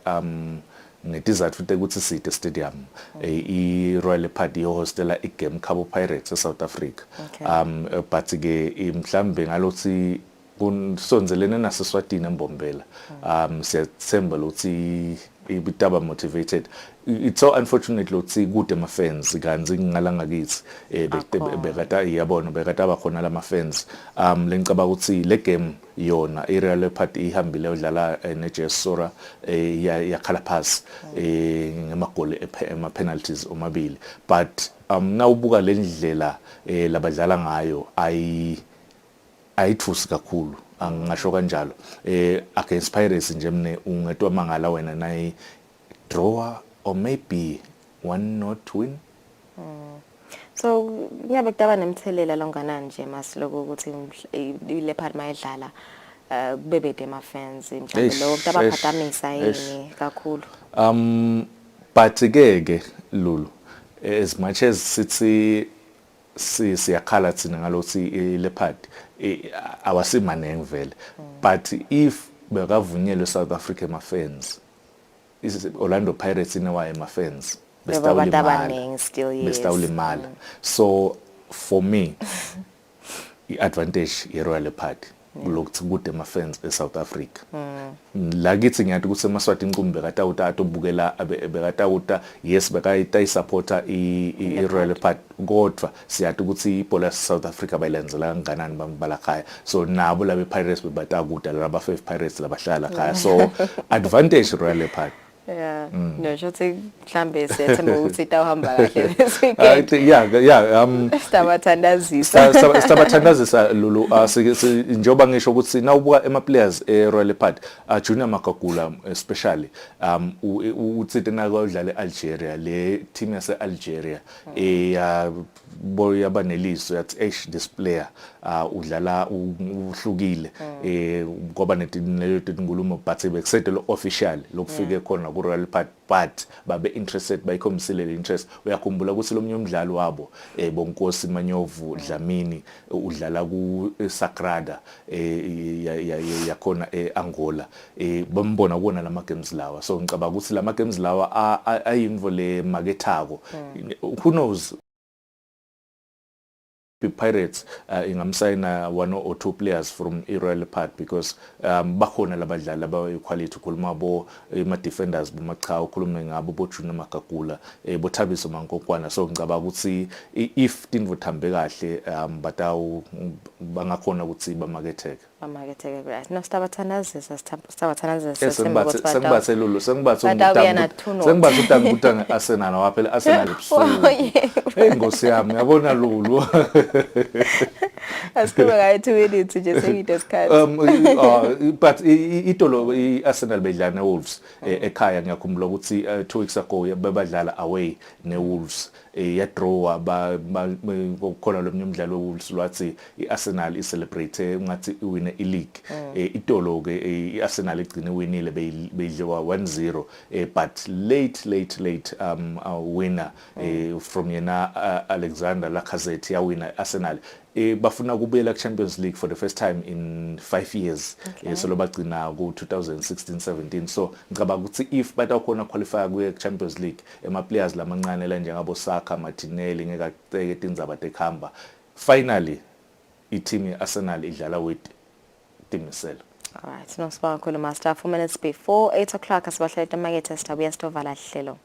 ngetizathu futhi ukuthi site stadium iRoyal Leopard ihostela igame Cabo Pirates eSouth Africa. But ke mhlambe ngalothi kunsonzelene naseSwatini eMbombela. Siyathemba ukuthi ibitaba motivated. It's so unfortunate lokuthi kude ama fans kanzi ngalanga kithi bekata iyabona bekata bakhona lama fans. Lengicaba ukuthi le game yona iRoyal Leopard ihambile udlala neJS Sora yakhala phasi ngemagoli ema penalties omabili but nawubuka le ndlela labadlala ngayo ayithusi kakhulu angisho kanjalo against Pirates nje mne ungetwa mangala wena nayi draw or maybe 1-0 win. So ngiyabe kudaba nemthelela longanani nje masiloko ukuthi iLeopard mayidlala bebede ama fans mhlawumbe lo kudaba phatamisa yini kakhulu. But ke Lulu as much as sithi siyakhala thina ngalothi iLeopard awasimanenge vele but if bekavunyelwe South Africa ama fans Orlando Pirates inawaye ama fans bestawulimala so for me i-advantage ye-Royal Leopard lokuthi kude ama fans eSouth Africa la kithi ngiyathi ukuthi eMaswati inqumbi bekatawuta atobukela bekatawuta yes bekayita supporter iRoyal Leopard kodwa siyathi ukuthi ibhola eSouth Africa bayilandzela kanganani bambala khaya so nabo labe Pirates bebatakuda laba 5 Pirates labahlala khaya so advantage Royal Leopard. Yeah. No, shothi mhlambe sethemba ukuthi itawuhamba kahle this weekend. Sibathandazisa Lulu njengoba ngisho ukuthi nawubuka ema players eRoyal Leopard Junior Makagula especially uthi tena udlala eAlgeria le team yase Algeria boy abaneliso yathi this player udlala uhlukile ngoba netingulumo but bekusedelo official lokufike khona ku Royal Leopard but babe interested bayikhomisile le interest uyakhumbula ukuthi lomnye umdlalo wabo Bonkosi Manyovu Dlamini udlala ku Sagrada yakhona eAngola bambona kuona lama games lawa so ngicabanga ukuthi lama games lawa ayinvo le makethako who knows Pirates ingamsayina 1 or 2 players from iRoyal Leopard because bakhona labadlali abayiquality ukhuluma bo ama defenders bomaqhawe ukhuluma ngabo bo Junior Makagula boThabiso Mankokwana so ngicabanga ukuthi if tinvo thambe kahle batawu bangakhona ukuthi bamaketheke right no sibathandazisa sengibathe Lulu sengibathe utanga Arsenal waphela Arsenal ebusuku ngosi yami yabona Lulu Asikhuluma ngayo 2 minutes nje sengidiscuss. But itolo iArsenal bedlala neWolves ekhaya ngiyakhumbula ukuthi 2 weeks ago bebadlala away neWolves yadraw khona lomnye umdlalo weWolves lwathi iArsenal icelebrate ngathi iwine ileague itolo ke iArsenal igcine winile beyidliwa 1-0 but late winner from yena Alexander Lacazette yawina Arsenal bafuna kubuyela ku-Champions League for the first time in 5 years so lobagcina ku 2016-17 so ngicabanga ukuthi if batawukhona qualify ku-Champions League ema players lamancane la njengabo Saka Martinelli ngekateke tindzaba tekhamba finally i-team yeArsenal idlala with timiselo. Alright no sibonga kakhulu master 4 minutes before 8 o'clock asibahlala emakethe sitabuya sitovala hlelo.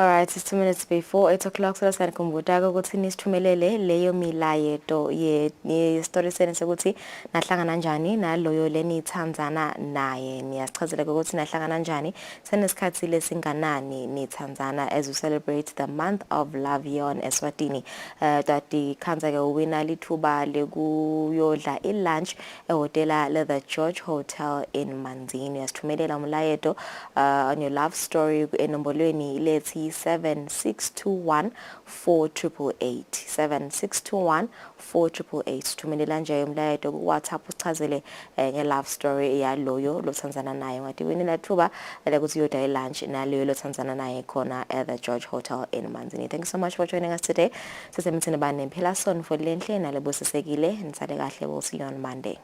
All right, it's 2 minutes before 8 o'clock. So lasani kumbuta ukuthi nisithumelele leyo milayeto ye story sene sokuthi nahlangana kanjani naloyo lenithandzana naye. Niyasichazela ukuthi nahlangana kanjani senesikhathi lesinganani nithandzana as we celebrate the month of love here on Eswatini. Tati khanza ke uwina lithuba lekuyodla lunch ehotela the George Hotel in Manzini. Yasithumelela umlayeto on your love story enombolweni lethi 7621 4888 7621 4888. Thumelela nje umlayeto ku WhatsApp usichazele nge love story yaloyo lothandzana naye ngathi winela thuba ukuthi yodla lunch naloyo lothandzana naye khona at the George Hotel in Manzini. Thank you so much for joining us today. Sisemthini bane phela son for lenhle nalebosesekile nisale kahle. We'll see you on Monday.